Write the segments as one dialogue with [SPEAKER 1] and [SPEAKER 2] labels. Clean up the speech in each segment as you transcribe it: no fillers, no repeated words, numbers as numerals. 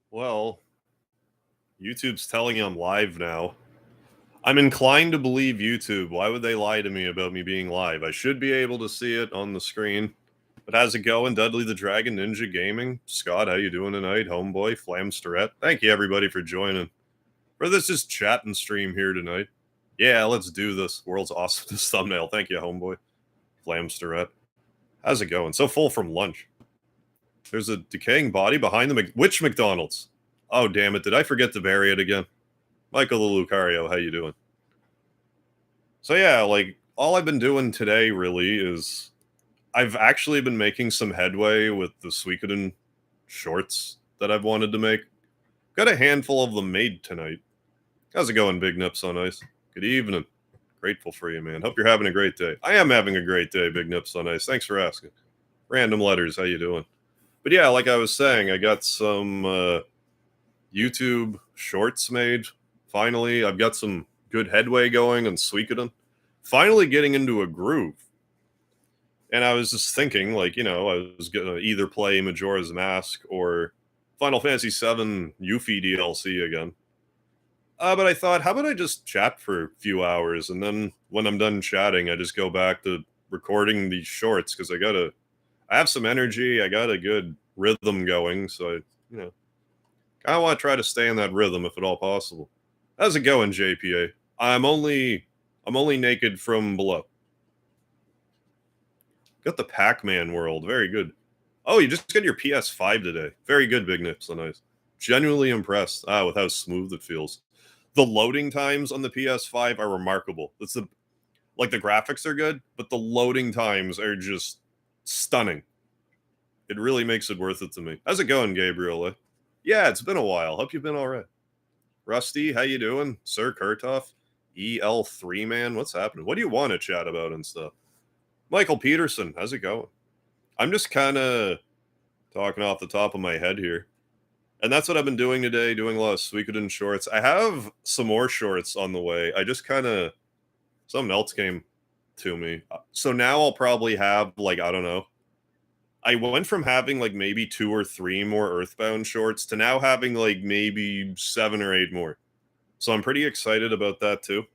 [SPEAKER 1] Well, YouTube's telling you I'm live now. I'm inclined to believe YouTube. Why would they lie to me about me being live? I should be able to see it on the screen. But how's it going? Dudley the Dragon Ninja Gaming? Scott, how you doing tonight? Homeboy, Flamsterette. Thank you everybody for joining. For this is chat and stream here tonight. Yeah, let's do this. World's awesomest thumbnail. Thank you, homeboy. Flamsterette. How's it going? So full from lunch. There's a decaying body behind the which McDonald's? Oh damn it! Did I forget to bury it again? Michael the Lucario, how you doing? So yeah, like all I've been doing today really is I've actually been making some headway with the Suikoden shorts that I've wanted to make. Got a handful of them made tonight. How's it going, Big Nips on Ice? Good evening. Grateful for you, man. Hope you're having a great day. I am having a great day, Big Nips on Ice. Thanks for asking. Random letters, how you doing? But yeah, like I was saying, I got some YouTube shorts made. Finally, I've got some good headway going on Suikoden. Finally getting into a groove. And I was just thinking, like, I was going to either play Majora's Mask or Final Fantasy VII Yuffie DLC again. But I thought, how about I just chat for a few hours, and then when I'm done chatting, I just go back to recording these shorts, because I have some energy, I got a good rhythm going, so I kind of want to try to stay in that rhythm if at all possible. How's it going, JPA? I'm only naked from below. Got the Pac-Man world. Very good. Oh, you just got your PS5 today. Very good, Big Nips. So nice. Genuinely impressed with how smooth it feels. The loading times on the PS5 are remarkable. The graphics are good, but the loading times are just stunning. It really makes it worth it to me. How's it going, Gabriel? Yeah, it's been a while. Hope you've been all right. Rusty, how you doing? Sir Kurtoff? EL3 man, what's happening? What do you want to chat about and stuff? Michael Peterson, how's it going? I'm just kind of talking off the top of my head here. And that's what I've been doing today, doing a lot of Suikoden shorts. I have some more shorts on the way. I just something else came to me. So now I'll probably have, I don't know. I went from having, maybe 2 or 3 more Earthbound shorts to now having, maybe 7 or 8 more. So I'm pretty excited about that, too.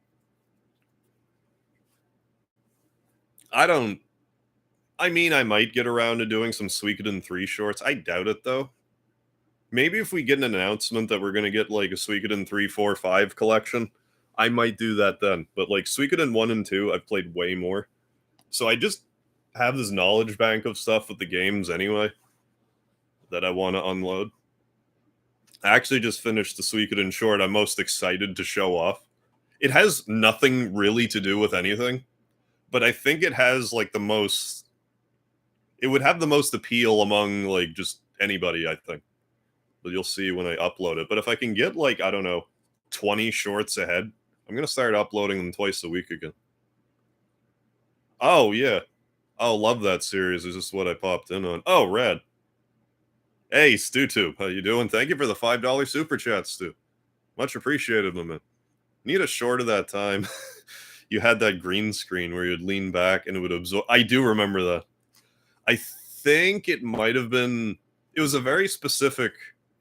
[SPEAKER 1] I might get around to doing some Suikoden 3 shorts. I doubt it, though. Maybe if we get an announcement that we're going to get, a Suikoden 3, 4, 5 collection, I might do that then. But, Suikoden 1 and 2, I've played way more. So I just have this knowledge bank of stuff with the games anyway that I want to unload. I actually just finished the Suikoden short I'm most excited to show off. It has nothing really to do with anything, but I think it has, the most... It would have the most appeal among, just anybody, I think. But you'll see when I upload it. But if I can get, I don't know, 20 shorts ahead, I'm going to start uploading them twice a week again. Oh, yeah. Oh, love that series. Is just what I popped in on. Oh, rad. Hey, StuTube, how you doing? Thank you for the $5 super chat, Stu. Much appreciated, my man. Need a short of that time. You had that green screen where you'd lean back and it would absorb. I do remember that. I think it might have been... It was a very specific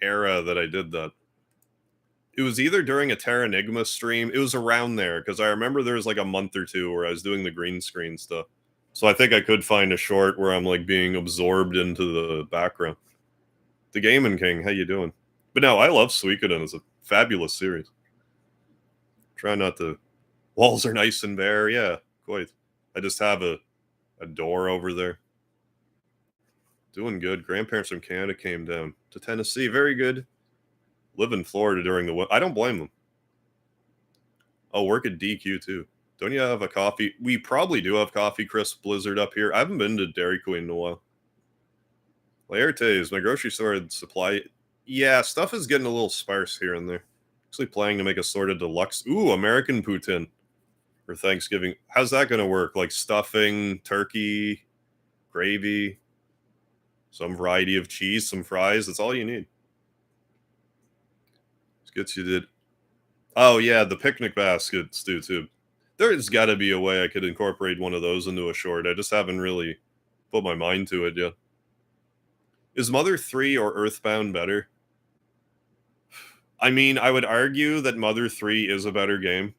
[SPEAKER 1] era that I did that. It was either during a Terranigma stream. It was around there, because I remember there was a month or two where I was doing the green screen stuff. So I think I could find a short where I'm being absorbed into the background. The Gaming King, how you doing? But no, I love Suikoden. It's a fabulous series. Try not to... Walls are nice and bare. Yeah, quite. I just have a door over there. Doing good. Grandparents from Canada came down to Tennessee. Very good. Live in Florida during the winter. I don't blame them. Oh, work at DQ too. Don't you have a coffee? We probably do have Coffee Crisp Blizzard up here. I haven't been to Dairy Queen in a while. Laertes, my grocery store supply. Yeah, stuff is getting a little sparse here and there. Actually planning to make a sort of deluxe. Ooh, American poutine for Thanksgiving. How's that going to work? Stuffing, turkey, gravy, some variety of cheese, some fries. That's all you need. Gets you did. Oh yeah, the picnic baskets do too. There's got to be a way I could incorporate one of those into a short. I just haven't really put my mind to it yet. Is Mother 3 or Earthbound better? I mean, I would argue that Mother 3 is a better game.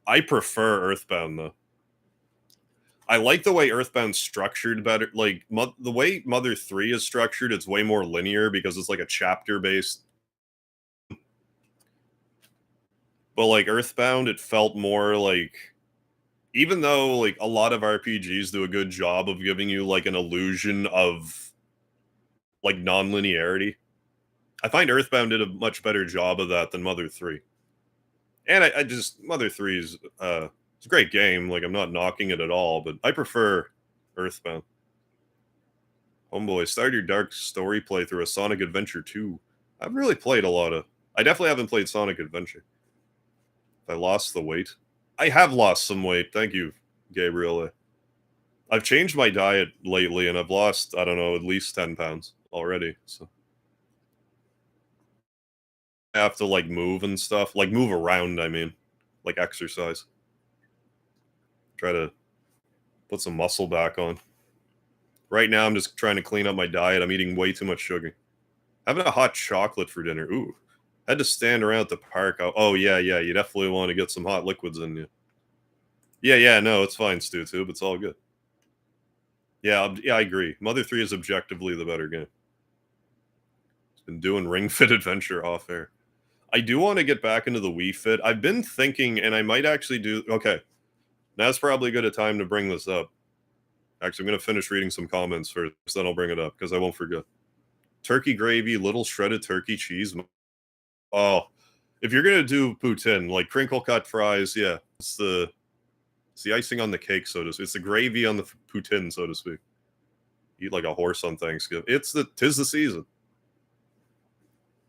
[SPEAKER 1] I prefer Earthbound, though. I like the way Earthbound's structured better. Like, the way Mother 3 is structured, it's way more linear because it's like a chapter-based. But, like, Earthbound, it felt more like, even though, like, a lot of RPGs do a good job of giving you, like, an illusion of, like, non-linearity, I find Earthbound did a much better job of that than Mother 3. And I just, Mother 3 is, it's a great game. Like, I'm not knocking it at all, but I prefer Earthbound. Homeboy, start your Dark Story playthrough of Sonic Adventure 2. I've really played a lot of. I definitely haven't played Sonic Adventure. I lost the weight. I have lost some weight. Thank you, Gabriel. I've changed my diet lately, and I've lost, I don't know, at least 10 pounds already. So I have to, like, move and stuff. Like, move around, I mean. Like, exercise. Try to put some muscle back on. Right now, I'm just trying to clean up my diet. I'm eating way too much sugar. Having a hot chocolate for dinner. Ooh. Had to stand around at the park. Oh, yeah. You definitely want to get some hot liquids in you. Yeah, no, it's fine, StewTube. It's all good. Yeah, I agree. Mother 3 is objectively the better game. It's been doing Ring Fit Adventure off air. I do want to get back into the Wii Fit. I've been thinking, and I might actually do. Okay, now's probably a good time to bring this up. Actually, I'm going to finish reading some comments first, then I'll bring it up because I won't forget. Turkey gravy, little shredded turkey cheese. Oh, if you're going to do poutine, like crinkle cut fries, yeah, it's the icing on the cake, so to speak. It's the gravy on the poutine, so to speak. Eat like a horse on Thanksgiving. Tis the season.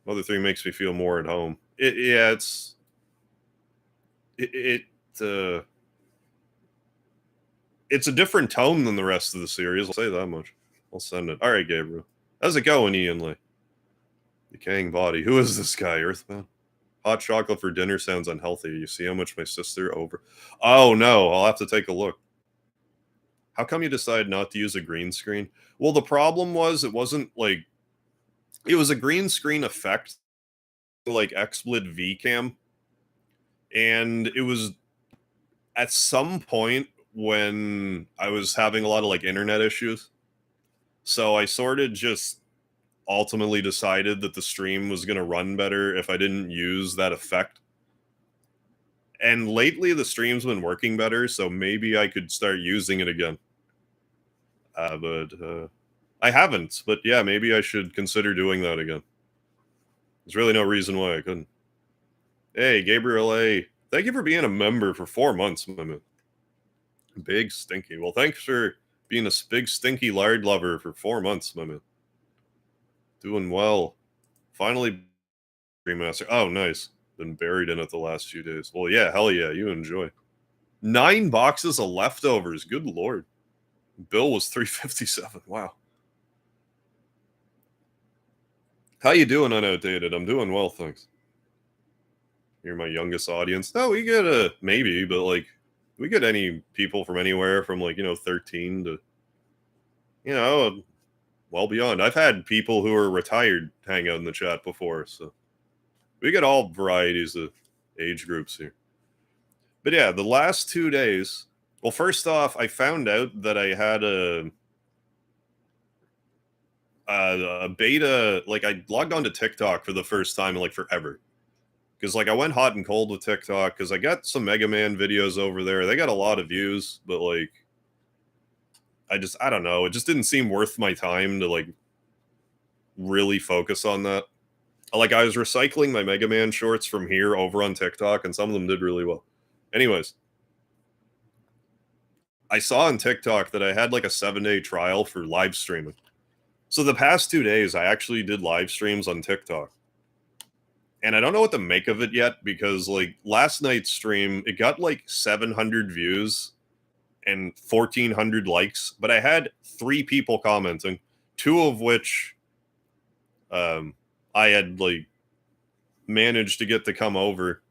[SPEAKER 1] Mother 3 makes me feel more at home. It's a different tone than the rest of the series. I'll say that much. I'll send it. All right, Gabriel. How's it going, Ian Lee? Decaying body. Who is this guy, Earthbound? Hot chocolate for dinner sounds unhealthy. You see how much my sister over. Oh, no. I'll have to take a look. How come you decided not to use a green screen? Well, the problem was it wasn't like. It was a green screen effect, like XSplit VCam. And it was at some point when I was having a lot of like internet issues. So I sort of just ultimately decided that the stream was going to run better if I didn't use that effect. And lately the stream's been working better, so maybe I could start using it again. But I haven't. But yeah, maybe I should consider doing that again. There's really no reason why I couldn't. Hey, Gabriel A. Thank you for being a member for 4 months, my man. Big Stinky. Well, thanks for being a big Stinky lard lover for 4 months, my man. Doing well. Finally, remaster. Oh, nice. Been buried in it the last few days. Well, yeah, hell yeah. You enjoy. 9 boxes of leftovers. Good lord. Bill was $357. Wow. How you doing, Unoutdated? I'm doing well, thanks. You're my youngest audience. No, we get a maybe, but like we get any people from anywhere from like 13 to well beyond. I've had people who are retired hang out in the chat before, so we get all varieties of age groups here. But yeah, the last 2 days. Well, first off, I found out that I had a beta. Like I logged onto TikTok for the first time in like forever. Because like I went hot and cold with TikTok because I got some Mega Man videos over there. They got a lot of views, but like I don't know. It just didn't seem worth my time to like really focus on that. Like I was recycling my Mega Man shorts from here over on TikTok, and some of them did really well. Anyways, I saw on TikTok that I had like a 7-day trial for live streaming. So the past 2 days, I actually did live streams on TikTok. And I don't know what to make of it yet because like last night's stream, it got like 700 views and 1,400 likes, but I had 3 people commenting, 2 of which I had like managed to get to come over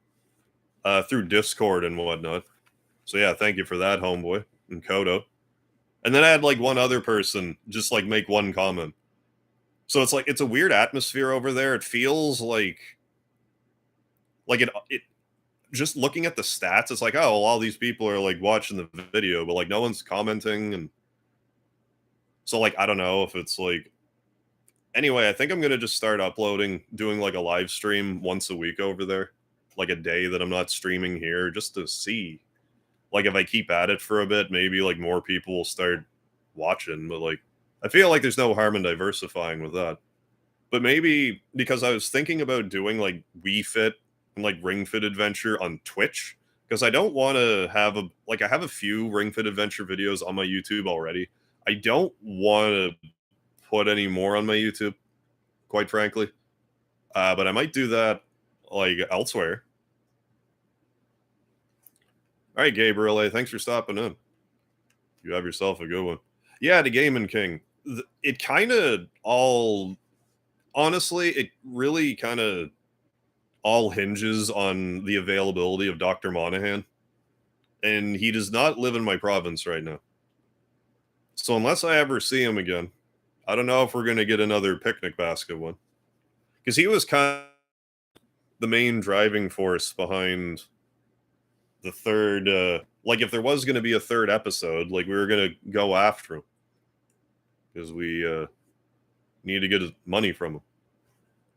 [SPEAKER 1] through Discord and whatnot. So yeah, thank you for that, homeboy and Kodo. And then I had like one other person just like make one comment. So it's like it's a weird atmosphere over there. It feels like Like it just looking at the stats, it's like, oh, well, all these people are like watching the video, but like no one's commenting, and so like I don't know if it's like. Anyway, I think I'm gonna just start uploading, doing like a live stream once a week over there, like a day that I'm not streaming here, just to see. Like if I keep at it for a bit, maybe like more people will start watching. But like, I feel like there's no harm in diversifying with that. But maybe because I was thinking about doing like Wii Fit and like Ring Fit Adventure on Twitch, because I don't want to have a like I have a few Ring Fit Adventure videos on my YouTube already. I don't want to put any more on my YouTube, quite frankly. But I might do that like elsewhere. All right, Gabriel, thanks for stopping in. You have yourself a good one. Yeah, the Gaming King. It kind of all, honestly, it really kind of all hinges on the availability of Dr. Monahan. And he does not live in my province right now. So unless I ever see him again, I don't know if we're going to get another picnic basket one. Because he was kind of the main driving force behind the third, like if there was going to be a third episode, like we were going to go after him. Because we need to get his money from him.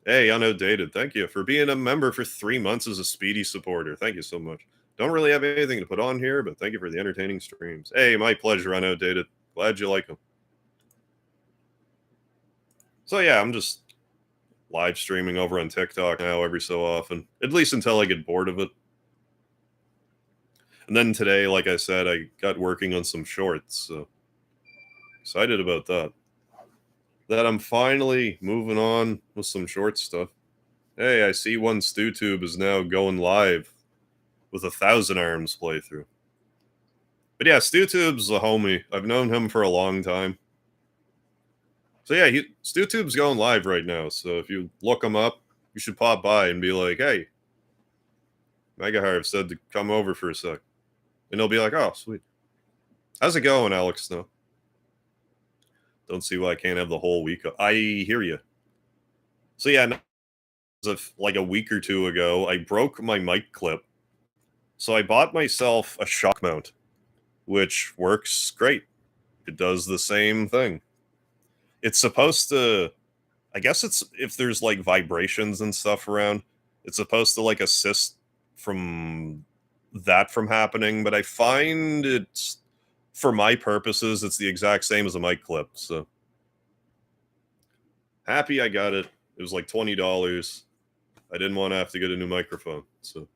[SPEAKER 1] Hey, Unoutdated, thank you for being a member for 3 months as a Speedy supporter. Thank you so much. Don't really have anything to put on here, but thank you for the entertaining streams. Hey, my pleasure, Unoutdated. Glad you like them. So yeah, I'm just live streaming over on TikTok now every so often, at least until I get bored of it. And then today, like I said, I got working on some shorts, so excited about that. That I'm finally moving on with some short stuff. Hey, I see one StewTube is now going live with 1,000 Arms playthrough. But yeah, StewTube's a homie. I've known him for a long time. So yeah, StewTube's going live right now. So if you look him up, you should pop by and be like, hey, MegaHarv said to come over for a sec. And he'll be like, oh, sweet. How's it going, Alex Snow? Don't see why I can't have the whole week. I hear you. So yeah, like a week or two ago, I broke my mic clip. So I bought myself a shock mount, which works great. It does the same thing. It's supposed to, I guess it's if there's like vibrations and stuff around, it's supposed to like assist from that from happening. But I find it's, for my purposes, it's the exact same as a mic clip. So happy I got it. It was like $20. I didn't want to have to get a new microphone. So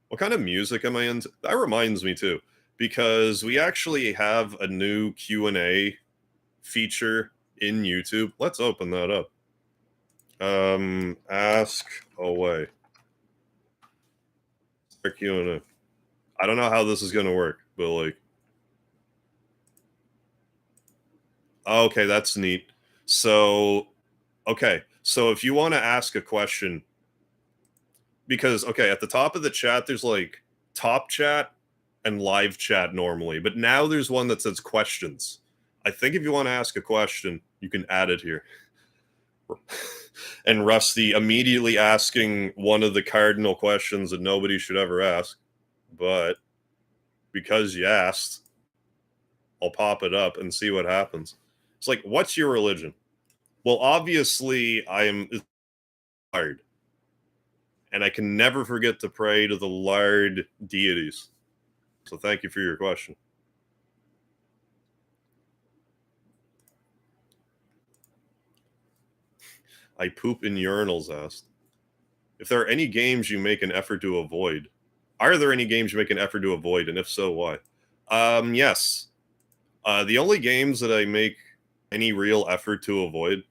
[SPEAKER 1] what kind of music am I into? That reminds me too, because we actually have a new Q&A feature in YouTube. Let's open that up. Ask away. Start Q&A. I don't know how this is going to work, but like, okay, that's neat. So, okay. So if you want to ask a question, because, okay, at the top of the chat, there's like top chat and live chat normally, but now there's one that says questions. I think if you want to ask a question, you can add it here. And Rusty immediately asking one of the cardinal questions that nobody should ever ask. But because you asked, I'll pop it up and see what happens. It's like, what's your religion? Well, obviously, I am Lard. And I can never forget to pray to the Lard deities. So thank you for your question. I poop in urinals asked. If there are any games you make an effort to avoid, are there any games you make an effort to avoid? And if so, why? Yes. The only games that I make any real effort to avoid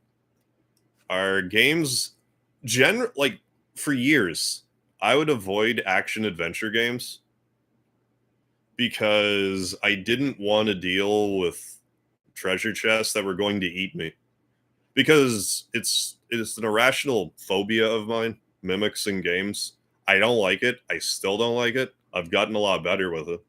[SPEAKER 1] are games, like for years, I would avoid action adventure games because I didn't want to deal with treasure chests that were going to eat me. Because it's an irrational phobia of mine, mimics in games. I don't like it. I still don't like it. I've gotten a lot better with it.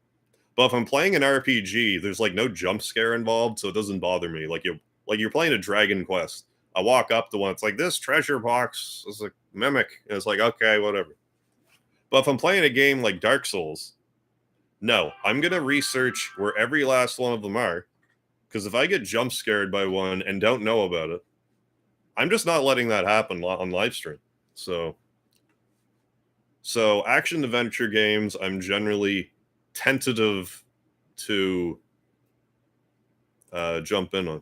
[SPEAKER 1] But if I'm playing an RPG, there's like no jump scare involved, so it doesn't bother me. Like you're playing a Dragon Quest. I walk up to one, it's like this treasure box is like mimic. And it's like, okay, whatever. But if I'm playing a game like Dark Souls, no, I'm gonna research where every last one of them are. Because if I get jump scared by one and don't know about it, I'm just not letting that happen on live stream. So action adventure games, I'm generally tentative to jump in on.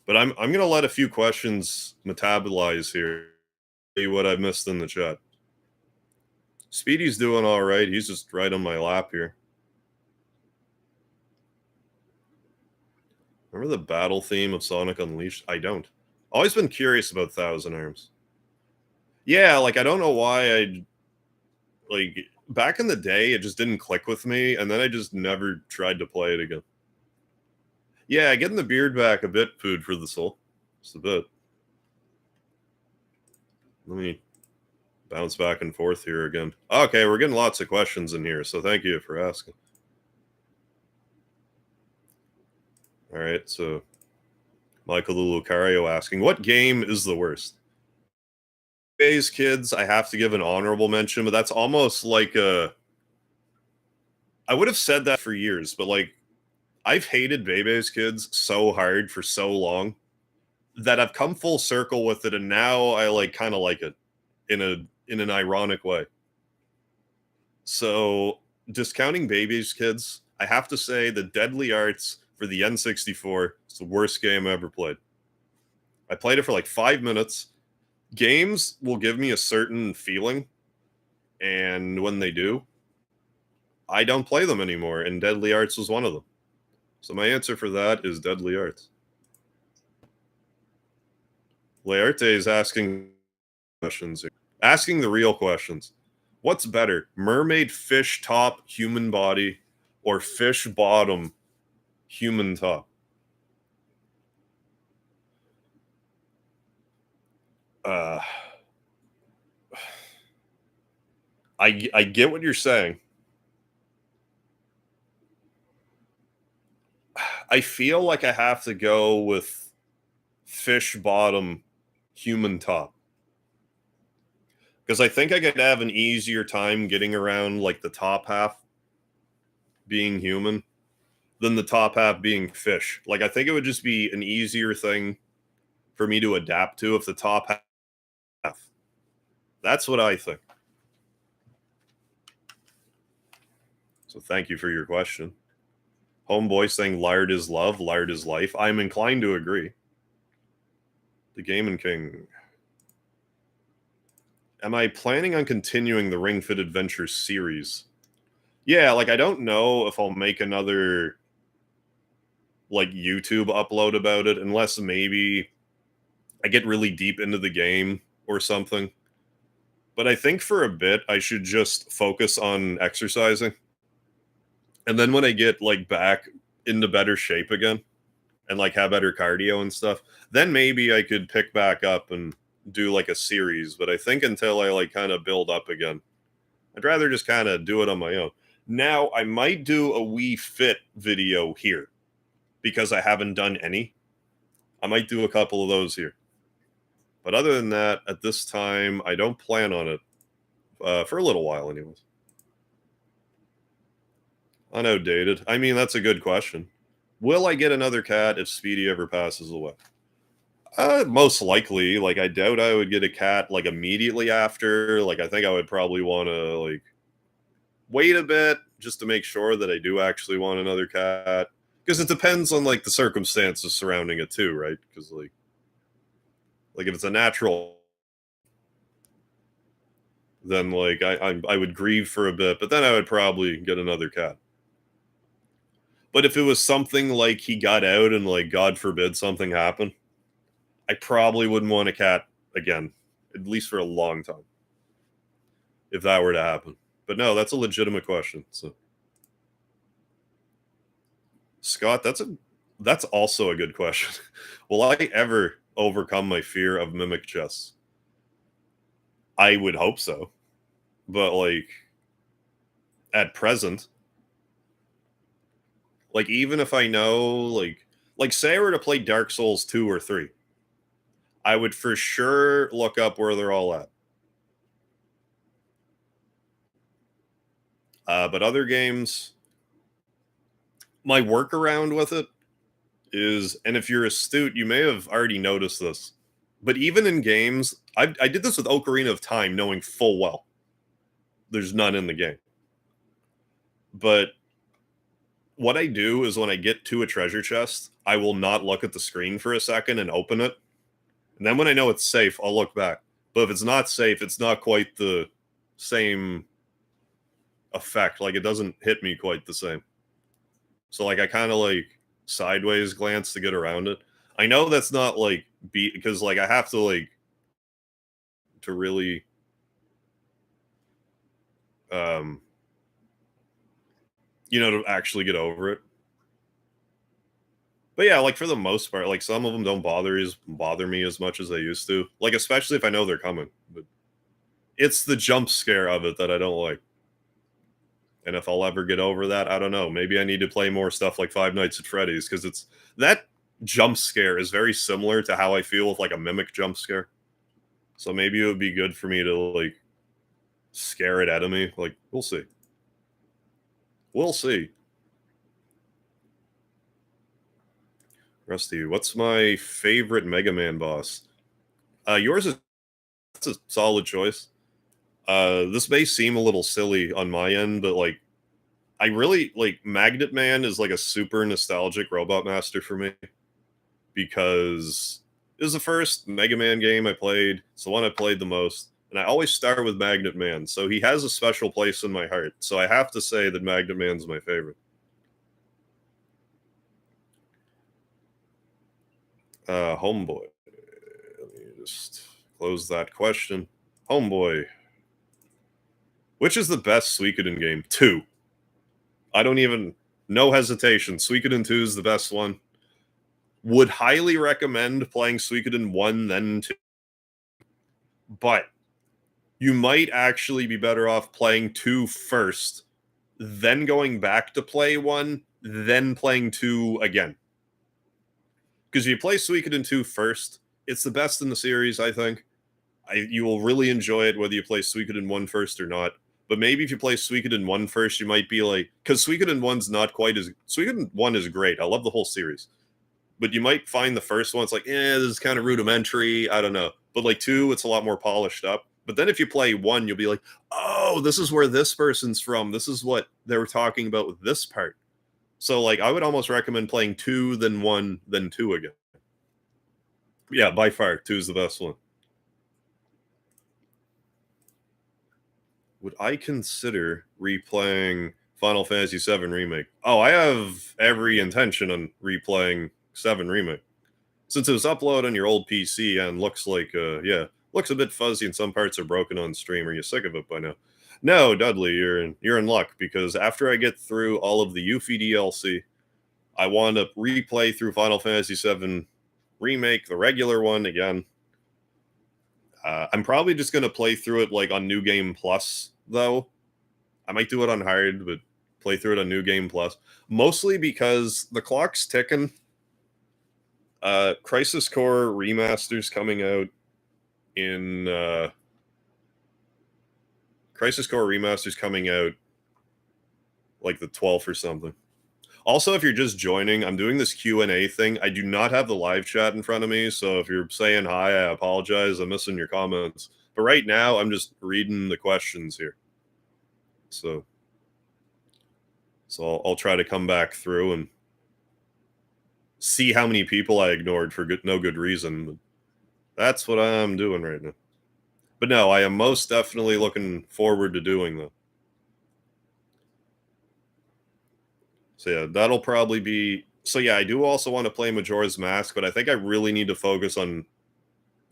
[SPEAKER 1] But I'm gonna let a few questions metabolize here. See what I've missed in the chat. Speedy's doing all right. He's just right on my lap here. Remember the battle theme of Sonic Unleashed? I don't. Always been curious about Thousand Arms. Yeah, like I don't know why I like back in the day it just didn't click with me, and then I just never tried to play it again. Yeah, getting the beard back a bit food for the soul. Just a bit. Let me bounce back and forth here again. Okay, we're getting lots of questions in here, so thank you for asking. All right, so Michael Lucario asking, what game is the worst? Bay's Kids, I have to give an honorable mention, but that's almost like a. I would have said that for years, but like I've hated Bebe's Kids so hard for so long that I've come full circle with it, and now I like kind of like it in an ironic way. So discounting Baby's Kids, I have to say the Deadly Arts for the N64 is the worst game I ever played. I played it for like 5 minutes. Games will give me a certain feeling, and when they do, I don't play them anymore, and Deadly Arts was one of them. So my answer for that is Deadly Arts. Learte is asking questions here. Asking the real questions. What's better, mermaid fish top human body or fish bottom human top? I get what you're saying. I feel like I have to go with fish bottom human top. Because I think I could have an easier time getting around like the top half being human than the top half being fish. Like I think it would just be an easier thing for me to adapt to if the top half. That's what I think. So thank you for your question. Homeboy saying lard is love, lard is life. I'm inclined to agree. The Gaming King. Am I planning on continuing the Ring Fit Adventure series? Yeah, like I don't know if I'll make another like YouTube upload about it unless maybe I get really deep into the game or something. But I think for a bit I should just focus on exercising. And then when I get like back into better shape again and like have better cardio and stuff, then maybe I could pick back up and do like a series. But I think until I like kind of build up again, I'd rather just kind of do it on my own. Now I might do a Wii Fit video here because I haven't done any. I might do a couple of those here. But other than that, at this time, I don't plan on it for a little while anyways. Unoutdated. I mean, that's a good question. Will I get another cat if Speedy ever passes away? Most likely. Like, I doubt I would get a cat like immediately after. Like, I think I would probably want to like wait a bit just to make sure that I do actually want another cat. Because it depends on like the circumstances surrounding it too, right? Because like if it's a natural, then like I would grieve for a bit, but then I would probably get another cat. But if it was something like he got out and like God forbid something happened, I probably wouldn't want a cat again, at least for a long time. If that were to happen. But no, that's a legitimate question. So Scott, that's also a good question. Will I ever overcome my fear of mimic chests? I would hope so. But like at present, like even if I know like say I were to play Dark Souls 2 or 3, I would for sure look up where they're all at. But other games, my workaround with it is, and if you're astute, you may have already noticed this, but even in games, I did this with Ocarina of Time, knowing full well there's none in the game. But what I do is when I get to a treasure chest, I will not look at the screen for a second and open it. And then when I know it's safe, I'll look back. But if it's not safe, it's not quite the same effect. Like, it doesn't hit me quite the same. So, like, I kind of, like, sideways glance to get around it. I know that's not, like, because, like, I have to, like, to really, um, to actually get over it. But yeah, like, for the most part, like, some of them don't bother me as much as they used to. Like, especially if I know they're coming. But it's the jump scare of it that I don't like. And if I'll ever get over that, I don't know. Maybe I need to play more stuff like Five Nights at Freddy's, because it's that jump scare is very similar to how I feel with, like, a mimic jump scare. So maybe it would be good for me to, like, scare it out of me. Like, we'll see. We'll see. Rusty, what's my favorite Mega Man boss? Yours is that's a solid choice. This may seem a little silly on my end, but, like, I really like Magnet Man is like a super nostalgic Robot Master for me, because it was the first Mega Man game I played. It's the one I played the most, and I always start with Magnet Man, so he has a special place in my heart. So I have to say that Magnet Man's my favorite. Homeboy. Let me just close that question. Homeboy. Which is the best Suikoden game? 2. I don't even, no hesitation. Suikoden 2 is the best one. Would highly recommend playing Suikoden 1, then 2. But you might actually be better off playing 2 first, then going back to play 1, then playing 2 again. Because if you play Suikoden 2 first, it's the best in the series, I think. You will really enjoy it whether you play Suikoden 1 first or not. But maybe if you play Suikoden 1 first, you might be like, because Suikoden 1's not quite as, Suikoden 1 is great. I love the whole series. But you might find the first one, it's like, this is kind of rudimentary. I don't know. But like 2, it's a lot more polished up. But then if you play 1, you'll be like, oh, this is where this person's from. This is what they were talking about with this part. So, like, I would almost recommend playing 2, then 1, then 2 again. Yeah, by far, 2 is the best one. Would I consider replaying Final Fantasy VII Remake? Oh, I have every intention on replaying 7 Remake. Since it was uploaded on your old PC and looks like, looks a bit fuzzy and some parts are broken on stream. Are you sick of it by now? No, Dudley, you're in luck, because after I get through all of the Yuffie DLC, I want to replay through Final Fantasy VII Remake, the regular one, again. I'm probably just going to play through it like on New Game Plus, though. I might do it on hard, but play through it on New Game Plus. Mostly because the clock's ticking. Crisis Core Remaster's coming out in... Crisis Core Remaster's coming out like the 12th or something. Also, if you're just joining, I'm doing this Q&A thing. I do not have the live chat in front of me, so if you're saying hi, I apologize. I'm missing your comments. But right now, I'm just reading the questions here. So I'll try to come back through and see how many people I ignored for no good reason. But that's what I'm doing right now. But no, I am most definitely looking forward to doing that. So yeah, that'll probably be... So yeah, I do also want to play Majora's Mask, but I think I really need to focus on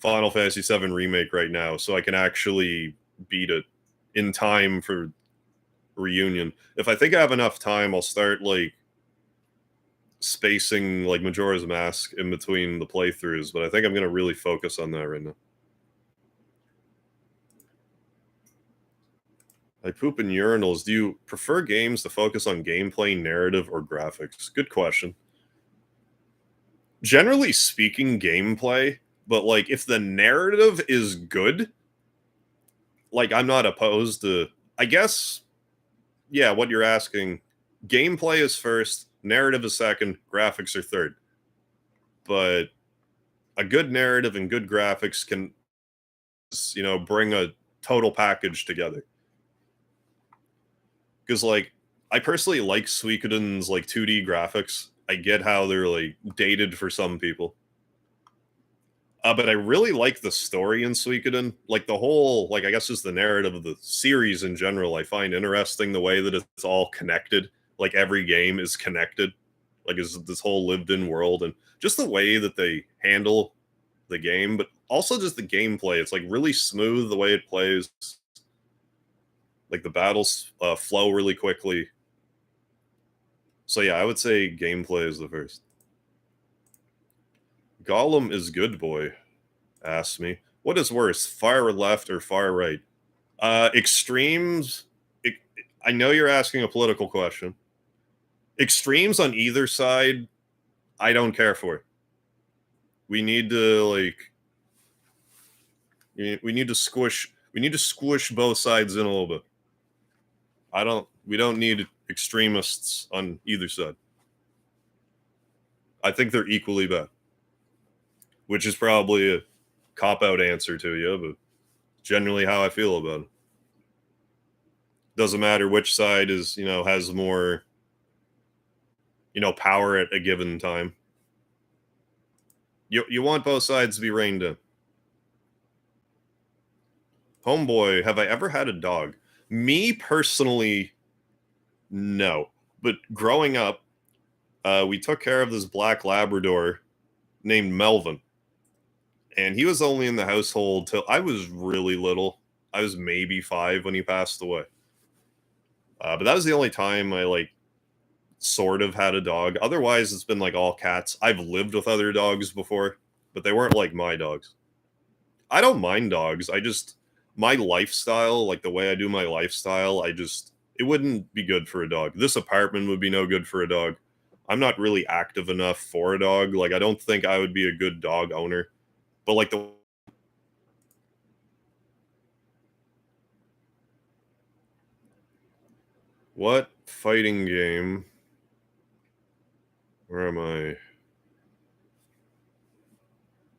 [SPEAKER 1] Final Fantasy VII Remake right now so I can actually beat it in time for Reunion. If I think I have enough time, I'll start like spacing like Majora's Mask in between the playthroughs, but I think I'm going to really focus on that right now. I poop in urinals. Do you prefer games to focus on gameplay, narrative, or graphics? Good question. Generally speaking, gameplay, but like if the narrative is good, like I'm not opposed to, I guess yeah, what you're asking, gameplay is first, narrative is second, graphics are third. But a good narrative and good graphics can, bring a total package together. Because like, I personally like Suikoden's like 2D graphics. I get how they're like dated for some people. But I really like the story in Suikoden. Like the whole, like I guess just the narrative of the series in general. I find interesting the way that it's all connected. Like every game is connected. Like is this whole lived-in world, and just the way that they handle the game, but also just the gameplay. It's like really smooth the way it plays. Like the battles flow really quickly. So yeah, I would say gameplay is the first. Gollum is good boy. Ask me. What is worse, far left or far right? Extremes. It, I know you're asking a political question. Extremes on either side, I don't care for. We need to like. We need to squish. We need to squish both sides in a little bit. I don't. We don't need extremists on either side. I think they're equally bad, which is probably a cop out answer to you, but generally how I feel about it. Doesn't matter which side is, has more, power at a given time. You want both sides to be reined in. Homeboy, have I ever had a dog? Me personally, no. But growing up, we took care of this black Labrador named Melvin. And he was only in the household till I was really little. I was maybe 5 when he passed away. But that was the only time I like sort of had a dog. Otherwise, it's been like all cats. I've lived with other dogs before, but they weren't like my dogs. I don't mind dogs. I just my lifestyle, like the way I do my lifestyle, it wouldn't be good for a dog. This apartment would be no good for a dog. I'm not really active enough for a dog. Like I don't think I would be a good dog owner. But like the what fighting game? Where am I?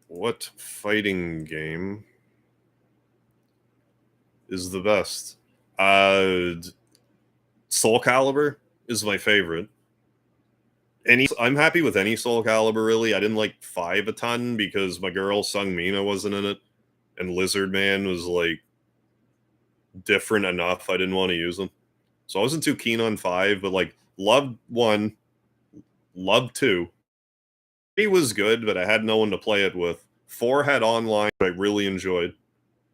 [SPEAKER 1] What fighting game is the best? Soul Calibur is my favorite. I'm happy with any Soul Calibur really. I didn't like 5 a ton because my girl Sung Mina wasn't in it, and Lizard Man was like different enough. I didn't want to use them, so I wasn't too keen on 5. But like loved 1, loved 2. 3 was good, but I had no one to play it with. 4 had online, I really enjoyed.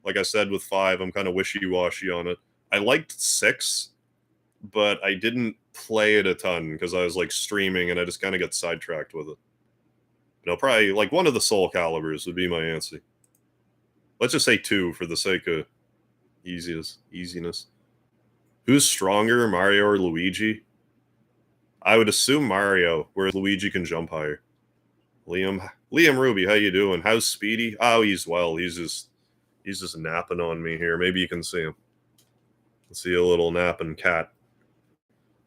[SPEAKER 1] Like I said with 5, I'm kind of wishy-washy on it. I liked 6, but I didn't play it a ton because I was like streaming and I just kind of got sidetracked with it. Probably like one of the Soul Caliburs would be my answer. Let's just say 2 for the sake of easiness. Who's stronger, Mario or Luigi? I would assume Mario, whereas Luigi can jump higher. Liam Ruby, how you doing? How's Speedy? Oh, he's well. He's just napping on me here. Maybe you can see him. See a little napping cat.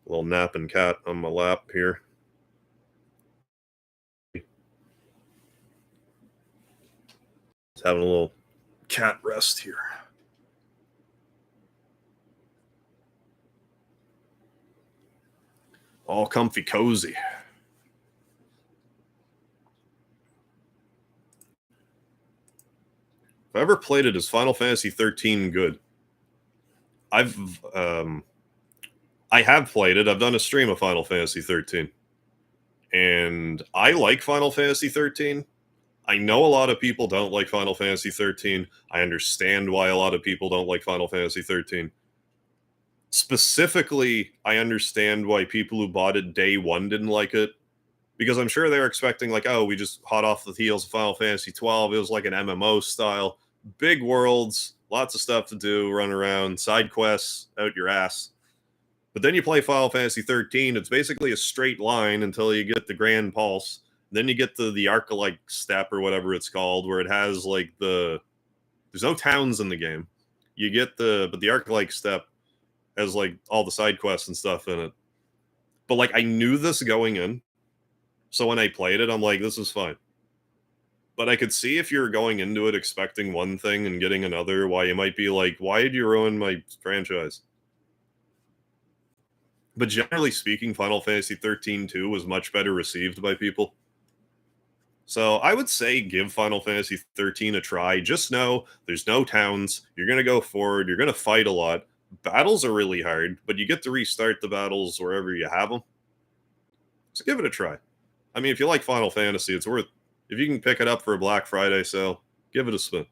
[SPEAKER 1] A little napping cat on my lap here. Just having a little cat rest here. All comfy cozy. If I ever played it, is Final Fantasy 13 good? I have played it. I've done a stream of Final Fantasy 13. And I like Final Fantasy 13. I know a lot of people don't like Final Fantasy 13. I understand why a lot of people don't like Final Fantasy 13. Specifically, I understand why people who bought it day 1 didn't like it. Because I'm sure they were expecting, like, oh, we just hot off the heels of Final Fantasy 12. It was like an MMO style. Big worlds, lots of stuff to do, run around, side quests out your ass. But then you play Final Fantasy 13, it's basically a straight line until you get the Grand Pulse. Then you get to the Arcalike Step or whatever it's called, where it has like there's no towns in the game. But the Arcalike Step has like all the side quests and stuff in it. But like I knew this going in, so when I played it, I'm like, this is fine. But I could see if you're going into it expecting one thing and getting another, why you might be like, why did you ruin my franchise? But generally speaking, Final Fantasy 13 2 was much better received by people. So I would say give Final Fantasy 13 a try. Just know there's no towns. You're going to go forward. You're going to fight a lot. Battles are really hard, but you get to restart the battles wherever you have them. So give it a try. I mean, if you like Final Fantasy, it's worth. If you can pick it up for a Black Friday sale, give it a spin.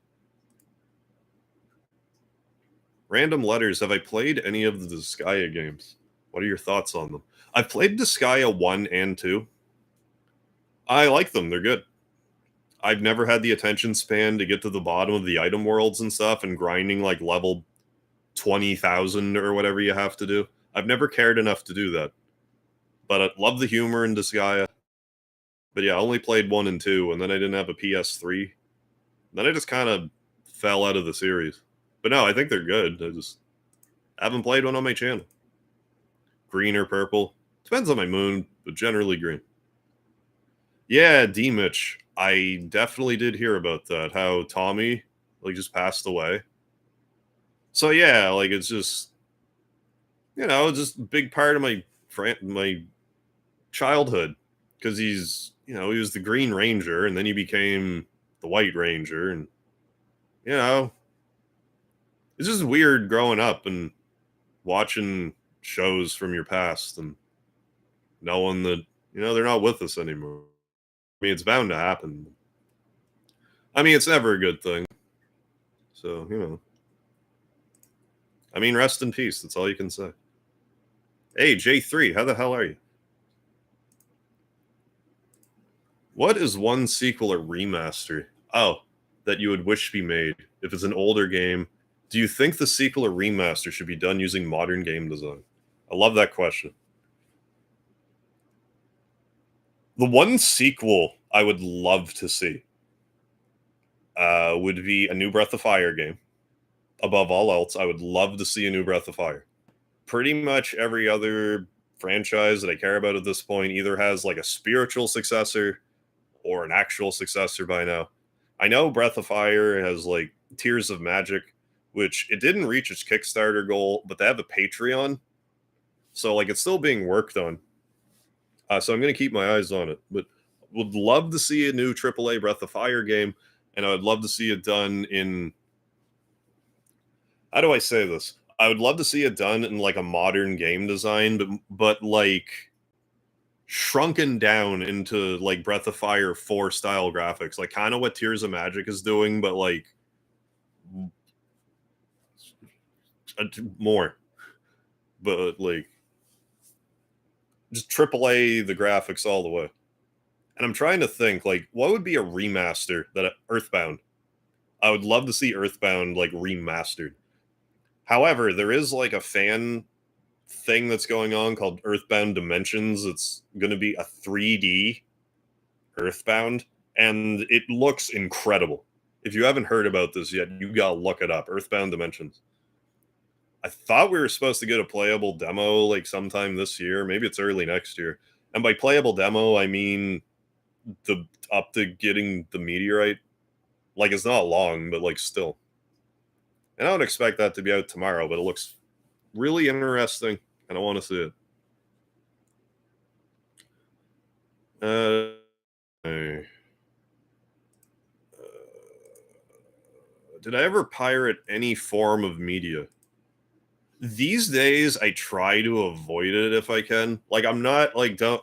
[SPEAKER 1] Random letters. Have I played any of the Disgaea games? What are your thoughts on them? I've played Disgaea 1 and 2. I like them. They're good. I've never had the attention span to get to the bottom of the item worlds and stuff and grinding like level 20,000 or whatever you have to do. I've never cared enough to do that. But I love the humor in Disgaea. But yeah, I only played 1 and 2, and then I didn't have a PS3. Then I just kind of fell out of the series. But no, I think they're good. I just haven't played one on my channel. Green or purple. Depends on my mood, but generally green. Yeah, D-Mitch. I definitely did hear about that. How Tommy, like, just passed away. So yeah, like, it's just, just a big part of my childhood. Because he's, he was the Green Ranger, and then he became the White Ranger, and, it's just weird growing up and watching shows from your past and knowing that, they're not with us anymore. I mean, it's bound to happen. I mean, it's never a good thing. So, I mean, rest in peace. That's all you can say. Hey, J3, how the hell are you? What is one sequel or remaster? Oh, that you would wish be made if it's an older game. Do you think the sequel or remaster should be done using modern game design? I love that question. The one sequel I would love to see would be a new Breath of Fire game. Above all else, I would love to see a new Breath of Fire. Pretty much every other franchise that I care about at this point either has like a spiritual successor or an actual successor by now. I know Breath of Fire has like Tears of Magic, which it didn't reach its Kickstarter goal, but they have a Patreon. So like it's still being worked on. So I'm going to keep my eyes on it. But would love to see a new AAA Breath of Fire game, and I would love to see it done in. How do I say this? I would love to see it done in like a modern game design, but like shrunken down into like Breath of Fire 4 style graphics, like kind of what Tears of Magic is doing, but like more. But like just AAA the graphics all the way. And I'm trying to think, like, what would be a remaster that Earthbound? I would love to see Earthbound like remastered. However, there is like a fan thing that's going on called Earthbound Dimensions. It's going to be a 3D Earthbound, and it looks incredible. If you haven't heard about this yet, you gotta look it up. Earthbound Dimensions. I thought we were supposed to get a playable demo like sometime this year. Maybe it's early next year. And by playable demo, I mean up to getting the meteorite. Like it's not long, but like still. And I don't expect that to be out tomorrow, but it looks really interesting, and I want to see it. Did I ever pirate any form of media? These days, I try to avoid it if I can. Like, I'm not like, don't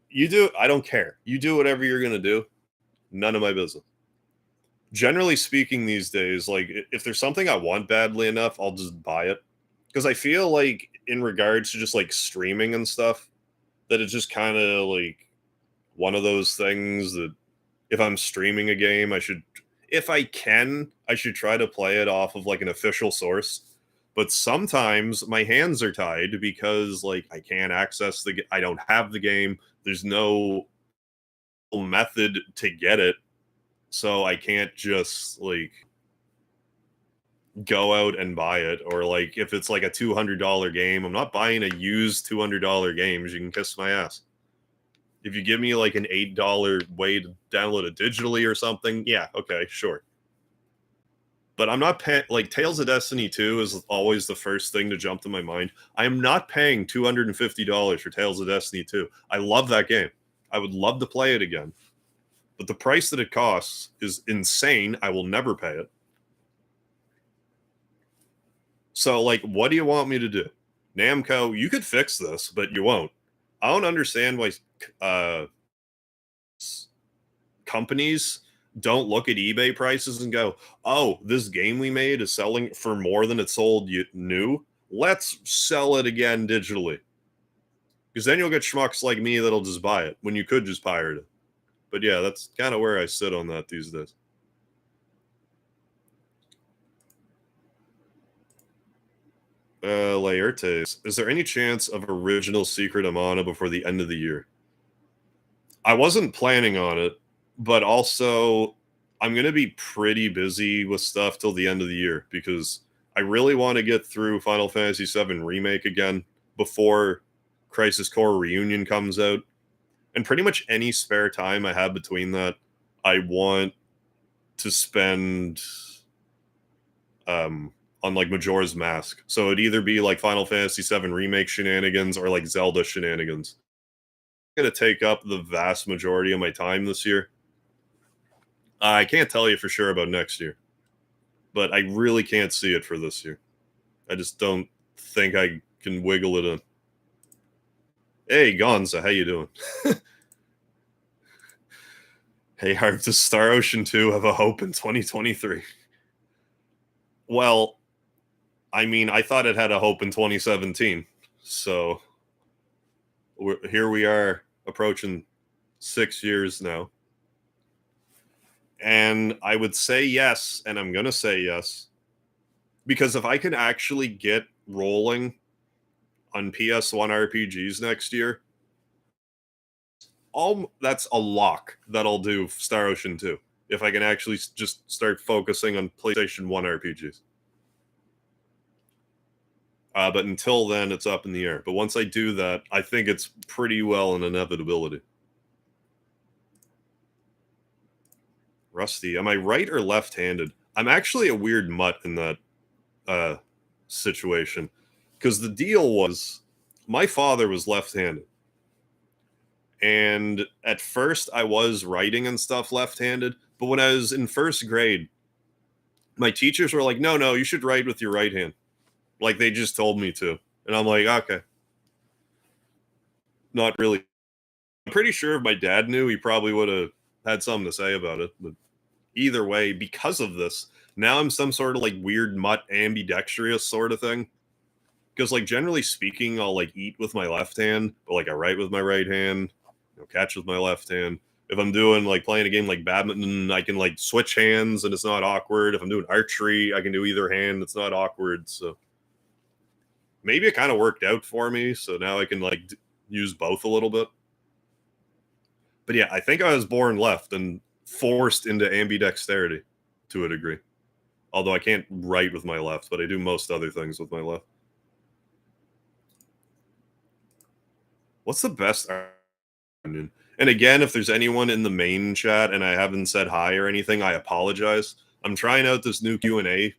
[SPEAKER 1] you do? I don't care. You do whatever you're gonna do. None of my business. Generally speaking, these days, like if there's something I want badly enough, I'll just buy it. Because I feel like in regards to just like streaming and stuff, that it's just kind of like one of those things that if I'm streaming a game, I should, if I can, I should try to play it off of like an official source. But sometimes my hands are tied because like I can't access I don't have the game. There's no method to get it. So I can't just like go out and buy it. Or like if it's like a $200 game, I'm not buying a used $200 games. You can kiss my ass. If you give me like an $8 way to download it digitally or something, yeah, okay, sure. But I'm not paying, like, Tales of Destiny 2 is always the first thing to jump to my mind. I am not paying $250 for Tales of Destiny 2. I love that game. I would love to play it again. But the price that it costs is insane. I will never pay it. So, like, what do you want me to do? Namco, you could fix this, but you won't. I don't understand why uh, companies don't look at eBay prices and go, "Oh, this game we made is selling for more than it sold new. Let's sell it again digitally." Because then you'll get schmucks like me that'll just buy it when you could just pirate it. But yeah, that's kind of where I sit on that these days. Laertes, is there any chance of original Secret of Mana before the end of the year? I wasn't planning on it, but also I'm going to be pretty busy with stuff till the end of the year because I really want to get through Final Fantasy VII Remake again before Crisis Core Reunion comes out. And pretty much any spare time I have between that, I want to spend on like Majora's Mask. So it'd either be like Final Fantasy VII Remake shenanigans or like Zelda shenanigans. Going to take up the vast majority of my time this year. I can't tell you for sure about next year, but I really can't see it for this year. I just don't think I can wiggle it in. Hey, Gonza, how you doing? Hey, Harv, does Star Ocean 2 have a hope in 2023? Well, I mean, I thought it had a hope in 2017. So here we are approaching 6 years now. And I would say yes, and I'm going to say yes. Because if I can actually get rolling on PS1 RPGs next year, that's a lock that I'll do Star Ocean 2. If I can actually just start focusing on PlayStation 1 RPGs. But until then, it's up in the air. But once I do that, I think it's pretty well an inevitability. Rusty, am I right or left-handed? I'm actually a weird mutt in that situation. Because the deal was, my father was left-handed. And at first, I was writing and stuff left-handed. But when I was in first grade, my teachers were like, no, you should write with your right hand. Like, they just told me to. And I'm like, okay. Not really. I'm pretty sure if my dad knew, he probably would have had something to say about it. But either way, because of this, now I'm some sort of like weird mutt ambidextrous sort of thing. Because like generally speaking, I'll like eat with my left hand, but like I write with my right hand, catch with my left hand. If I'm doing like playing a game like badminton, I can like switch hands and it's not awkward. If I'm doing archery, I can do either hand. It's not awkward. So maybe it kind of worked out for me. So now I can like use both a little bit. But yeah, I think I was born left and forced into ambidexterity to a degree. Although I can't write with my left, but I do most other things with my left. What's the best onion? And again, if there's anyone in the main chat and I haven't said hi or anything, I apologize. I'm trying out this new Q&A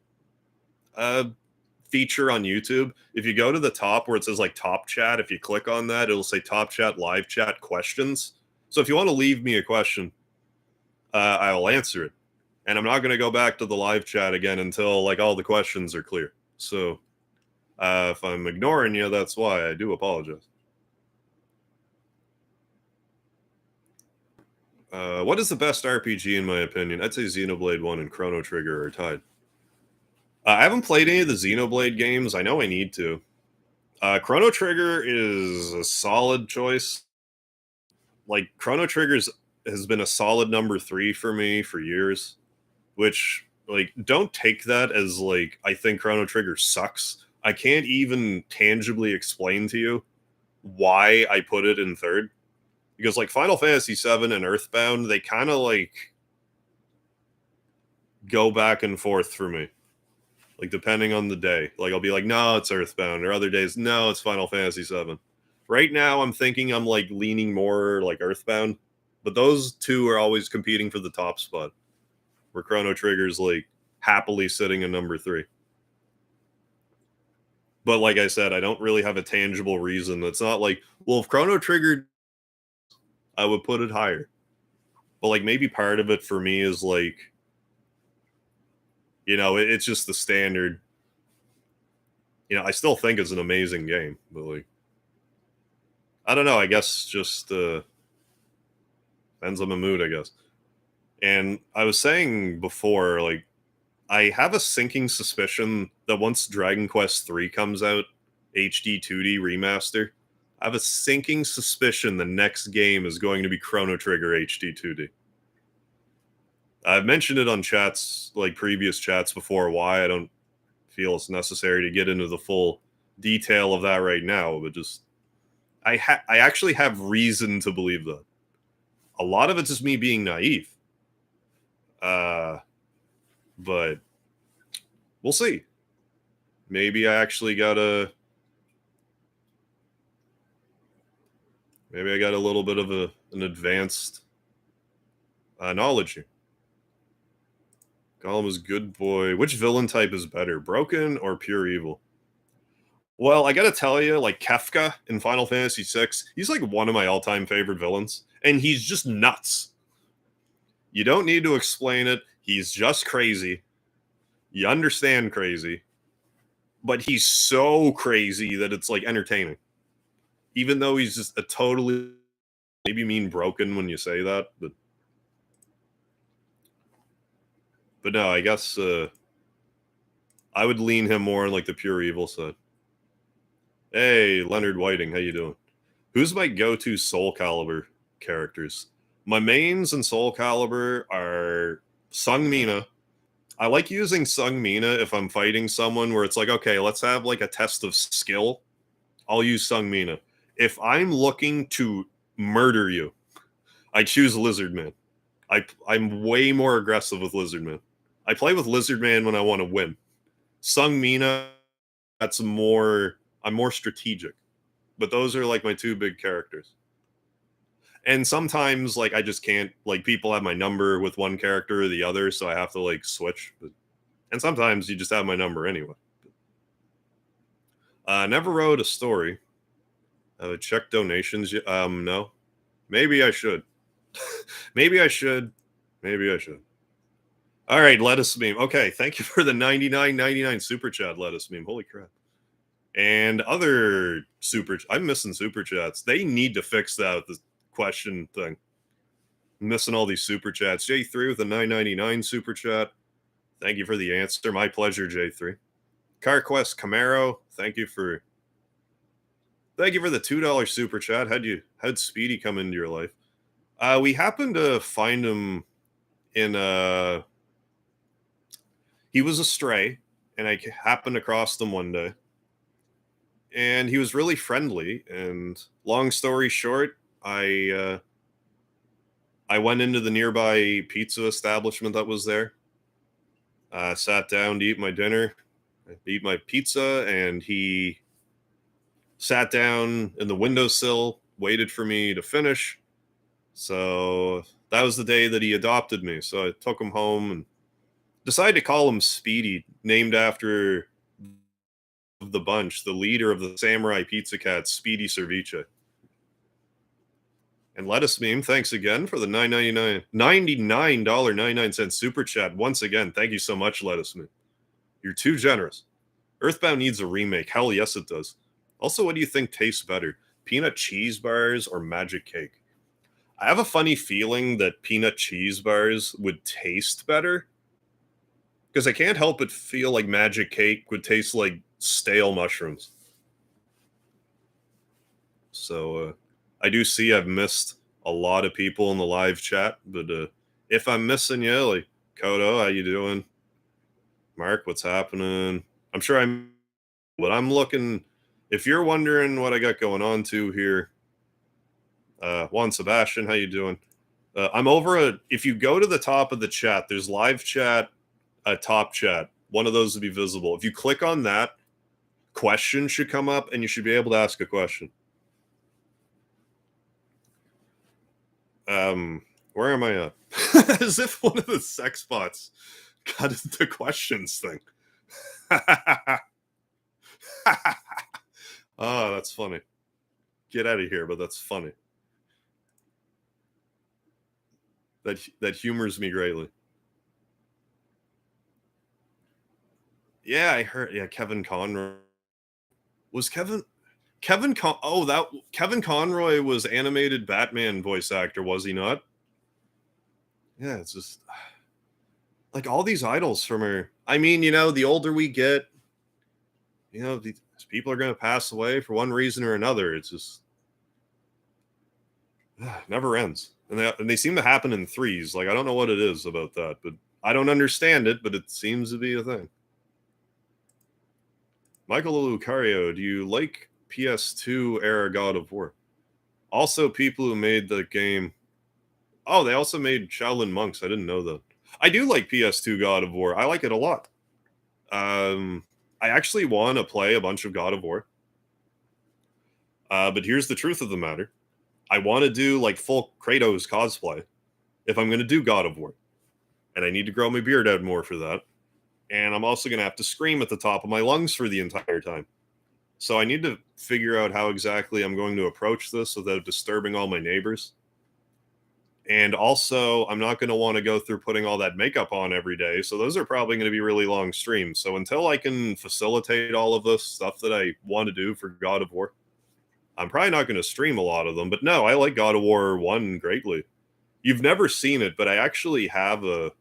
[SPEAKER 1] feature on YouTube. If you go to the top where it says like top chat, if you click on that, it'll say top chat, live chat, questions. So if you want to leave me a question, I will answer it. And I'm not going to go back to the live chat again until like all the questions are clear. So if I'm ignoring you, that's why. I do apologize. What is the best RPG in my opinion? I'd say Xenoblade 1 and Chrono Trigger are tied. I haven't played any of the Xenoblade games. I know I need to. Chrono Trigger is a solid choice. Like, Chrono Trigger has been a solid number 3 for me for years, which, like, don't take that as, like, I think Chrono Trigger sucks. I can't even tangibly explain to you why I put it in third. Because, like, Final Fantasy VII and Earthbound, they kind of, like, go back and forth for me. Like, depending on the day. Like, I'll be like, no, it's Earthbound. Or other days, no, it's Final Fantasy VII. Right now, I'm thinking I'm, like, leaning more, like, Earthbound. But those two are always competing for the top spot. Where Chrono Trigger's, like, happily sitting in number 3. But like I said, I don't really have a tangible reason. It's not like, well, if Chrono Trigger, I would put it higher. But, like, maybe part of it for me is, like, it's just the standard. I still think it's an amazing game, but, like, I don't know. I guess just depends on the mood, I guess. And I was saying before, like, I have a sinking suspicion that once Dragon Quest III comes out, HD 2D remaster, I have a sinking suspicion the next game is going to be Chrono Trigger HD 2D. I've mentioned it on chats, like previous chats before, why I don't feel it's necessary to get into the full detail of that right now, but just I actually have reason to believe that. A lot of it's just me being naive. But we'll see. Maybe I actually got a little bit of an advanced knowledge here. Gollum is good boy. Which villain type is better, broken or pure evil? Well, I gotta tell you, like Kefka in Final Fantasy VI, he's like one of my all-time favorite villains, and he's just nuts. You don't need to explain it. He's just crazy. You understand crazy, but he's so crazy that it's like entertaining. Even though he's just a totally, maybe mean broken when you say that, but no, I guess I would lean him more on like the pure evil side. Hey, Leonard Whiting, how you doing? Who's my go-to Soul Calibur characters? My mains in Soul Calibur are Sung Mina. I like using Sung Mina if I'm fighting someone where it's like, okay, let's have like a test of skill. I'll use Sung Mina. If I'm looking to murder you, I choose Lizard Man. I'm way more aggressive with Lizard Man. I play with Lizard Man when I want to win. Sung Mina, I'm more strategic. But those are like my two big characters. And sometimes like I just can't, like, people have my number with one character or the other, so I have to like switch. And sometimes you just have my number anyway. Never wrote a story. Check donations. No. Maybe I should. Maybe I should. All right, Lettuce Meme. Okay, thank you for the 99.99 super chat, Lettuce Meme. Holy crap. And other I'm missing super chats. They need to fix that with the question thing. I'm missing all these super chats. J3 with a 9.99 super chat. Thank you for the answer. My pleasure, J3. CarQuest Camaro, thank you for the $2 super chat. How'd Speedy come into your life? We happened to find him in he was a stray, and I happened across him one day. And he was really friendly, and long story short, I went into the nearby pizza establishment that was there. Sat down to eat my dinner, eat my pizza, and he sat down in the windowsill, waited for me to finish. So that was the day that he adopted me. So I took him home and decided to call him Speedy, named after the bunch, the leader of the Samurai Pizza Cats, Speedy Cerviche. And Lettuce Meme, thanks again for the $99.99 super chat. Once again, thank you so much, Lettuce Meme. You're too generous. Earthbound needs a remake. Hell yes, it does. Also, what do you think tastes better? Peanut cheese bars or magic cake? I have a funny feeling that peanut cheese bars would taste better, because I can't help but feel like magic cake would taste like stale mushrooms. So I do see I've missed a lot of people in the live chat, but if I'm missing you, like Kodo, how you doing? Mark, what's happening? I'm sure I'm looking. If you're wondering what I got going on to here, Juan Sebastian, how you doing? I'm over if you go to the top of the chat, there's live chat, top chat, One of those would be visible. If you click on that, question should come up, and you should be able to ask a question. Where am I at? As if one of the sex bots got the questions thing. Oh, that's funny. Get out of here, but that's funny. That humors me greatly. Yeah, I heard. Yeah, Kevin Conroy was Kevin Conroy was animated Batman voice actor, was he not? Yeah, it's just like all these idols from her. I mean, the older we get, these people are going to pass away for one reason or another. It's just never ends, and they seem to happen in threes. Like I don't know what it is about that, but I don't understand it. But it seems to be a thing. Michael Lucario, do you like PS2 era God of War? Also, people who made the game. Oh, they also made Shaolin Monks. I didn't know that. I do like PS2 God of War. I like it a lot. I actually want to play a bunch of God of War. But here's the truth of the matter. I want to do like full Kratos cosplay if I'm going to do God of War. And I need to grow my beard out more for that. And I'm also going to have to scream at the top of my lungs for the entire time. So I need to figure out how exactly I'm going to approach this without disturbing all my neighbors. And also, I'm not going to want to go through putting all that makeup on every day. So those are probably going to be really long streams. So until I can facilitate all of this stuff that I want to do for God of War, I'm probably not going to stream a lot of them. But no, I like God of War 1 greatly. You've never seen it, but I actually have a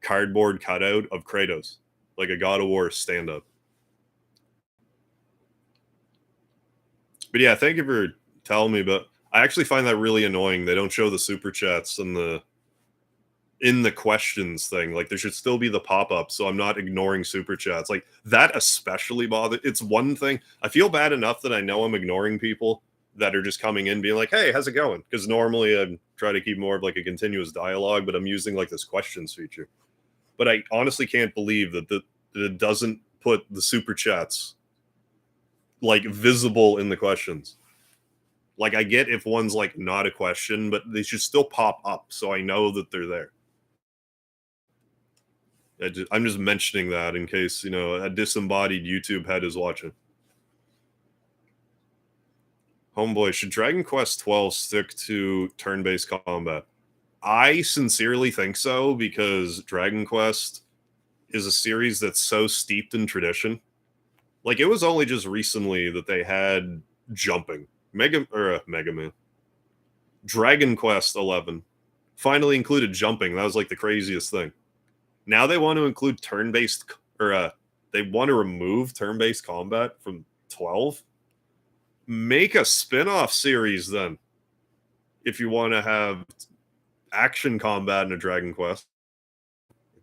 [SPEAKER 1] cardboard cutout of Kratos, like a God of War stand-up. But yeah, thank you for telling me. But I actually find that really annoying. They don't show the super chats in the questions thing. Like there should still be the pop-up, so I'm not ignoring super chats. Like that especially bothers. It's one thing. I feel bad enough that I know I'm ignoring people that are just coming in being like, "Hey, how's it going?" Because normally I try to keep more of like a continuous dialogue, but I'm using like this questions feature. But I honestly can't believe that it doesn't put the super chats like visible in the questions. Like I get if one's like not a question, but they should still pop up so I know that they're there. I'm just mentioning that in case a disembodied YouTube head is watching. Homeboy, should Dragon Quest 12 stick to turn-based combat? I sincerely think so because Dragon Quest is a series that's so steeped in tradition. Like it was only just recently that they had jumping. Mega Man. Dragon Quest 11 finally included jumping. That was like the craziest thing. Now they want to include turn-based they want to remove turn-based combat from 12. Make a spin-off series then. If you want to have action combat in a Dragon Quest.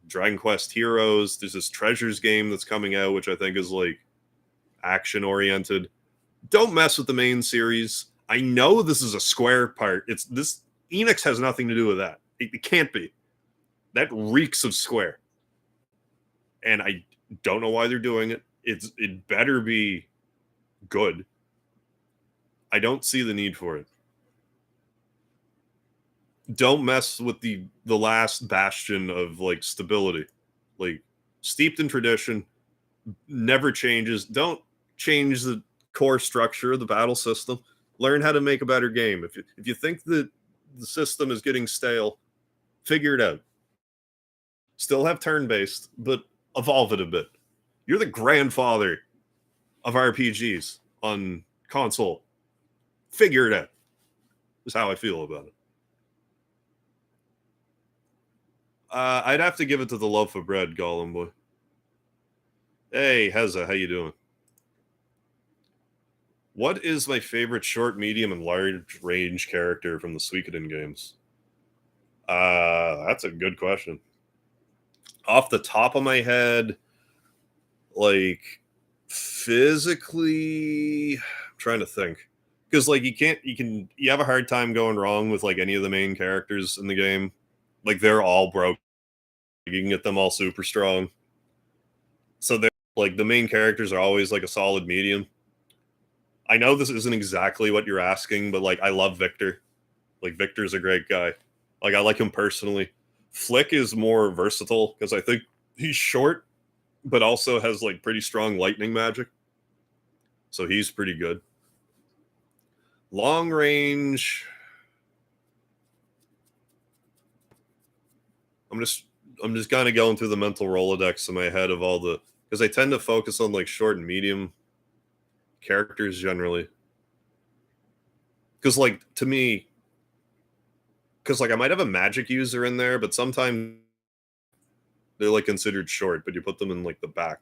[SPEAKER 1] Dragon Quest Heroes, there's this Treasures game that's coming out which I think is like action oriented. Don't mess with the main series. I know this is a Square part. It's this Enix has nothing to do with that. It can't be. That reeks of Square. And I don't know why they're doing it. It better be good. I don't see the need for it. Don't mess with the last bastion of like stability. Like steeped in tradition, never changes. Don't change the core structure of the battle system. Learn how to make a better game. If you think that the system is getting stale, figure it out. Still have turn-based, but evolve it a bit. You're the grandfather of RPGs on console. Figure it out. Is how I feel about it. I'd have to give it to the loaf of bread, Gollum boy. Hey, Heza, how you doing? What is my favorite short, medium, and large range character from the Suikoden games? That's a good question. Off the top of my head, like physically, I'm trying to think. Because like you have a hard time going wrong with like any of the main characters in the game. Like they're all broke. You can get them all super strong. So they're like the main characters are always like a solid medium. I know this isn't exactly what you're asking, but like I love Victor. Like Victor's a great guy. Like I like him personally. Flick is more versatile because I think he's short, but also has like pretty strong lightning magic. So he's pretty good. Long range. I'm just I'm just kind of going through the mental Rolodex in my head of all the because I tend to focus on like short and medium characters generally. Because like to me, because like I might have a magic user in there, but sometimes they're like considered short, but you put them in like the back.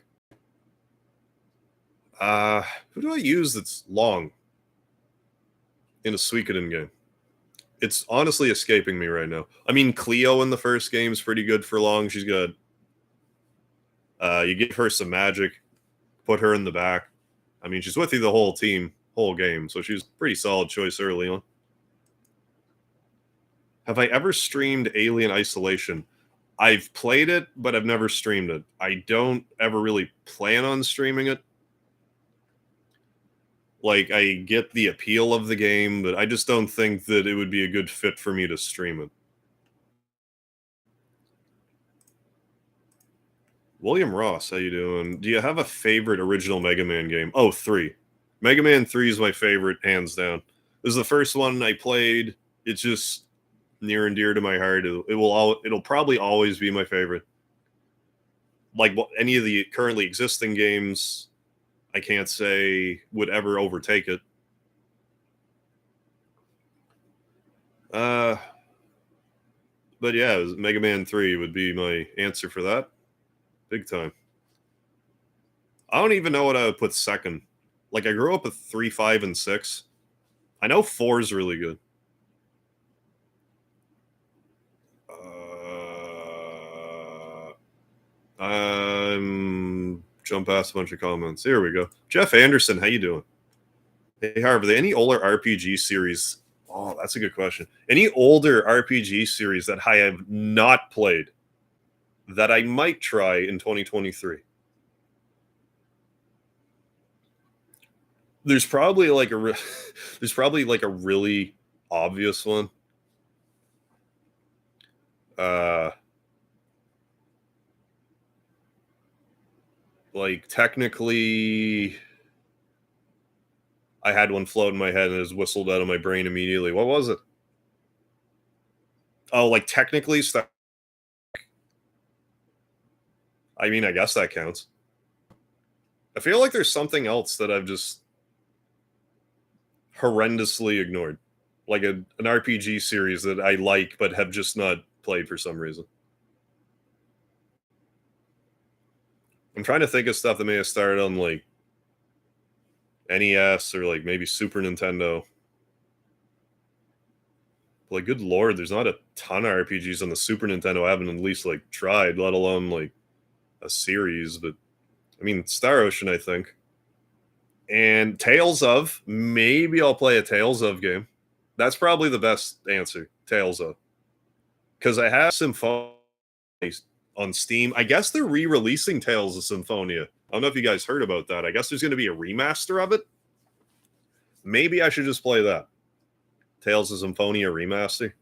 [SPEAKER 1] Who do I use that's long in a Suikoden game? It's honestly escaping me right now. I mean, Cleo in the first game is pretty good for long. She's good. You give her some magic, put her in the back. I mean, she's with you the whole team, whole game, so she's a pretty solid choice early on. Have I ever streamed Alien Isolation? I've played it, but I've never streamed it. I don't ever really plan on streaming it. Like, I get the appeal of the game, but I just don't think that it would be a good fit for me to stream it. William Ross, how you doing? Do you have a favorite original Mega Man game? Oh, 3. Mega Man 3 is my favorite, hands down. This is the first one I played. It's just near and dear to my heart. It'll probably always be my favorite. Like any of the currently existing games, I can't say would ever overtake it. Uh, but yeah, Mega Man 3 would be my answer for that. Big time. I don't even know what I would put second. Like I grew up with 3, 5, and 6. I know 4 is really good. Jump past a bunch of comments. Here we go. Jeff Anderson, how you doing? Hey, Harv, are there any older RPG series? Oh, that's a good question. Any older RPG series that I have not played that I might try in 2023? There's probably like there's probably like a really obvious one. Uh, like technically, I had one float in my head and it was whistled out of my brain immediately. What was it? Oh, like technically, I mean, I guess that counts. I feel like there's something else that I've just horrendously ignored, like an RPG series that I like but have just not played for some reason. I'm trying to think of stuff that may have started on like NES or like maybe Super Nintendo. Like, good lord, there's not a ton of RPGs on the Super Nintendo I haven't at least like tried, let alone like a series. But I mean, Star Ocean, I think, and Tales of. Maybe I'll play a Tales of game. That's probably the best answer. Tales of, because I have Symphonia on Steam. I guess they're re-releasing Tales of Symphonia. I don't know if you guys heard about that. I guess there's going to be a remaster of it. Maybe I should just play that. Tales of Symphonia remaster.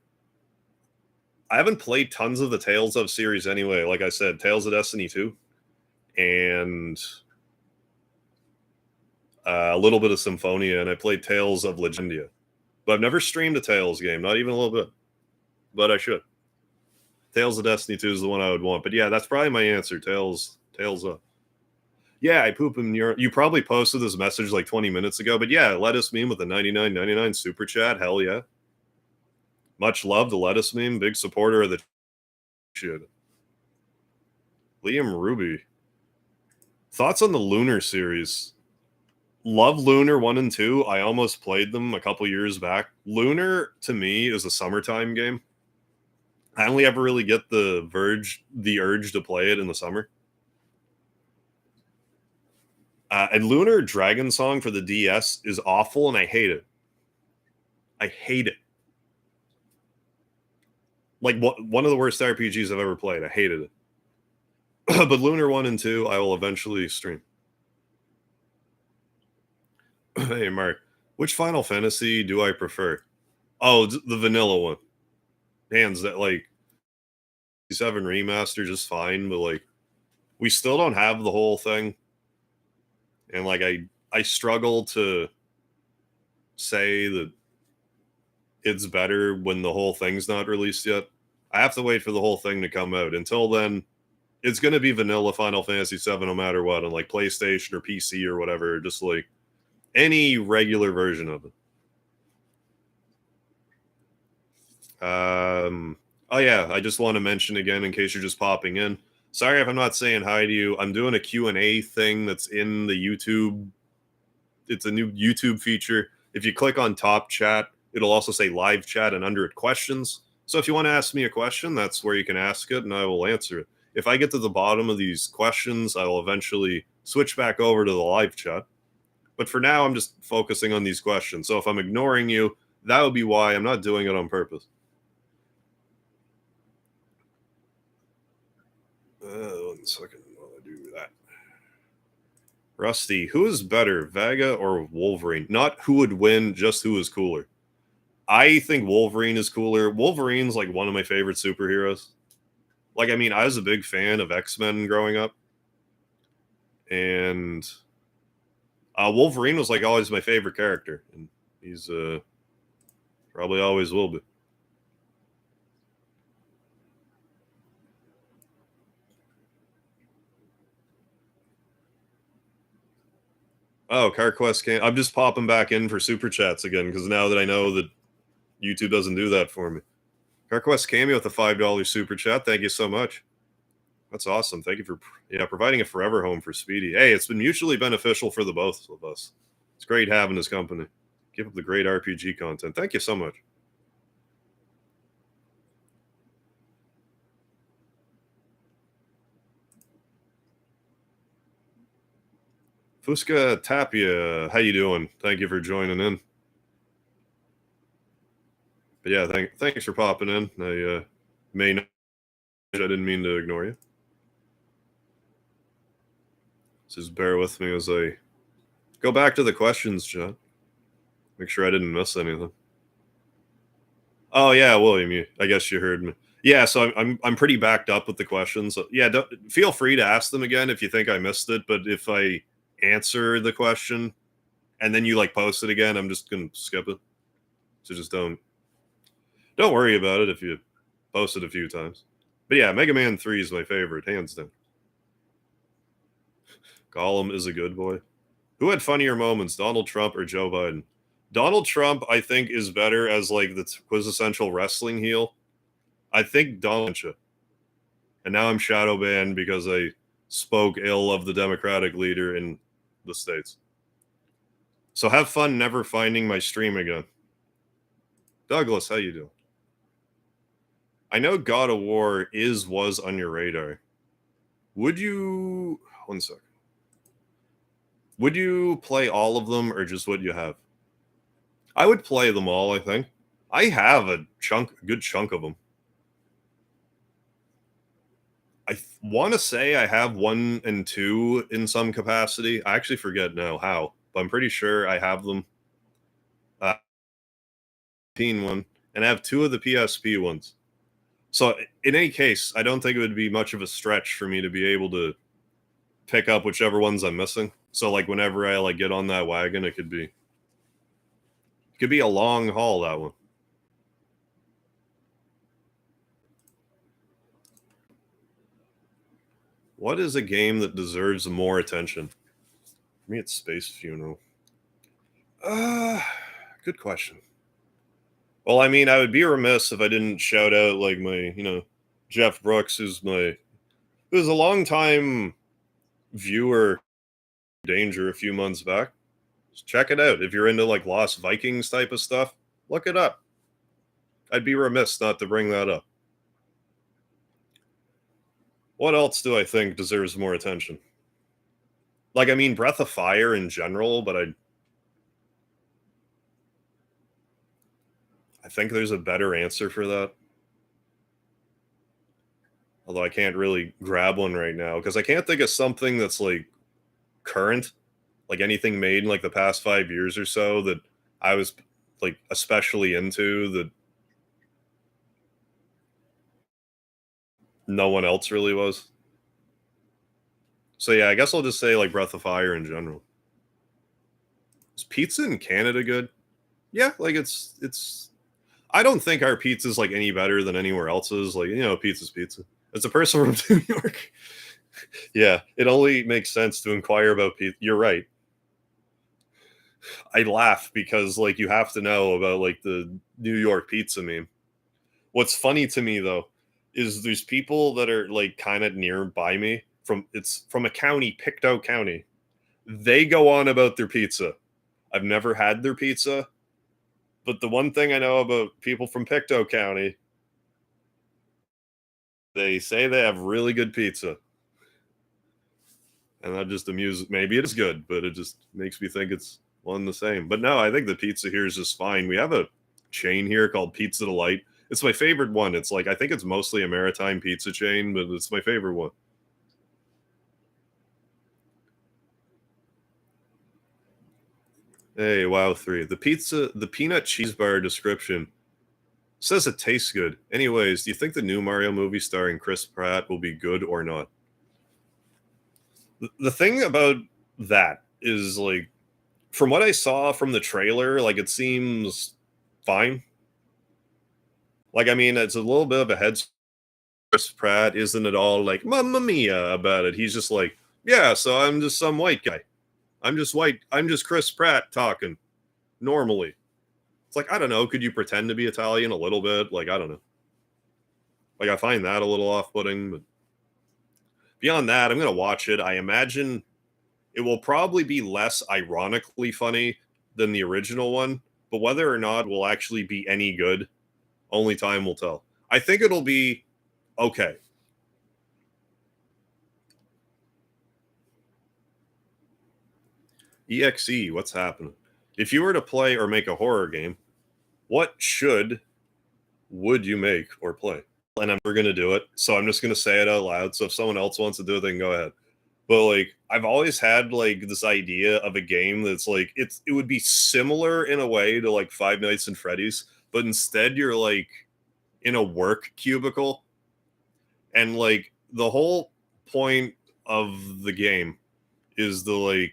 [SPEAKER 1] I haven't played tons of the Tales of series anyway. Like I said, Tales of Destiny 2 and a little bit of Symphonia, and I played Tales of Legendia. But I've never streamed a Tales game, not even a little bit. But I should. Tales of Destiny 2 is the one I would want. But yeah, that's probably my answer. Tales of. Yeah, I poop in your. You probably posted this message like 20 minutes ago, but yeah, Lettuce Meme with a 99.99 super chat. Hell yeah. Much love to Lettuce Meme, big supporter of the shit. Liam Ruby. Thoughts on the Lunar series? Love Lunar 1 and 2. I almost played them a couple years back. Lunar, to me, is a summertime game. I only ever really get the urge to play it in the summer. And Lunar Dragon Song for the DS is awful, and I hate it. I hate it. Like one of the worst RPGs I've ever played. I hated it. But Lunar 1 and 2, I will eventually stream. Hey, Mark, which Final Fantasy do I prefer? Oh, the vanilla one. Hands that, like, 7 remaster just fine, but, like, we still don't have the whole thing. And, like, I struggle to say that it's better when the whole thing's not released yet. I have to wait for the whole thing to come out. Until then, it's going to be vanilla Final Fantasy 7 no matter what on like PlayStation or PC or whatever, just like any regular version of it. Oh yeah, I just want to mention again in case you're just popping in. Sorry if I'm not saying hi to you. I'm doing a Q&A thing that's in the YouTube. It's a new YouTube feature. If you click on top chat, it'll also say live chat and under it questions. So if you want to ask me a question, that's where you can ask it and I will answer it. If I get to the bottom of these questions, I will eventually switch back over to the live chat. But for now, I'm just focusing on these questions. So if I'm ignoring you, that would be why. I'm not doing it on purpose. 1 second while I do that. Rusty, who is better, Vega or Wolverine? Not who would win, just who is cooler. I think Wolverine is cooler. Wolverine's like one of my favorite superheroes. Like, I mean, I was a big fan of X-Men growing up. And Wolverine was like always my favorite character. And he's probably always will be. Oh, CarQuest can't. I'm just popping back in for super chats again because now that I know that YouTube doesn't do that for me. CarQuest Cameo with a $5 super chat. Thank you so much. That's awesome. Thank you for providing a forever home for Speedy. Hey, it's been mutually beneficial for the both of us. It's great having his company. Keep up the great RPG content. Thank you so much. Fusca Tapia, how you doing? Thank you for joining in. But yeah, thanks for popping in. I I didn't mean to ignore you. Just bear with me as I go back to the questions, John. Make sure I didn't miss anything. Oh yeah, William, I guess you heard me. Yeah, so I'm pretty backed up with the questions. So yeah, feel free to ask them again if you think I missed it. But if I answer the question and then you like post it again, I'm just gonna skip it. So just don't worry about it if you post it a few times. But yeah, Mega Man 3 is my favorite, hands down. Gollum is a good boy. Who had funnier moments, Donald Trump or Joe Biden? Donald Trump, I think, is better as like the quintessential wrestling heel. I think Donald should. And now I'm shadow banned because I spoke ill of the Democratic leader in the States. So have fun never finding my stream again. Douglas, how you doing? I know God of War was on your radar. Would you 1 second. Would you play all of them or just what you have? I would play them all, I think. I have a good chunk of them. I want to say I have 1 and 2 in some capacity. I actually forget now how, but I'm pretty sure I have them. One, and I have 2 of the PSP ones. So in any case, I don't think it would be much of a stretch for me to be able to pick up whichever ones I'm missing. So like whenever I like get on that wagon, it could be a long haul, that one. What is a game that deserves more attention? For me, it's Space Funeral. Good question. Well, I mean, I would be remiss if I didn't shout out like my, Jeff Brooks, who's a long time viewer Danger a few months back. Just check it out. If you're into like Lost Vikings type of stuff, look it up. I'd be remiss not to bring that up. What else do I think deserves more attention? Like, I mean, Breath of Fire in general, but I think there's a better answer for that. Although I can't really grab one right now because I can't think of something that's like current, like anything made in like the past 5 years or so that I was like especially into that no one else really was. So yeah, I guess I'll just say like Breath of Fire in general. Is pizza in Canada good? Yeah, like it's. I don't think our pizza's like any better than anywhere else's. Like pizza's pizza. As a person from New York, yeah, it only makes sense to inquire about pizza. You're right. I laugh because like you have to know about like the New York pizza meme. What's funny to me though is there's people that are like kind of nearby me from a county, Pictou County. They go on about their pizza. I've never had their pizza, but the one thing I know about people from Pictou County, they say they have really good pizza. And that just amuses. Maybe it is good, but it just makes me think it's one the same. But no, I think the pizza here is just fine. We have a chain here called Pizza Delight. It's my favorite one. It's like I think it's mostly a maritime pizza chain, but it's my favorite one. Hey, wow, 3. The peanut cheese bar description says it tastes good. Anyways, do you think the new Mario movie starring Chris Pratt will be good or not? The thing about that is like from what I saw from the trailer, like it seems fine. Like I mean, it's a little bit of a head. Chris Pratt isn't at all like Mamma Mia about it. He's just like, yeah, so I'm just some white guy. I'm just white. I'm just Chris Pratt talking normally. It's like I don't know. Could you pretend to be Italian a little bit? Like I don't know. Like I find that a little off-putting, but beyond that, I'm gonna watch it. I imagine it will probably be less ironically funny than the original one, but whether or not it will actually be any good, only time will tell. I think it'll be okay. EXE, what's happening? If you were to play or make a horror game, what would you make or play? And I'm never gonna do it, so I'm just gonna say it out loud. So if someone else wants to do it, they can go ahead. But like I've always had like this idea of a game that's like it would be similar in a way to like Five Nights at Freddy's, but instead you're like in a work cubicle and like the whole point of the game is the like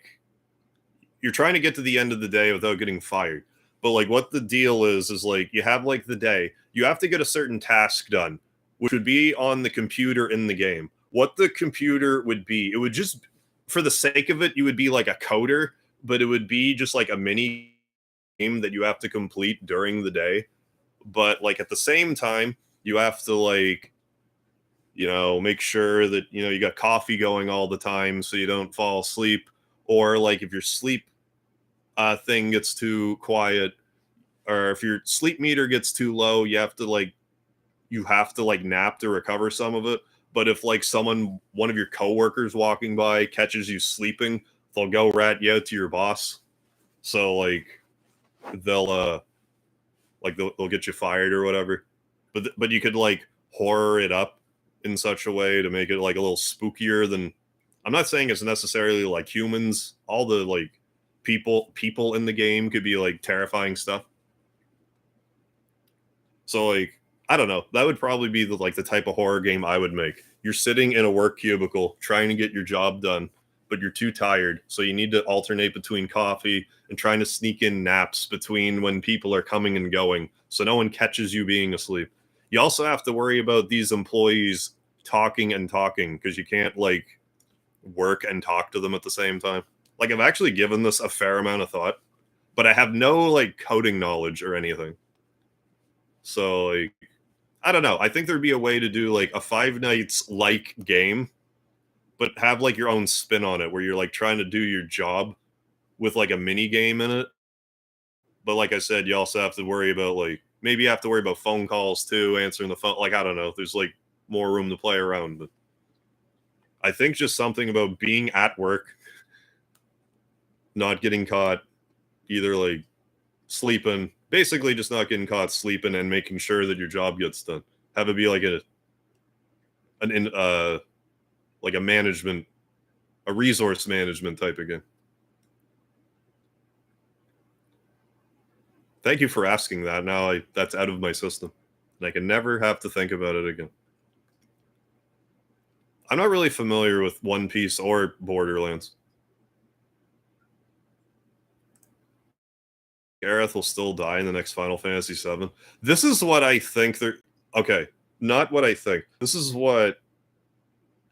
[SPEAKER 1] you're trying to get to the end of the day without getting fired. But like what the deal is like you have like the day, you have to get a certain task done, which would be on the computer in the game. What the computer would be, it would just for the sake of it, you would be like a coder, but it would be just like a mini game that you have to complete during the day. But like at the same time, you have to like make sure that you got coffee going all the time so you don't fall asleep, or like if your sleep thing gets too quiet, or if your sleep meter gets too low, you have to like nap to recover some of it. But if like one of your coworkers walking by catches you sleeping, they'll go rat you out to your boss. So like they'll they'll get you fired or whatever. But you could like horror it up in such a way to make it like a little spookier than. I'm not saying it's necessarily like humans. All the like people in the game could be like terrifying stuff. So like I don't know. That would probably be the type of horror game I would make. You're sitting in a work cubicle trying to get your job done, but you're too tired, so you need to alternate between coffee and trying to sneak in naps between when people are coming and going, so no one catches you being asleep. You also have to worry about these employees talking and talking because you can't like work and talk to them at the same time. Like I've actually given this a fair amount of thought, but I have no like coding knowledge or anything. So like I don't know. I think there'd be a way to do like a Five Nights like game, but have like your own spin on it where you're like trying to do your job with like a mini game in it. But like I said, you also have to worry about like maybe you have to worry about phone calls too, answering the phone. Like I don't know. There's like more room to play around, but I think just something about being at work, not getting caught either like sleeping, basically just not getting caught sleeping and making sure that your job gets done. Have it be like a like a resource management type of game. Thank you for asking that. Now that's out of my system, and I can never have to think about it again. I'm not really familiar with One Piece or Borderlands. Gareth will still die in the next Final Fantasy VII. This is what I think they're. Okay, not what I think. This is what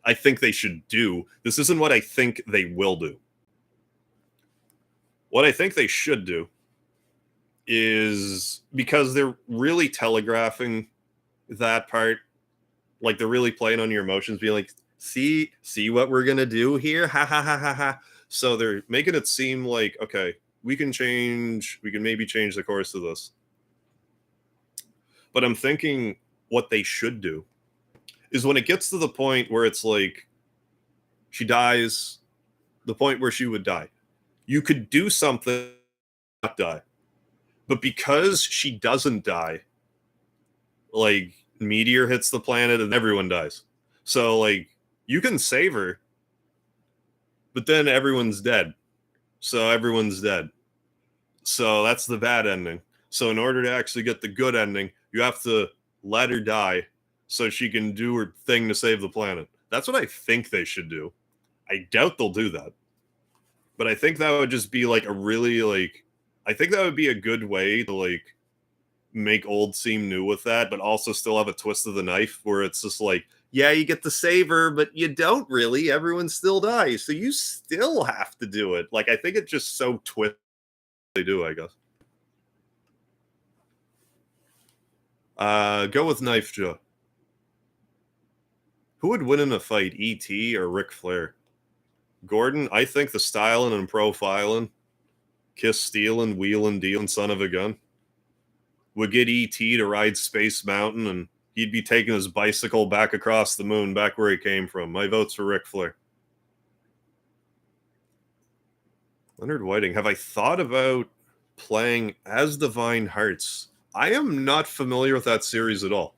[SPEAKER 1] I think they should do. This isn't what I think they will do. What I think they should do is, because they're really telegraphing that part, like they're really playing on your emotions, being like, see what we're gonna do here, ha ha ha ha ha. So they're making it seem like, okay, we can maybe change the course of this. But I'm thinking what they should do is, when it gets to the point where it's like she dies, the point where she would die, you could do something not die. But because she doesn't die, like, meteor hits the planet and everyone dies. So like, you can save her, but then everyone's dead. So everyone's dead. So that's the bad ending. So in order to actually get the good ending, you have to let her die so she can do her thing to save the planet. That's what I think they should do. I doubt they'll do that. But I think that would just be like a really, like, I think that would be a good way to like make old seem new with that, but also still have a twist of the knife where it's just like, yeah, you get to save her, but you don't really. Everyone still dies, so you still have to do it. Like, I think it's just so twist they do, I guess. Go with Knife Joe. Who would win in a fight, E.T. or Ric Flair? Gordon, I think the styling and profiling, kiss stealing, wheeling, dealing son of a gun would get E.T. to ride Space Mountain, and he'd be taking his bicycle back across the moon, back where he came from. My vote's for Ric Flair. Leonard Whiting, have I thought about playing as Divine Hearts? I am not familiar with that series at all.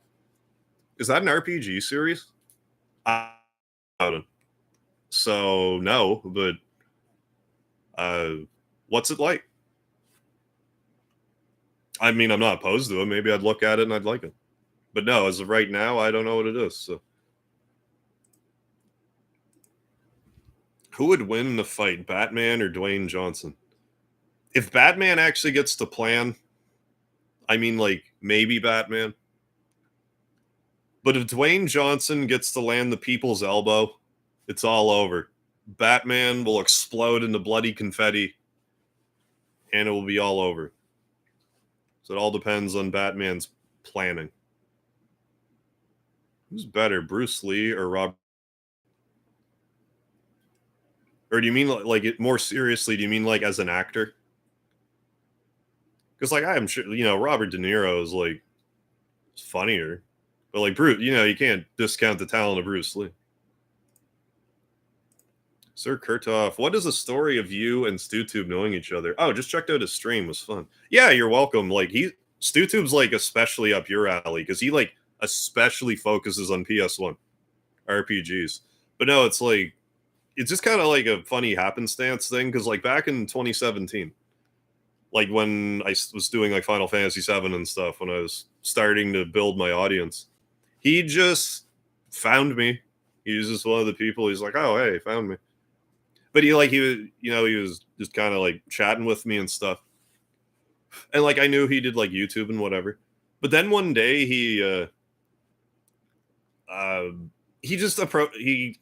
[SPEAKER 1] Is that an RPG series? I don't. So no, but what's it like? I mean, I'm not opposed to it. Maybe I'd look at it and I'd like it. But no, as of right now, I don't know what it is. So, who would win in the fight, Batman or Dwayne Johnson? If Batman actually gets to plan, I mean, like, maybe Batman. But if Dwayne Johnson gets to land the people's elbow, it's all over. Batman will explode into bloody confetti, and it will be all over. So it all depends on Batman's planning. Who's better, Bruce Lee or Robert? Or do you mean like it more seriously? Do you mean like as an actor? Because like I'm sure Robert De Niro is like funnier, but like Bruce, you can't discount the talent of Bruce Lee. Sir Kurtoff, what is the story of you and StuTube knowing each other? Oh, just checked out his stream. It was fun. Yeah, you're welcome. Like StuTube's like especially up your alley because he like especially focuses on PS1 RPGs. But no, it's like it's just kind of like a funny happenstance thing because like back in 2017, like when I was doing like Final Fantasy VII and stuff, when I was starting to build my audience, he just found me. He was just one of the people. He's like, oh, hey, found me. But he was just kind of like chatting with me and stuff. And like I knew he did like YouTube and whatever. But then one day he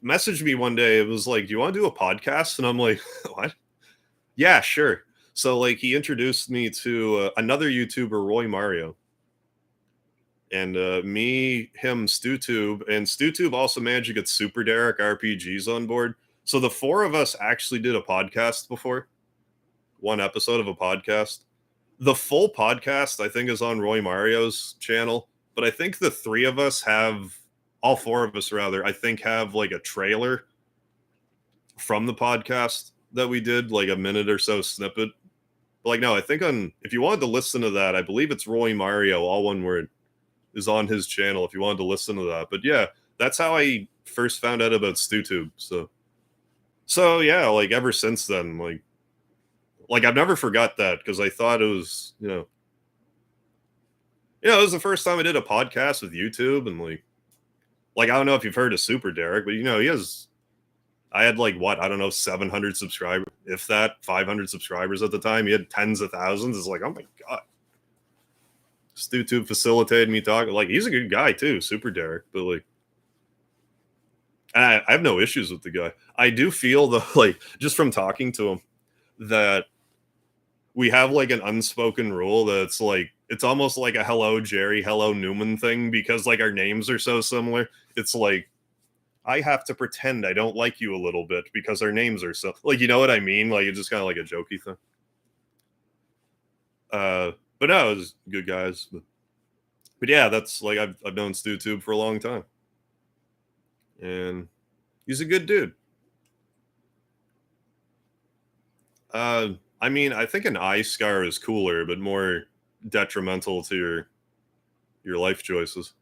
[SPEAKER 1] messaged me one day. It was like, do you want to do a podcast? And I'm like, what? Yeah, sure. So like he introduced me to another YouTuber, Roy Mario. And me, him, StuTube, and StuTube also managed to get Super Derek RPGs on board. So the four of us actually did a podcast before. One episode of a podcast. The full podcast, I think, is on Roy Mario's channel. But I think the three of us all four of us rather, I think have like a trailer from the podcast that we did, like a minute or so snippet. But like, no, I think if you wanted to listen to that, I believe it's Roy Mario, all one word, is on his channel if you wanted to listen to that. But yeah, That's how I first found out about StuTube. So yeah, like ever since then, like I've never forgot that because I thought it was, it was the first time I did a podcast with YouTube, and like I don't know if you've heard of Super Derek, but he has. I had like what I don't know 700 subscribers, if that 500 subscribers at the time. He had tens of thousands. It's like, oh my god, StuTube facilitated me talking. Like he's a good guy too, Super Derek, but like I have no issues with the guy. I do feel though, like just from talking to him, that we have like an unspoken rule that's like it's almost like a hello Jerry, hello Newman thing because like our names are so similar. It's like I have to pretend I don't like you a little bit because our names are so like you know what I mean? Like it's just kind of like a jokey thing. But no, it was good guys. But yeah, that's like I've known StuTube for a long time, and he's a good dude. I mean, I think an eye scar is cooler, but more detrimental to your life choices.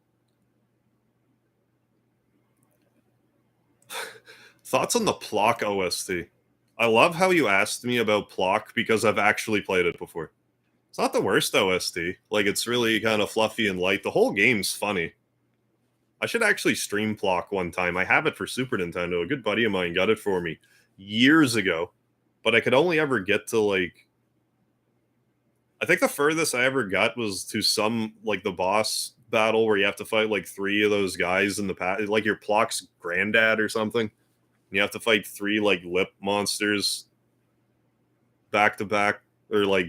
[SPEAKER 1] Thoughts on the Plock OST? I love how you asked me about Plock because I've actually played it before. It's not the worst OST. Like it's really kind of fluffy and light. The whole game's funny. I should actually stream Plock one time. I have it for Super Nintendo. A good buddy of mine got it for me years ago, but I could only ever get to like I think the furthest I ever got was to some like the boss battle where you have to fight like three of those guys in the past, like your Plock's granddad or something. And you have to fight three like lip monsters back to back or like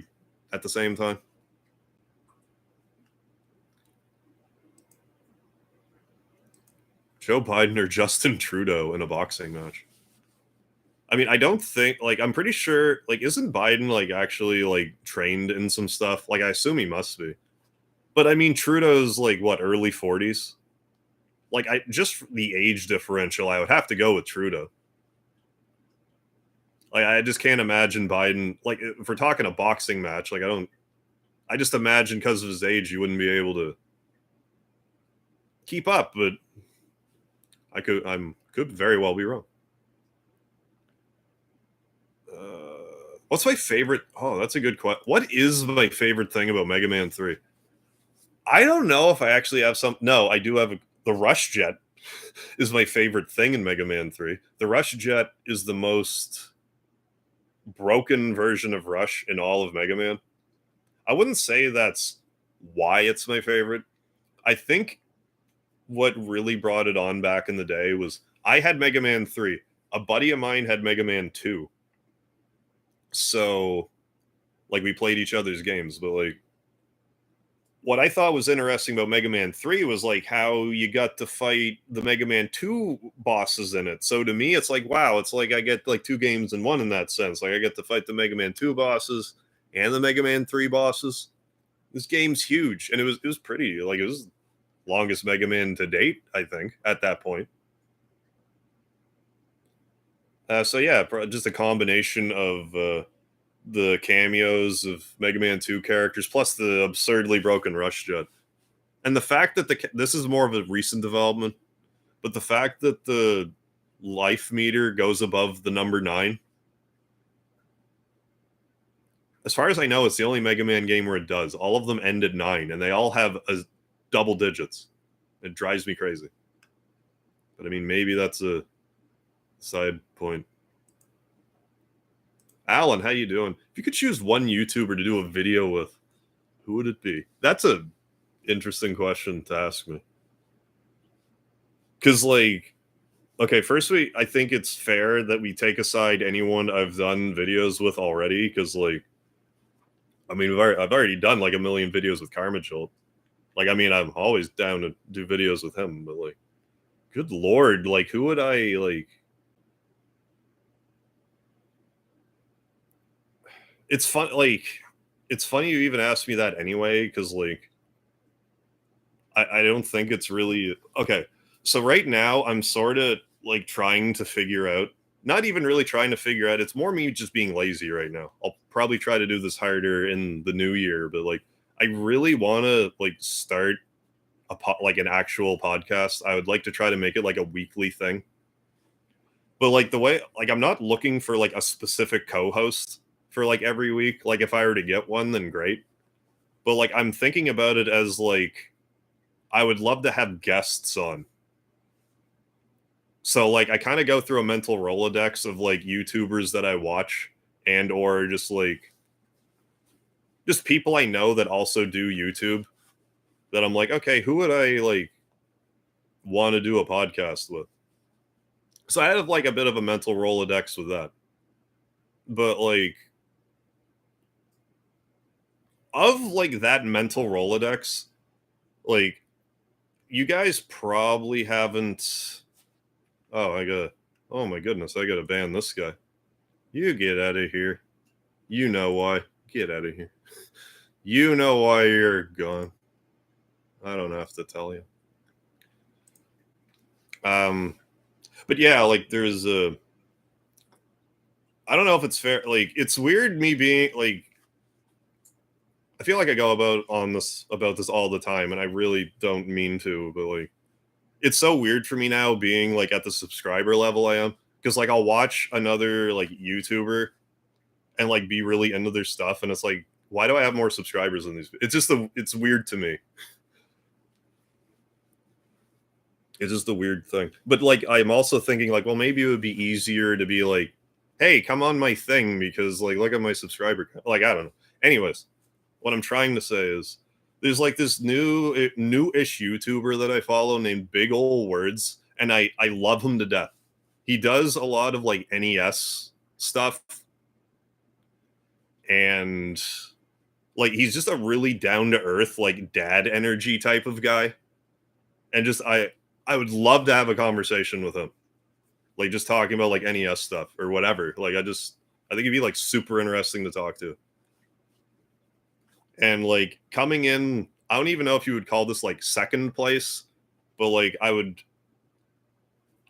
[SPEAKER 1] at the same time. Joe Biden or Justin Trudeau in a boxing match. I mean, I don't think like I'm pretty sure like isn't Biden like actually like trained in some stuff? Like I assume he must be. But I mean Trudeau's like what early 40s? Like I just the age differential, I would have to go with Trudeau. Like I just can't imagine Biden like if we're talking a boxing match, like I just imagine because of his age you wouldn't be able to keep up, but I could very well be wrong. What's my favorite? Oh, that's a good question. What is my favorite thing about Mega Man 3? I don't know if I actually have some. No, I do have the Rush Jet is my favorite thing in Mega Man 3. The Rush Jet is the most broken version of Rush in all of Mega Man. I wouldn't say that's why it's my favorite. I think what really brought it on back in the day was I had Mega Man 3. A buddy of mine had Mega Man 2. So, like, we played each other's games, but, like, what I thought was interesting about Mega Man 3 was, like, how you got to fight the Mega Man 2 bosses in it. So, to me, it's like, wow, it's like I get, like, two games in one in that sense. Like, I get to fight the Mega Man 2 bosses and the Mega Man 3 bosses. This game's huge, and it was pretty. Like, it was longest Mega Man to date, I think, at that point. So yeah, just a combination of the cameos of Mega Man 2 characters, plus the absurdly broken Rush Jet, and the fact that this is more of a recent development, but the fact that the life meter goes above the number 9. As far as I know, it's the only Mega Man game where it does. All of them end at 9, and they all have double digits. It drives me crazy. But I mean, maybe that's a side point. Alan, how you doing? If you could choose one YouTuber to do a video with, who would it be? That's a interesting question to ask me. Because, like, okay, first I think it's fair that we take aside anyone I've done videos with already. Because, like, I mean, I've already done like a million videos with Carmichael. Like, I mean, I'm always down to do videos with him. But like, good lord, like, who would I like? It's fun. Like, it's funny you even asked me that anyway. Because like, I don't think it's really okay. So right now I'm sort of like trying to figure out, not even really trying to figure out, it's more me just being lazy right now. I'll probably try to do this harder in the new year, but like I really want to like start like an actual podcast, I would like to try to make it like a weekly thing. But like the way, like I'm not looking for like a specific co-host for like every week. Like if I were to get one, then great. But like I'm thinking about it as like I would love to have guests on. So like I kind of go through a mental Rolodex of like YouTubers that I watch and or just people I know that also do YouTube that I'm like, okay, who would I like want to do a podcast with? So I have like a bit of a mental Rolodex with that. But like of like that mental Rolodex, like you guys probably haven't. Oh, I gotta. Oh my goodness, I gotta ban this guy. You get out of here. You know why. Get out of here. You know why you're gone. I don't have to tell you. But yeah, like there's a. I don't know if it's fair. Like it's weird me being like. I feel like I go about this all the time, and I really don't mean to, but like it's so weird for me now being like at the subscriber level I am because like I'll watch another like YouTuber and like be really into their stuff, and it's like, why do I have more subscribers than these? It's weird to me. It's just a weird thing. But like I'm also thinking like, well, maybe it would be easier to be like, hey, come on my thing because like look at my subscriber count. Like I don't know. Anyways, what I'm trying to say is there's like this new-ish YouTuber that I follow named Big Ol' Words, and I love him to death. He does a lot of like NES stuff, and like he's just a really down to earth like dad energy type of guy, and just I would love to have a conversation with him, like just talking about like NES stuff or whatever. Like I think it'd be like super interesting to talk to. And like coming in, I don't even know if you would call this like second place, but like I would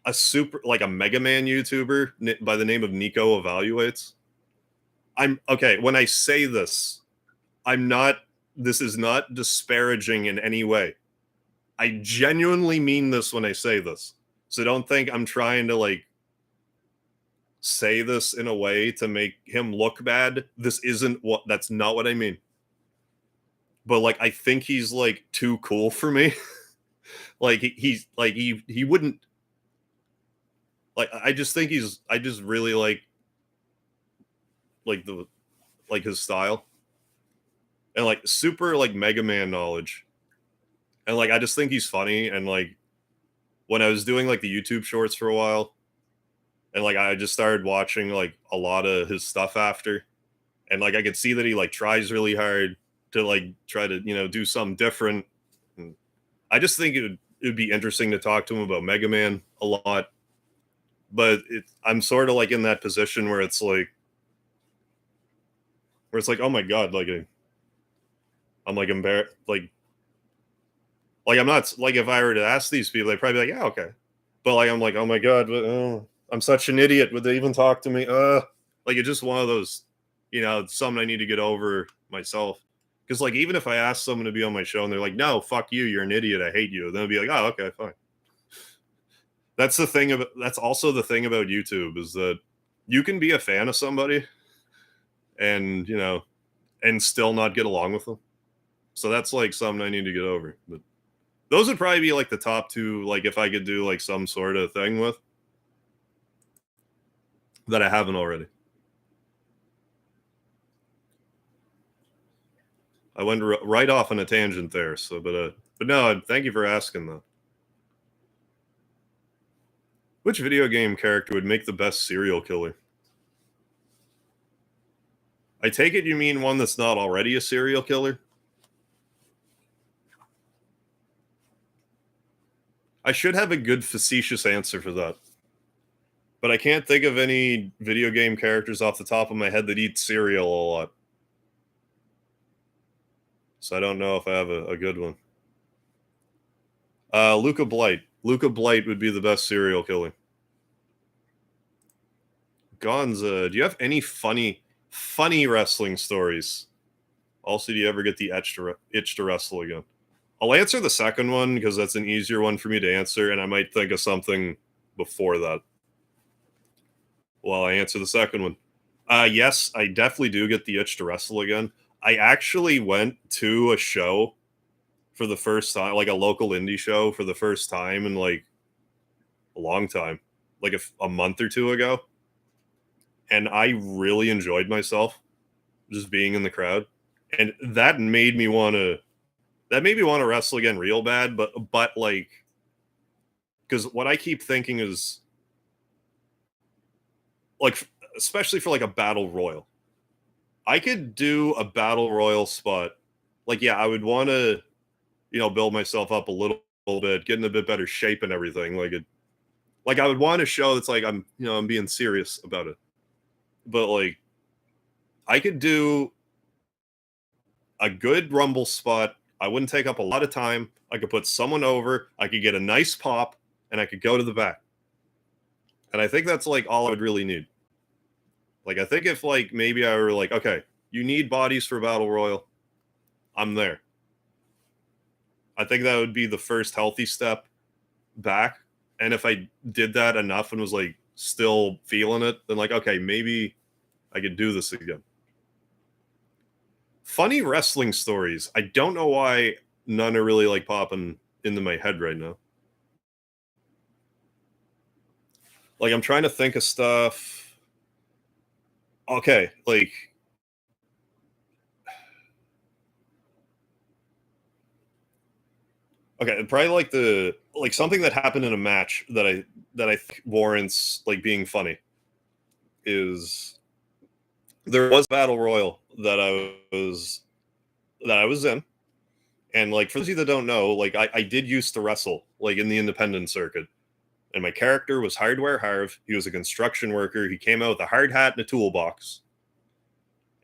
[SPEAKER 1] a super like a Mega Man YouTuber by the name of Nico Evaluates. I'm okay when I say this. I'm not. This is not disparaging in any way. I genuinely mean this when I say this. So don't think I'm trying to like say this in a way to make him look bad. This isn't what. That's not what I mean. But like I think he's like too cool for me. Like he's like he wouldn't like I just think I just really like the like his style and like super like Mega Man knowledge. And like I just think he's funny and like when I was doing like the YouTube shorts for a while and like I just started watching like a lot of his stuff after and like I could see that he like tries really hard to like try to, do something different. And I just think it'd be interesting to talk to him about Mega Man a lot. But I'm sort of like in that position where it's like oh my god, like I'm like embarrassed, like I'm not like if I were to ask these people, they'd probably be like, yeah, okay, but like I'm like, oh my god, but, I'm such an idiot. Would they even talk to me? Like it's just one of those, something I need to get over myself. Because like even if I ask someone to be on my show and they're like, no, fuck you, you're an idiot, I hate you, then I'd be like, oh, okay, fine. That's also the thing about YouTube is that you can be a fan of somebody and and still not get along with them. So that's like something I need to get over. But those would probably be like the top two, like if I could do like some sort of thing with that I haven't already. I went right off on a tangent there. So, but no, thank you for asking though. Which video game character would make the best serial killer? I take it you mean one that's not already a serial killer? I should have a good facetious answer for that. But I can't think of any video game characters off the top of my head that eat cereal a lot. So I don't know if I have a good one. Luca Blight. Luca Blight would be the best serial killer. Gonza, do you have any funny wrestling stories? Also, do you ever get the itch to wrestle again? I'll answer the second one because that's an easier one for me to answer, and I might think of something before that while I answer the second one. Yes, I definitely do get the itch to wrestle again. I actually went to a show for the first time, like a local indie show for the first time in like a long time, like a month or two ago. And I really enjoyed myself just being in the crowd. And that made me want to wrestle again real bad, but like because what I keep thinking is like especially for like a battle royal. I could do a battle royal spot. Like yeah, I would want to build myself up a little bit, get in a bit better shape and everything. Like I would want to show that's like I'm being serious about it. But like I could do a good rumble spot. I wouldn't take up a lot of time. I could put someone over. I could get a nice pop, and I could go to the back. And I think that's like all I would really need. Like I think if like maybe I were like, okay, you need bodies for battle royal, I'm there. I think that would be the first healthy step back. And if I did that enough and was like still feeling it, then like okay, maybe I could do this again. Funny wrestling stories. I don't know why none are really like popping into my head right now. Like I'm trying to think of stuff. Okay, like okay, probably like the like something that happened in a match that I think warrants like being funny is there was a battle royal that I was in, and like for those of you that don't know, like I did used to wrestle like in the independent circuit, and my character was Hardware Harv. He was a construction worker. He came out with a hard hat and a toolbox,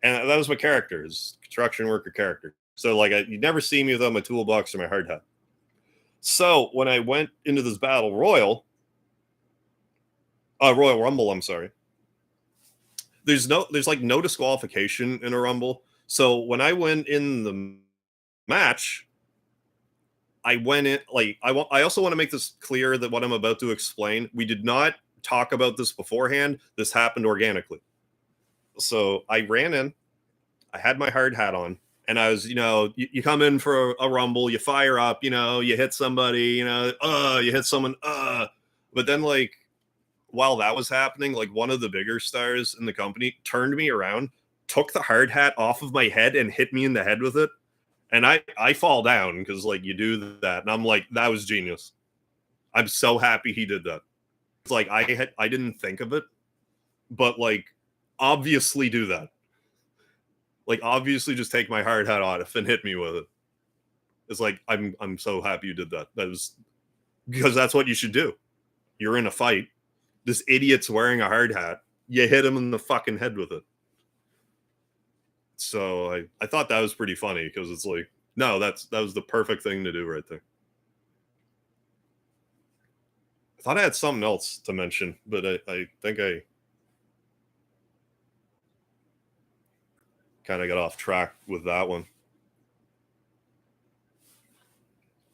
[SPEAKER 1] and that was my character, his construction worker character. So like you never see me without my toolbox or my hard hat. So when I went into this battle Royal Rumble, I'm sorry. There's like no disqualification in a Rumble. So when I went in the match, I went in like I also want to make this clear that what I'm about to explain, we did not talk about this beforehand. This happened organically. So I ran in, I had my hard hat on, and I was, you come in for a rumble, you fire up, you hit somebody, you hit someone, but then like while that was happening, like one of the bigger stars in the company turned me around, took the hard hat off of my head, and hit me in the head with it. And I fall down because like you do that, and I'm like, that was genius. I'm so happy he did that. It's like I didn't think of it, but like obviously do that. Like obviously just take my hard hat off and hit me with it. It's like I'm so happy you did that. That was because that's what you should do. You're in a fight. This idiot's wearing a hard hat. You hit him in the fucking head with it. So I thought that was pretty funny because it's like, no, that was the perfect thing to do right there. I thought I had something else to mention, but I think I kind of got off track with that one.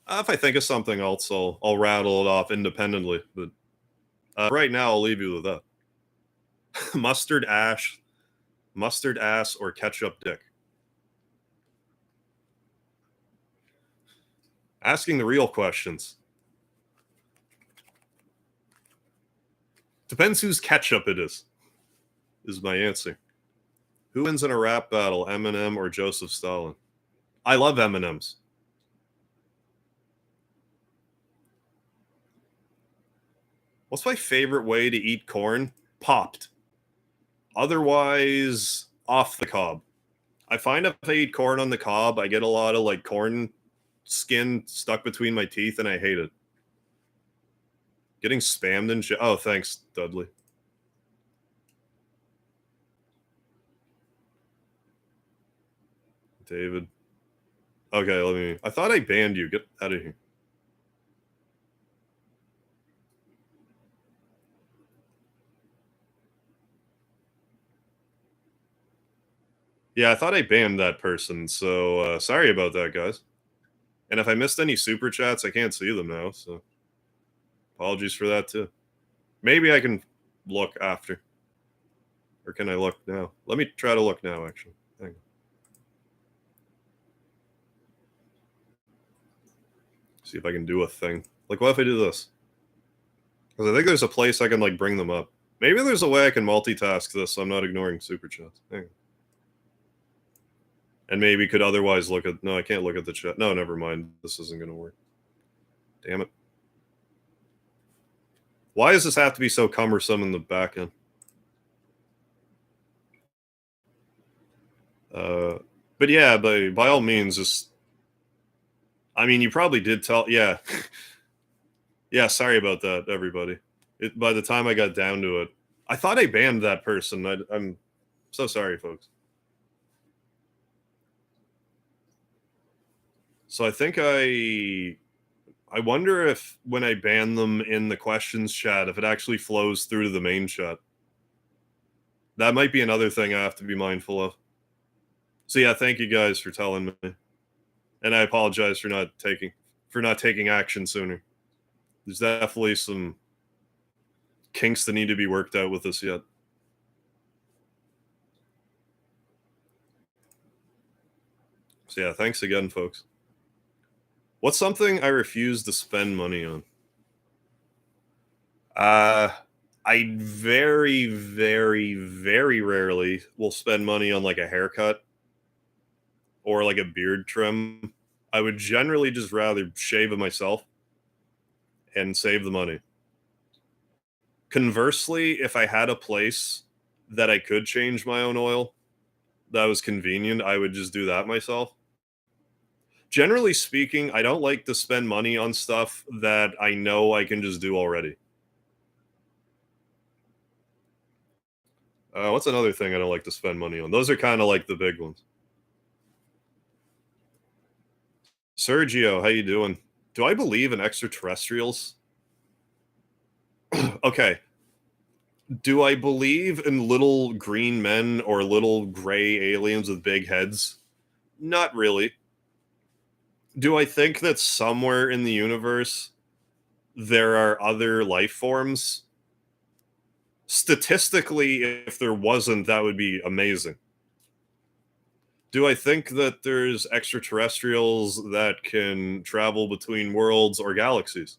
[SPEAKER 1] If I think of something else, I'll rattle it off independently. But right now, I'll leave you with that. mustard ash, mustard ass, or ketchup dick. Asking the real questions. Depends whose ketchup it is my answer. Who wins in a rap battle, Eminem or Joseph Stalin? I love M&Ms. What's my favorite way to eat corn? Popped. Otherwise, off the cob. I find if I eat corn on the cob, I get a lot of like corn skin stuck between my teeth, and I hate it. Getting spammed and shit. Oh, thanks, Dudley. David. Okay, let me. I thought I banned you. Get out of here. Yeah, I thought I banned that person. So sorry about that, guys. And if I missed any super chats, I can't see them now, so apologies for that too. Maybe I can look after. Or can I look now? Let me try to look now, actually. Hang on. See if I can do a thing. Like, what if I do this? Because I think there's a place I can, like, bring them up. Maybe there's a way I can multitask this so I'm not ignoring super chats. Hang on. And maybe could otherwise look at... No, I can't look at the chat. No, never mind. This isn't going to work. Damn it. Why does this have to be so cumbersome in the back end? But yeah, by all means, just... I mean, you probably did tell... Yeah. Yeah, sorry about that, everybody. By the time I got down to it, I thought I banned that person. I'm so sorry, folks. So I think I wonder if when I ban them in the questions chat, if it actually flows through to the main chat. That might be another thing I have to be mindful of. So yeah, thank you guys for telling me. And I apologize for not taking action sooner. There's definitely some kinks that need to be worked out with this yet. So yeah, thanks again, folks. What's something I refuse to spend money on? I very, very, very rarely will spend money on like a haircut or like a beard trim. I would generally just rather shave it myself and save the money. Conversely, if I had a place that I could change my own oil that was convenient, I would just do that myself. Generally speaking, I don't like to spend money on stuff that I know I can just do already. What's another thing I don't like to spend money on? Those are kind of like the big ones. Sergio, how you doing? Do I believe in extraterrestrials? Okay. Do I believe in little green men or little gray aliens with big heads? Not really. Do I think that somewhere in the universe there are other life forms? Statistically, if there wasn't, that would be amazing. Do I think that there's extraterrestrials that can travel between worlds or galaxies?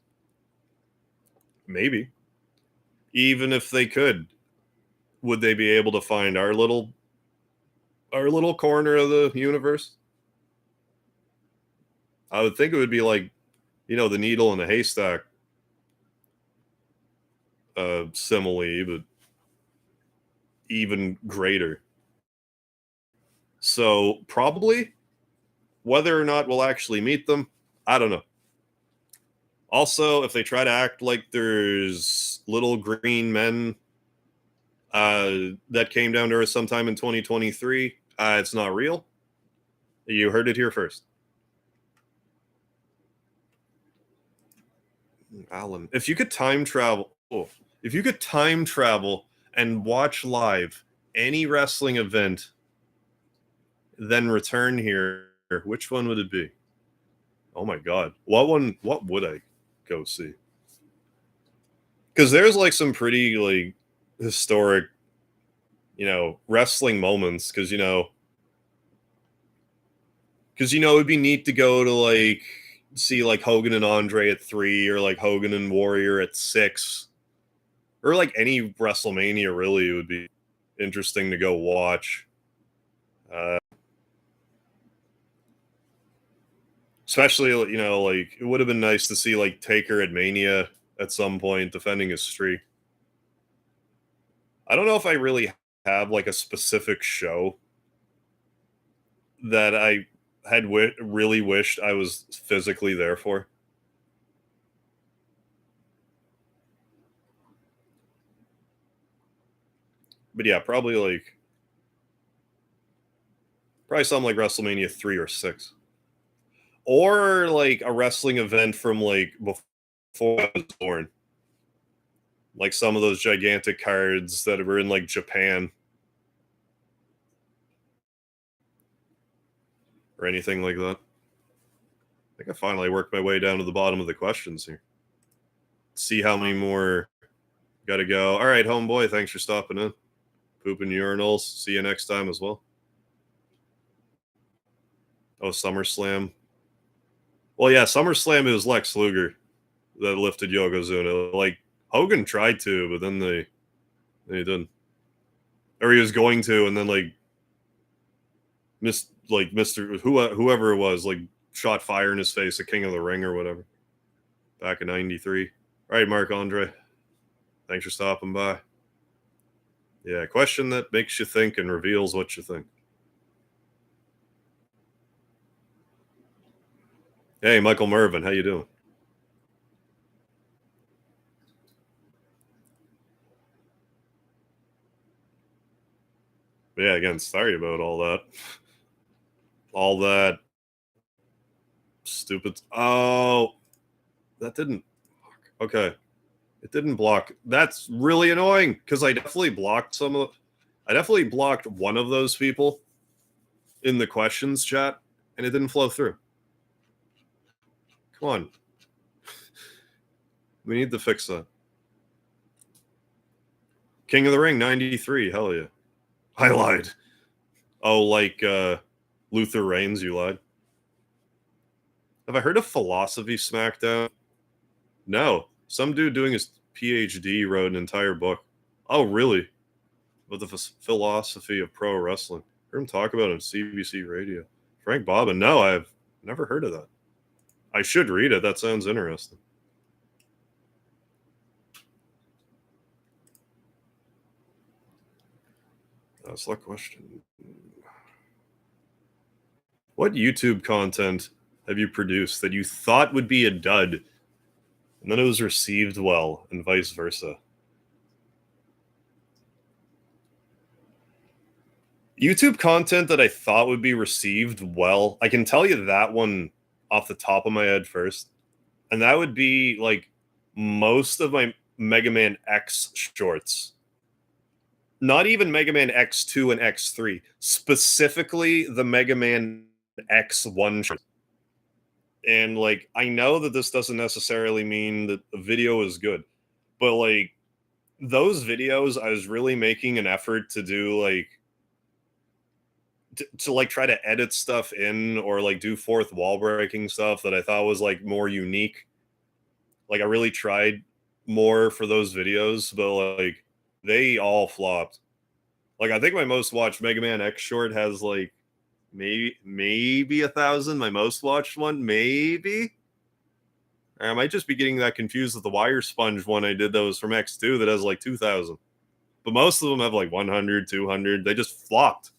[SPEAKER 1] Maybe. Even if they could, would they be able to find our little corner of the universe? I would think it would be like, the needle in the haystack simile, but even greater. So probably, whether or not we'll actually meet them, I don't know. Also, if they try to act like there's little green men that came down to Earth sometime in 2023, it's not real. You heard it here first. Alan, if you could time travel, and watch live any wrestling event, then return here, which one would it be? Oh my god, what would I go see? Because there's like some pretty like historic, wrestling moments. Because it'd be neat to go to like see like Hogan and Andre at 3, or like Hogan and Warrior at 6, or like any WrestleMania. Really, it would be interesting to go watch. Especially, like it would have been nice to see like Taker at Mania at some point defending his streak. I don't know if I really have like a specific show that I had really wished I was physically there for. But yeah, probably something like WrestleMania 3 or 6. Or like a wrestling event from like before I was born. Like some of those gigantic cards that were in like Japan or anything like that. think I finally worked my way down to the bottom of the questions here. See how many more gotta go. All right, homeboy, thanks for stopping in. Pooping urinals. See you next time as well. Oh, SummerSlam. Well, yeah, SummerSlam, it was Lex Luger that lifted Yokozuna. Like, Hogan tried to, but then they didn't. Or he was going to, and then like Mr. Whoever it was, like shot fire in his face at King of the Ring or whatever. Back in '93. All right, Mark Andre. Thanks for stopping by. Yeah, question that makes you think and reveals what you think. Hey, Michael Mervin, how you doing? Yeah, again, sorry about all that. All that stupid. Oh, that didn't. Okay, it didn't block. That's really annoying because I definitely blocked some of. I definitely blocked one of those people in the questions chat, and it didn't flow through. Come on, we need to fix that. King of the Ring '93. Hell yeah, I lied. Oh, like Luther Reigns, you lied. Have I heard of Philosophy Smackdown? No. Some dude doing his PhD wrote an entire book. Oh, really? About the philosophy of pro wrestling. Heard him talk about it on CBC Radio. Frank Bobbin. No, I've never heard of that. I should read it. That sounds interesting. Select question. What YouTube content have you produced that you thought would be a dud, and then it was received well, and vice versa? YouTube content that I thought would be received well, I can tell you that one off the top of my head first. And that would be like most of my Mega Man X shorts. Not even Mega Man X2 and X3, specifically the Mega Man X1 short. And like, I know that this doesn't necessarily mean that the video is good, but like, those videos, I was really making an effort to do like, to like try to edit stuff in or like do fourth wall breaking stuff that I thought was like more unique. Like, I really tried more for those videos, but like, they all flopped. Like, I think my most watched Mega Man X short has like maybe 1,000. My most watched one, maybe. I might just be getting that confused with the Wire Sponge one I did that was from X2 that has like 2,000. But most of them have like 100, 200. They just flopped.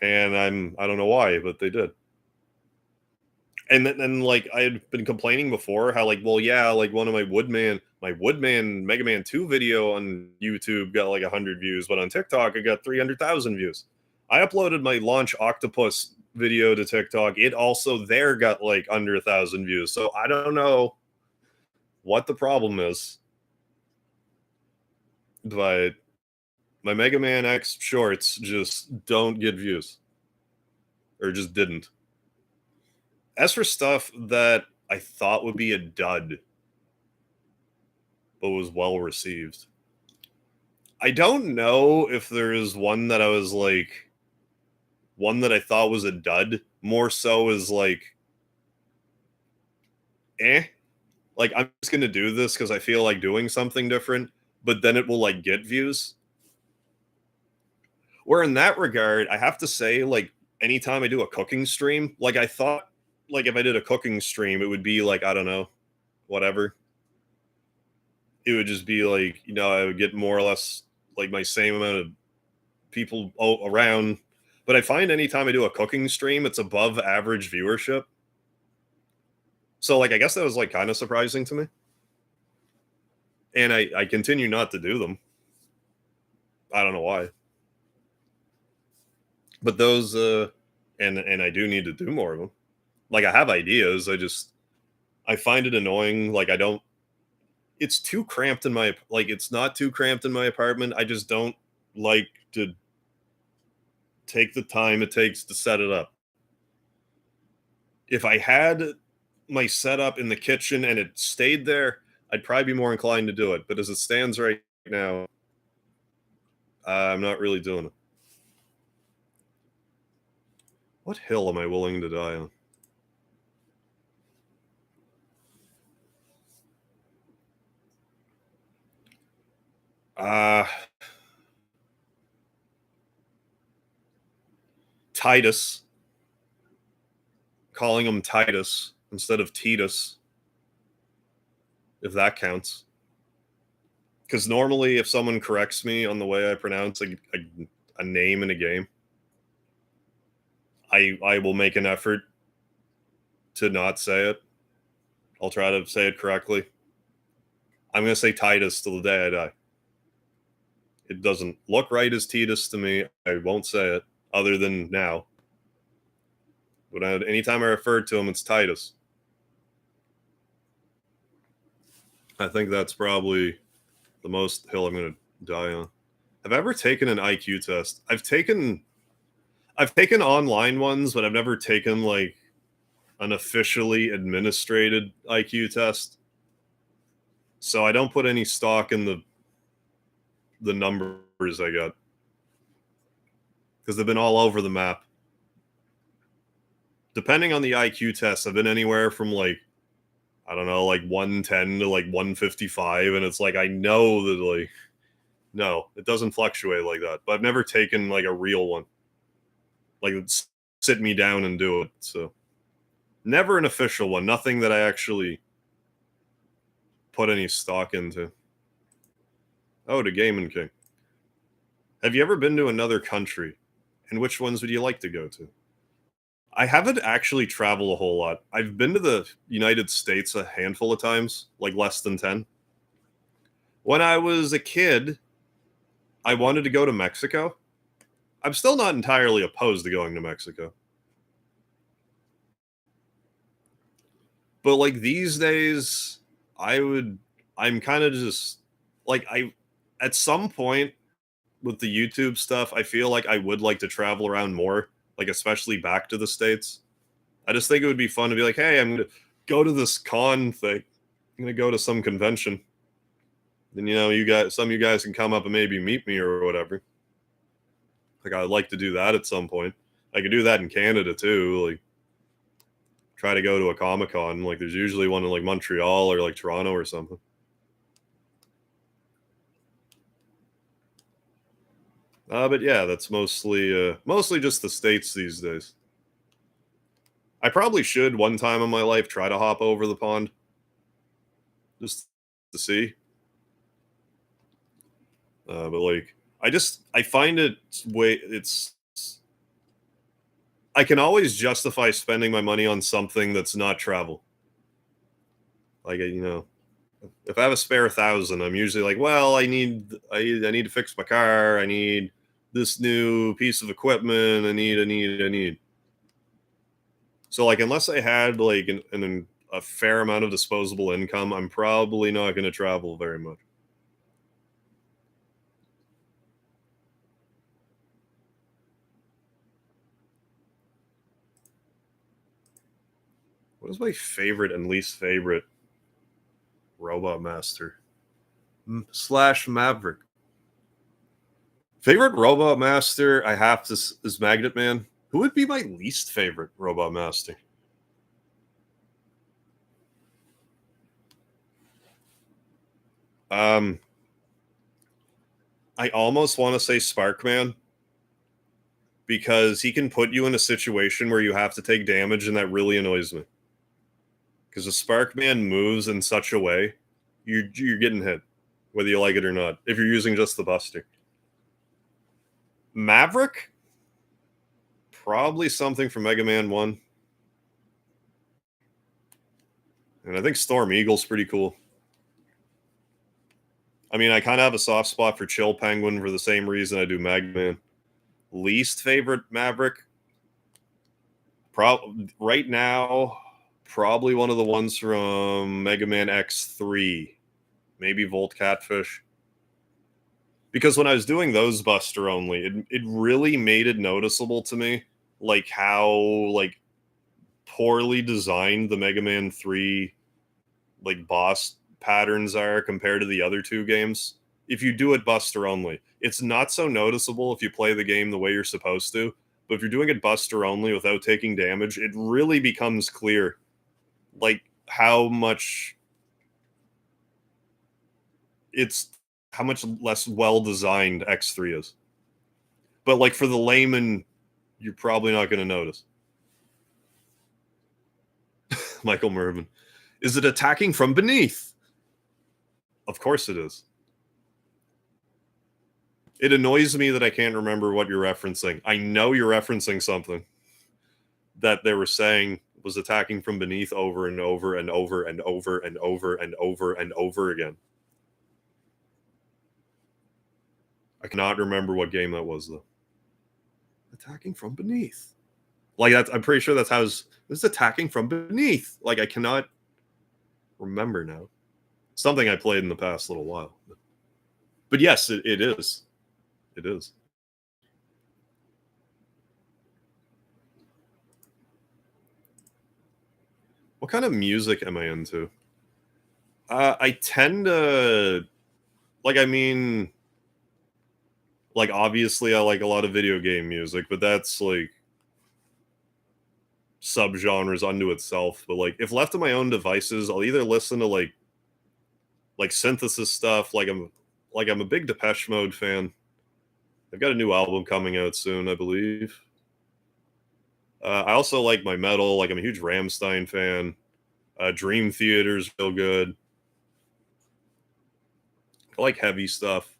[SPEAKER 1] And I don't know why, but they did. And then like I had been complaining before how like, well, yeah, like one of my Woodman Mega Man 2 video on YouTube got like 100 views, but on TikTok it got 300,000 views. I uploaded my Launch Octopus video to TikTok. It also there got like under 1,000 views. So I don't know what the problem is, but my Mega Man X shorts just don't get views, or just didn't. As for stuff that I thought would be a dud, but was well received, I don't know if there is one that I was like, one that I thought was a dud, more so is like, like I'm just gonna do this because I feel like doing something different, but then it will like get views. Where in that regard, I have to say, like, anytime I do a cooking stream, like I thought, like if I did a cooking stream, it would be like, I don't know, whatever. It would just be like, I would get more or less like my same amount of people around. But I find anytime I do a cooking stream, it's above average viewership. So like, I guess that was like kind of surprising to me. And I continue not to do them. I don't know why. But those and I do need to do more of them. Like, I have ideas. I find it annoying. Like, it's too cramped in my, like, it's not too cramped in my apartment. I just don't like to take the time it takes to set it up. If I had my setup in the kitchen and it stayed there, I'd probably be more inclined to do it. But as it stands right now, I'm not really doing it. What hill am I willing to die on? Uh, Titus. Calling him Titus instead of Titus, if that counts. Because normally, if someone corrects me on the way I pronounce a name in a game, I will make an effort to not say it. I'll try to say it correctly. I'm going to say Titus till the day I die. It doesn't look right as Titus to me. I won't say it other than now. But anytime I refer to him, it's Titus. I think that's probably the most hill I'm going to die on. Have I ever taken an IQ test? I've taken online ones, but I've never taken like an officially administrated IQ test. So I don't put any stock in the numbers I got because they've been all over the map. Depending on the IQ test, I've been anywhere from like, I don't know, like 110 to like 155, and it's like I know that like no, it doesn't fluctuate like that. But I've never taken like a real one. Like sit me down and do it. So never an official one. Nothing that I actually put any stock into. Oh, to Gaming King. Have you ever been to another country? And which ones would you like to go to? I haven't actually traveled a whole lot. I've been to the United States a handful of times, like less than 10. When I was a kid, I wanted to go to Mexico. I'm still not entirely opposed to going to Mexico. But like these days, I'm kind of just like at some point with the YouTube stuff, I feel like I would like to travel around more, like especially back to the States. I just think it would be fun to be like, hey, I'm gonna go to this con thing. I'm gonna go to some convention. Then some of you guys can come up and maybe meet me or whatever. Like I'd like to do that at some point. I could do that in Canada too. Like try to go to a Comic-Con. Like there's usually one in like Montreal or like Toronto or something. But yeah, that's mostly just the States these days. I probably should one time in my life try to hop over the pond just to see. But like I find I can always justify spending my money on something that's not travel. Like if I have a spare 1,000, I'm usually like, well, I need to fix my car. I need this new piece of equipment. I need. So like, unless I had like a fair amount of disposable income, I'm probably not going to travel very much. What is my favorite and least favorite Robot Master / Maverick? Favorite Robot Master I have to is Magnet Man. Who would be my least favorite Robot Master? I almost want to say Sparkman because he can put you in a situation where you have to take damage, and that really annoys me. Because the Sparkman moves in such a way, you're getting hit, whether you like it or not, if you're using just the Buster. Maverick? Probably something from Mega Man 1. And I think Storm Eagle's pretty cool. I mean, I kind of have a soft spot for Chill Penguin for the same reason I do Mega Man. Least favorite Maverick? Right now, probably one of the ones from Mega Man X3. Maybe Volt Catfish. Because when I was doing those Buster only, it really made it noticeable to me, like how like poorly designed the Mega Man 3 like boss patterns are compared to the other two games. If you do it Buster only, it's not so noticeable if you play the game the way you're supposed to. But if you're doing it Buster only without taking damage, it really becomes clear, like how much it's how much less well designed X3 is. But like for the layman, you're probably not going to notice. Michael Mervin, is it attacking from beneath? Of course it is. It annoys me that I can't remember what you're referencing. I know you're referencing something that they were saying was attacking from beneath over and over and over and over and over and over and over again. I cannot remember what game that was though. Attacking from beneath. Like that's, I'm pretty sure that's how it's attacking from beneath. Like I cannot remember now. Something I played in the past little while. But yes, it is. It is. What kind of music am I into? I tend to like. I mean, like obviously, I like a lot of video game music, but that's like subgenres unto itself. But like, if left to my own devices, I'll either listen to like synthesis stuff. I'm a big Depeche Mode fan. They've got a new album coming out soon, I believe. I also like my metal. Like I'm a huge Rammstein fan. Dream Theater's real good. I like heavy stuff.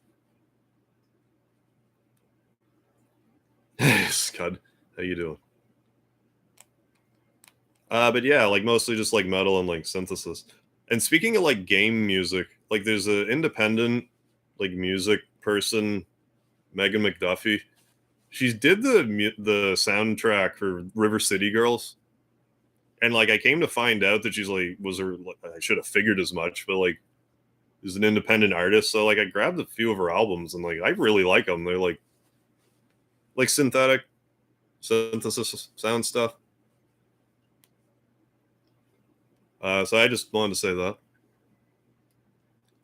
[SPEAKER 1] Scud, how you doing? But yeah, like mostly just like metal and like synthesis. And speaking of like game music, like there's an independent like music person, Megan McDuffie. She did the soundtrack for River City Girls, and like I came to find out that she's like was her. Like, I should have figured as much, but like is an independent artist. So like I grabbed a few of her albums and like I really like them. They're like synthetic synthesis sound stuff. So I just wanted to say that.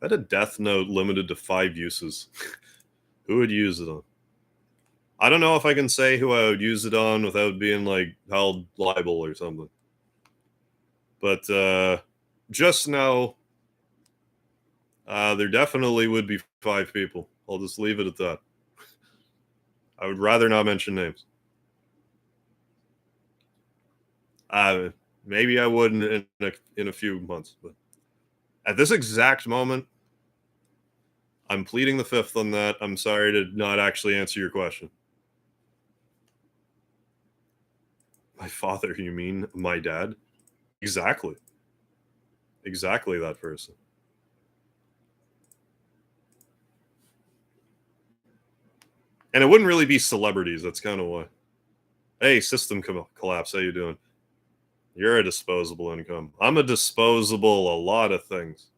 [SPEAKER 1] I had a Death Note limited to 5 uses. Who would use it on? I don't know if I can say who I would use it on without being like held liable or something. But just know there definitely would be 5 people. I'll just leave it at that. I would rather not mention names. Maybe I would in a few months, but at this exact moment, I'm pleading the fifth on that. I'm sorry to not actually answer your question. My father, you mean my dad? Exactly. Exactly that person. And it wouldn't really be celebrities. That's kind of why. Hey, system collapse. How you doing? You're a disposable income. I'm a disposable a lot of things.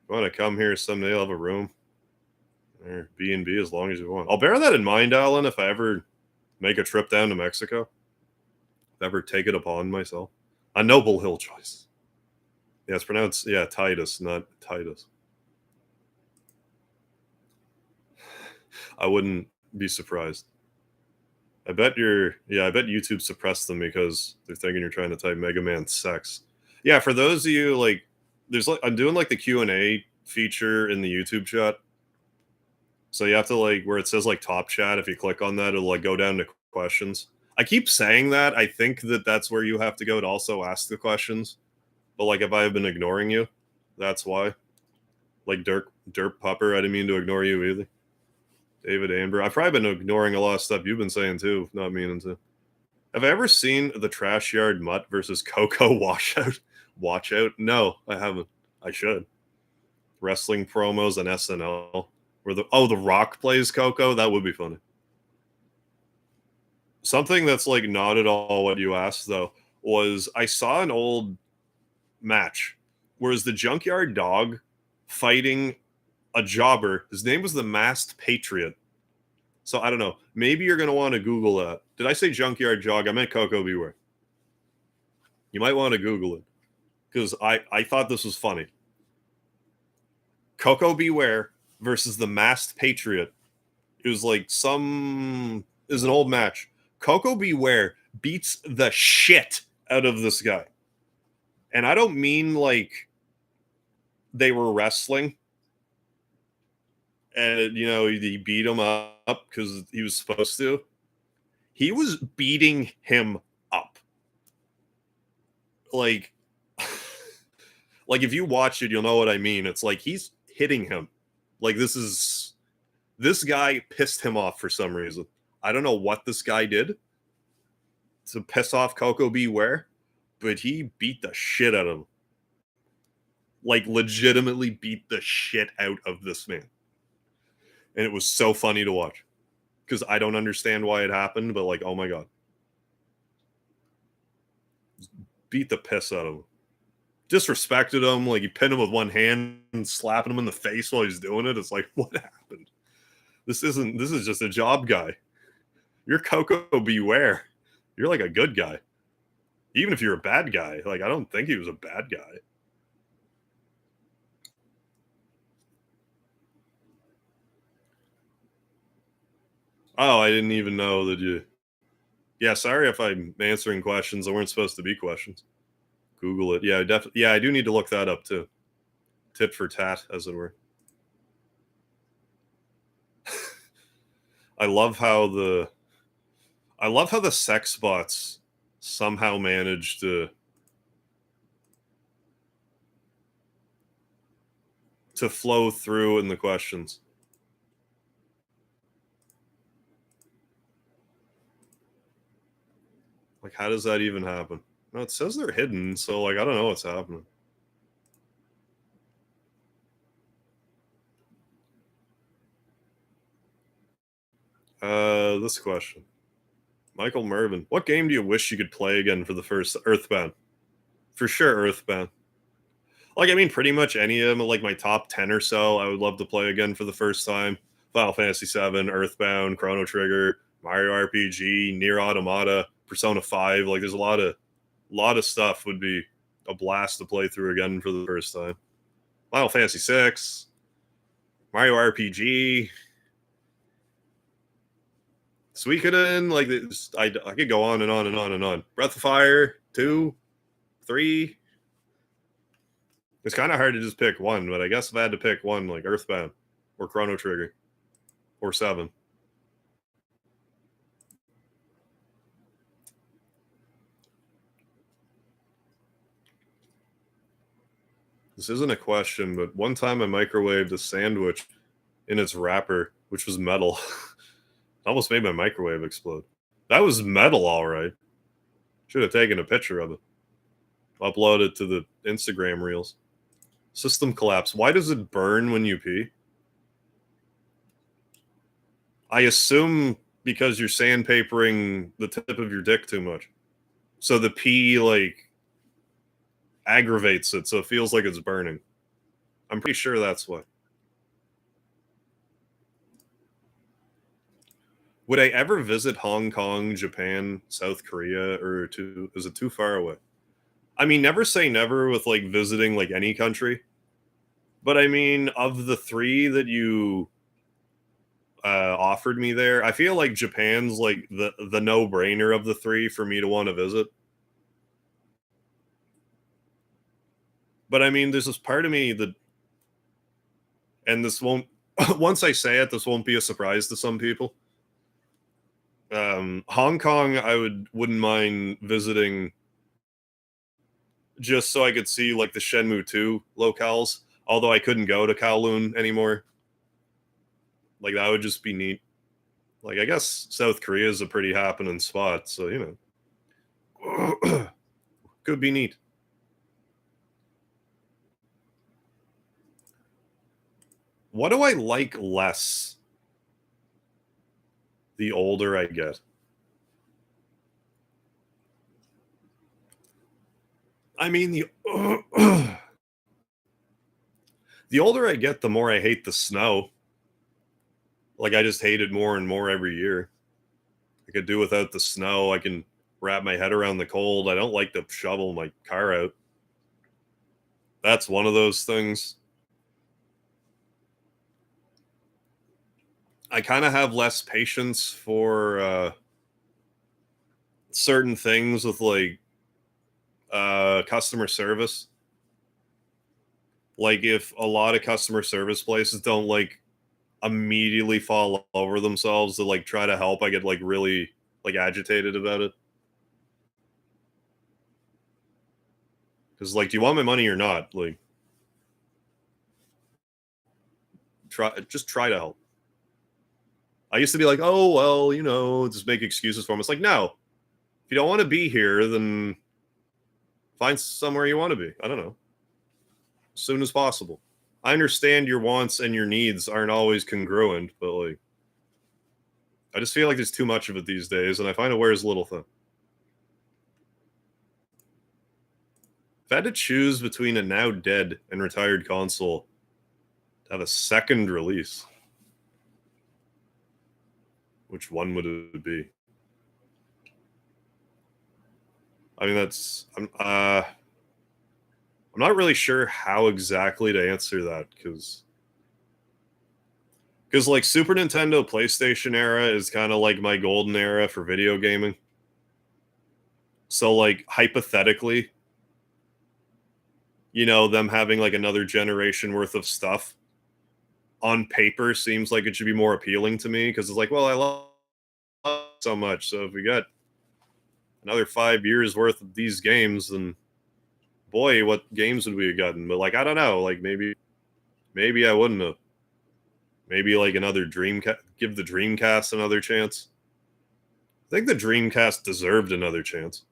[SPEAKER 1] You want to come here someday? I'll have a room. Or B&B as long as you want. I'll bear that in mind, Alan, if I ever make a trip down to Mexico. If I ever take it upon myself. A Noble Hill choice. Yeah, it's pronounced, yeah, Titus, not Titus. I wouldn't be surprised. I bet YouTube suppressed them because they're thinking you're trying to type Mega Man sex. Yeah, for those of you like there's like I'm doing like the Q&A feature in the YouTube chat. So you have to like where it says like top chat, if you click on that, it'll like go down to questions. I keep saying that. I think that that's where you have to go to also ask the questions. But like if I've been ignoring you, that's why. Like Derp Pupper, I didn't mean to ignore you either. David Amber. I've probably been ignoring a lot of stuff you've been saying too, not meaning to. Have I ever seen the Trash Yard Mutt versus Coco Washout? Watch out? No, I haven't. I should. Wrestling promos on SNL. Where the Rock plays Coco? That would be funny. Something that's like not at all what you asked though was I saw an old match where the Junkyard Dog fighting a jobber. His name was the Masked Patriot. So I don't know. Maybe you're going to want to Google that. Did I say Junkyard Jog? I meant Coco Beware. You might want to Google it because I thought this was funny. Coco Beware versus the Masked Patriot. It was like it was an old match. Coco Beware beats the shit out of this guy. And I don't mean like they were wrestling and, he beat him up because he was supposed to. He was beating him up. Like, like if you watch it, you'll know what I mean. It's like he's hitting him. Like this guy pissed him off for some reason. I don't know what this guy did to piss off Coco Beware, but he beat the shit out of him. Like legitimately beat the shit out of this man. And it was so funny to watch. Because I don't understand why it happened, but like, oh my god. Beat the piss out of him. Disrespected him, like he pinned him with one hand and slapping him in the face while he's doing it. It's like, what happened? This is just a job guy. You're Coco Beware. You're like a good guy. Even if you're a bad guy. Like, I don't think he was a bad guy. Oh, I didn't even know that you... Yeah, sorry if I'm answering questions that weren't supposed to be questions. Google it. Yeah, definitely. Yeah, I do need to look that up too. Tit for tat, as it were. I love how the sex bots somehow managed to flow through in the questions. Like, how does that even happen? No, it says they're hidden, so like I don't know what's happening. This question. Michael Mervin. What game do you wish you could play again for the first? Earthbound. For sure, Earthbound. Like, I mean, pretty much any of them, like my top 10 or so, I would love to play again for the first time. Final Fantasy VII, Earthbound, Chrono Trigger, Mario RPG, Nier Automata, Persona 5. Like, there's a lot of stuff would be a blast to play through again for the first time. Final Fantasy 6, Mario RPG, Suikoden, like I could go on and on and on and on. Breath of Fire, 2, 3. It's kind of hard to just pick one, but I guess if I had to pick one, like Earthbound or Chrono Trigger or 7. This isn't a question, but one time I microwaved a sandwich in its wrapper, which was metal. It almost made my microwave explode. That was metal, all right. Should have taken a picture of it. Upload it to the Instagram reels. System collapse. Why does it burn when you pee? I assume because you're sandpapering the tip of your dick too much. So the pee, like, aggravates it, so it feels like it's burning. I'm pretty sure that's why. Would I ever visit Hong Kong, Japan, South Korea, or is it too far away? I mean, never say never with like visiting like any country. But I mean, of the 3 that you offered me there, I feel like Japan's like the no-brainer of the 3 for me to want to visit. But I mean, there's this part of me that, and this won't, once I say it, this won't be a surprise to some people. Hong Kong, I wouldn't mind visiting just so I could see like the Shenmue 2 locales, although I couldn't go to Kowloon anymore. Like, that would just be neat. Like, I guess South Korea is a pretty happening spot, so, you know. Could be neat. What do I like less the older I get? I mean, the older I get, the more I hate the snow. Like, I just hate it more and more every year. I could do without the snow. I can wrap my head around the cold. I don't like to shovel my car out. That's one of those things. I kind of have less patience for certain things with like customer service. Like if a lot of customer service places don't like immediately fall over themselves to like try to help, I get like really like agitated about it. Because like, do you want my money or not? Like, try to help. I used to be like, oh well, just make excuses for them. It's like, no, if you don't want to be here, then find somewhere you want to be. I don't know, as soon as possible. I understand your wants and your needs aren't always congruent, but like, I just feel like there's too much of it these days, and I find it wears little thin. If I had to choose between a now dead and retired console to have a second release, which one would it be? I mean, I'm not really sure how exactly to answer that because like Super Nintendo, PlayStation era is kind of like my golden era for video gaming. So like hypothetically, them having like another generation worth of stuff on paper seems like it should be more appealing to me because it's like, well, I love it so much. So if we got another 5 years worth of these games, then boy, what games would we have gotten? But like, I don't know. Like maybe I wouldn't have. Maybe like another Dreamcast. Give the Dreamcast another chance. I think the Dreamcast deserved another chance.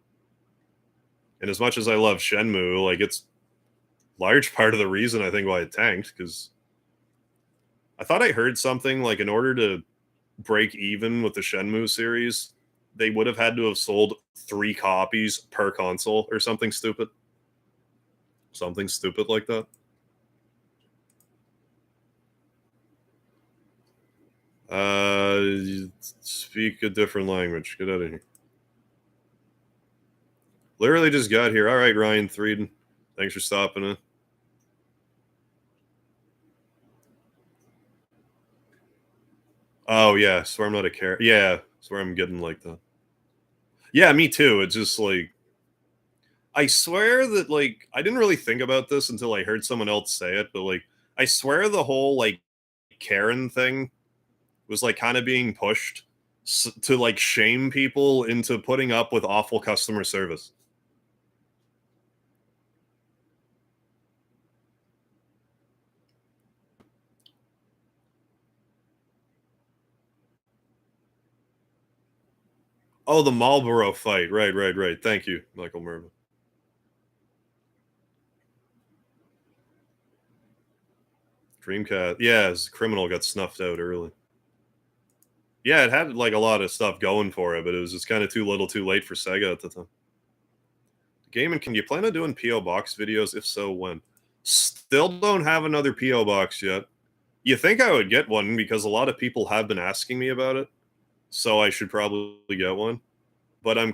[SPEAKER 1] And as much as I love Shenmue, like it's large part of the reason I think why it tanked because I thought I heard something like in order to break even with the Shenmue series, they would have had to have sold 3 copies per console or something stupid. Something stupid like that. Speak a different language. Get out of here. Literally just got here. All right, Ryan Threeden. Thanks for stopping in. Oh yeah, swear I'm not a character. Yeah, swear I'm getting like that. Yeah, me too. It's just like I swear that like I didn't really think about this until I heard someone else say it, but like I swear the whole like Karen thing was like kind of being pushed to like shame people into putting up with awful customer service. Oh, the Marlboro fight. Right. Thank you, Michael Mervin. Dreamcast. Yeah, his criminal got snuffed out early. Yeah, it had like a lot of stuff going for it, but it was just kind of too little too late for Sega at the time. Gaming, can you plan on doing P.O. Box videos? If so, when? Still don't have another P.O. Box yet. You think I would get one because a lot of people have been asking me about it, so I should probably get one. But I'm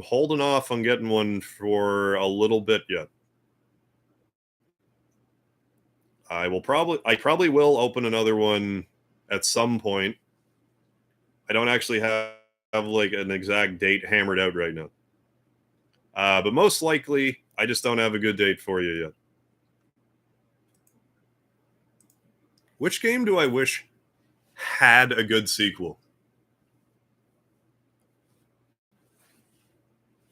[SPEAKER 1] holding off on getting one for a little bit yet. I probably will open another one at some point. I don't actually have like an exact date hammered out right now. But most likely, I just don't have a good date for you yet. Which game do I wish had a good sequel?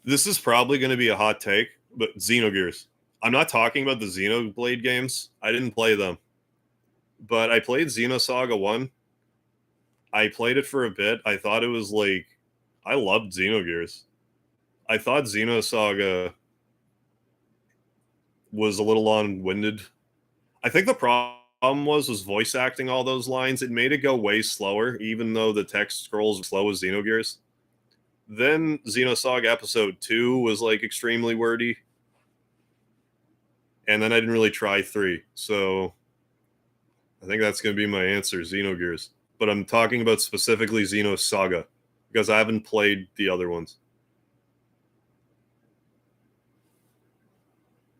[SPEAKER 1] This is probably going to be a hot take, but Xenogears. I'm not talking about the Xenoblade games. I didn't play them. But I played Xenosaga 1. I played it for a bit. I thought it was like I loved Xenogears. I thought Xenosaga was a little long-winded. I think the problem was voice acting all those lines. It made it go way slower, even though the text scrolls slow as Xenogears. Then Xenosaga Episode 2 was like extremely wordy. And then I didn't really try 3. So I think that's going to be my answer, Xenogears. But I'm talking about specifically Xenosaga because I haven't played the other ones.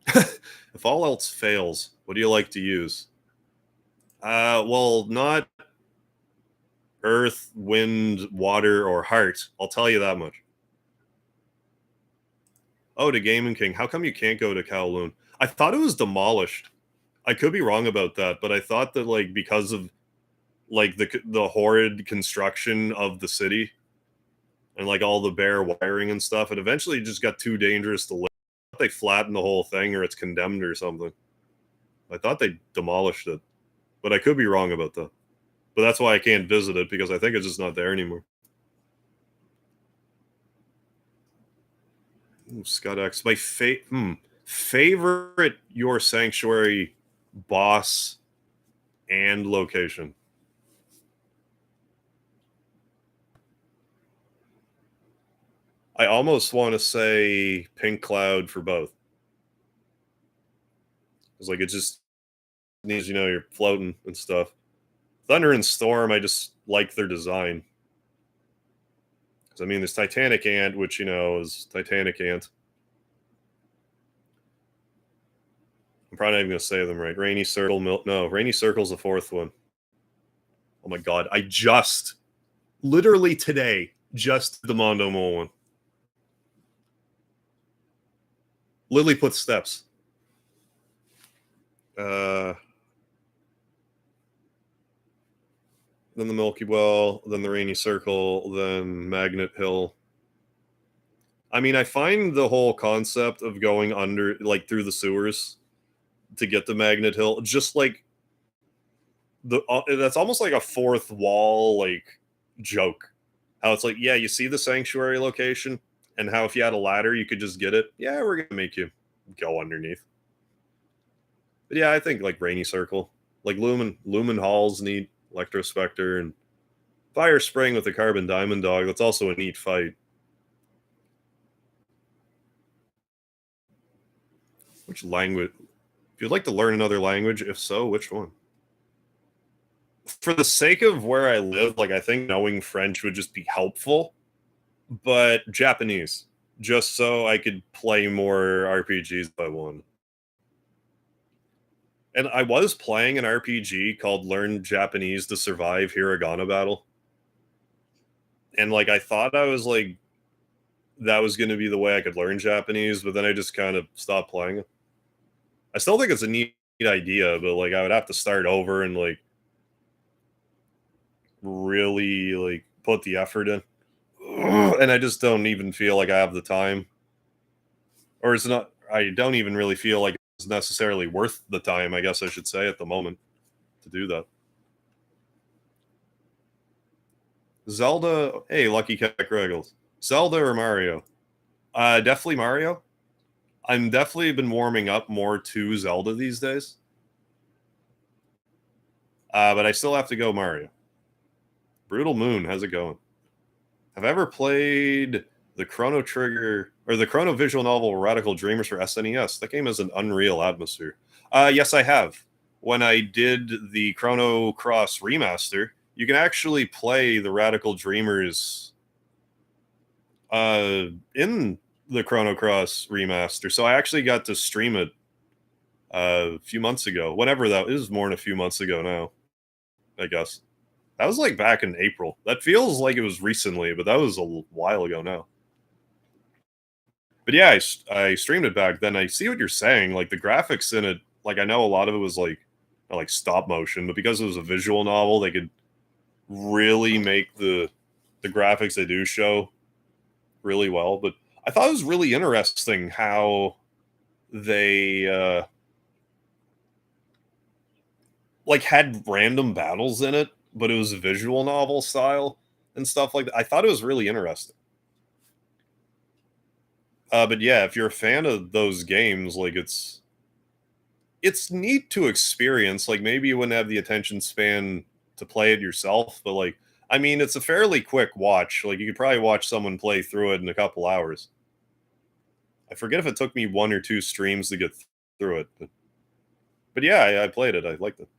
[SPEAKER 1] If all else fails, what do you like to use? Well, not earth, wind, water, or heart. I'll tell you that much. Oh, to Gaming King. How come you can't go to Kowloon? I thought it was demolished. I could be wrong about that, but I thought that like because of like the horrid construction of the city and like all the bare wiring and stuff, it eventually just got too dangerous to live. They flattened the whole thing, or it's condemned or something. I thought they demolished it, but I could be wrong about that. But that's why I can't visit it, because I think it's just not there anymore. Ooh, Scott X. My favorite Your Sanctuary boss and location. I almost want to say Pink Cloud for both. It's like it just needs, you're floating and stuff. Thunder and Storm, I just like their design. Because I mean, there's Titanic Ant, which is Titanic Ant. I'm probably not even going to say them right. Rainy Circle, no, Rainy Circle's the fourth one. Oh my god, I just, literally today, just the Mondo Mole one. Lilliput Steps. Then the Milky Well, then the Rainy Circle, then Magnet Hill. I mean, I find the whole concept of going under, like through the sewers to get to Magnet Hill, just like that's almost like a fourth wall like joke. How it's like, yeah, you see the sanctuary location, and how if you had a ladder, you could just get it. Yeah, we're gonna make you go underneath. But yeah, I think like Rainy Circle, like Lumen Hall's neat, Electrospectre, and Fire Spring with the Carbon Diamond Dog. That's also a neat fight. Which language? If you'd like to learn another language, if so, which one? For the sake of where I live, like I think knowing French would just be helpful, but Japanese, just so I could play more RPGs if I wanted. And I was playing an RPG called Learn Japanese to Survive Hiragana Battle. And like I thought I was like that was going to be the way I could learn Japanese, but then I just kind of stopped playing it. I still think it's a neat idea, but like I would have to start over and like really like put the effort in. And I just don't even feel like I have the time. Or it's not, I don't even really feel like it's necessarily worth the time, I guess I should say, at the moment to do that. Zelda, hey, Lucky Cat Regals. Zelda or Mario? Definitely Mario. I'm definitely been warming up more to Zelda these days. But I still have to go Mario. Brutal Moon, how's it going? Have I ever played the Chrono Trigger or the Chrono visual novel Radical Dreamers for SNES? That game has an unreal atmosphere. Yes, I have. When I did the Chrono Cross remaster, you can actually play the Radical Dreamers in the Chrono Cross remaster. So I actually got to stream it a few months ago. Whenever that is, more than a few months ago now, I guess. That was like back in April. That feels like it was recently, but that was a while ago now. But yeah, I streamed it back then. I see what you're saying. Like the graphics in it, like I know a lot of it was like stop motion, but because it was a visual novel, they could really make the graphics they do show really well. But I thought it was really interesting how they like had random battles in it, but it was a visual novel style and stuff like that. I thought it was really interesting. But yeah, if you're a fan of those games, like it's neat to experience. Like maybe you wouldn't have the attention span to play it yourself, but like I mean, it's a fairly quick watch. Like you could probably watch someone play through it in a couple hours. I forget if it took me one or two streams to get through it, but yeah, I played it. I liked it.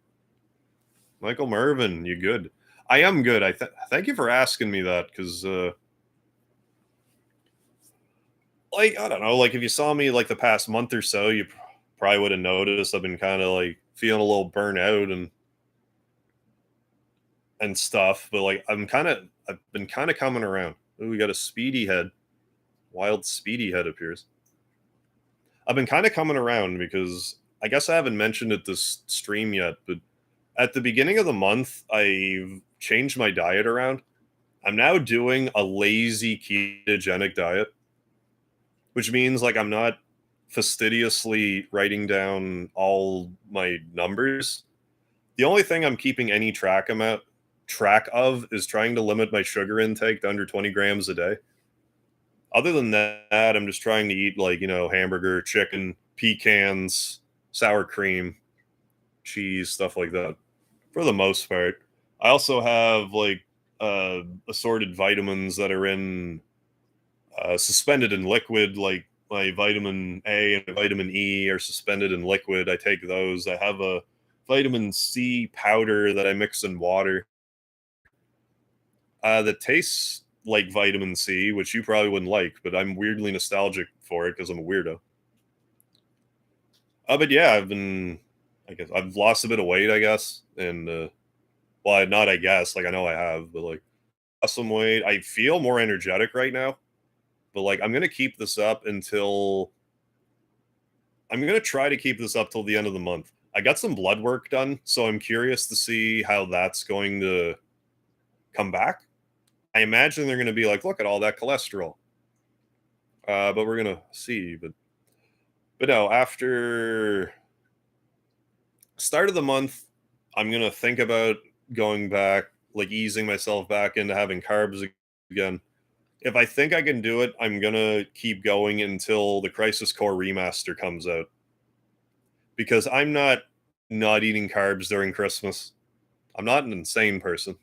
[SPEAKER 1] Michael Mervin, you good? I am good. Thank you for asking me that because, like, I don't know, like if you saw me like the past month or so, you probably would have noticed I've been kind of like feeling a little burnt out and stuff, but like I've been kind of coming around. Ooh, we got a speedy head. Wild speedy head appears. I've been kind of coming around because I guess I haven't mentioned it this stream yet, but at the beginning of the month, I've changed my diet around. I'm now doing a lazy ketogenic diet, which means like I'm not fastidiously writing down all my numbers. The only thing I'm keeping any track of is trying to limit my sugar intake to under 20 grams a day. Other than that, I'm just trying to eat like, hamburger, chicken, pecans, sour cream, cheese, stuff like that for the most part. I also have like assorted vitamins that are in suspended in liquid, like my vitamin A and vitamin E are suspended in liquid. I take those. I have a vitamin C powder that I mix in water that tastes like vitamin C, which you probably wouldn't like, but I'm weirdly nostalgic for it because I'm a weirdo. But yeah, I guess I've lost a bit of weight, I guess, and well, not I guess, like I know I have, but like lost some weight. I feel more energetic right now, but like I'm gonna try to keep this up till the end of the month. I got some blood work done, so I'm curious to see how that's going to come back. I imagine they're going to be like, look at all that cholesterol. But we're gonna see. But no, after start of the month, I'm gonna think about going back, like easing myself back into having carbs again. If I think I can do it, I'm gonna keep going until the Crisis Core remaster comes out. Because I'm not eating carbs during Christmas. I'm not an insane person.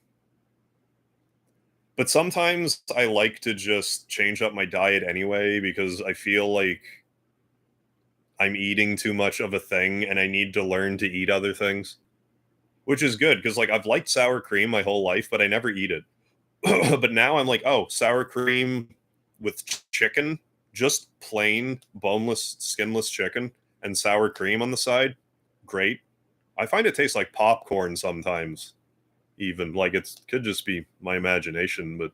[SPEAKER 1] But sometimes I like to just change up my diet anyway because I feel like I'm eating too much of a thing and I need to learn to eat other things, which is good because like I've liked sour cream my whole life, but I never eat it. But now I'm like, oh, sour cream with chicken, just plain boneless, skinless chicken and sour cream on the side. Great. I find it tastes like popcorn sometimes, even like it could just be my imagination, but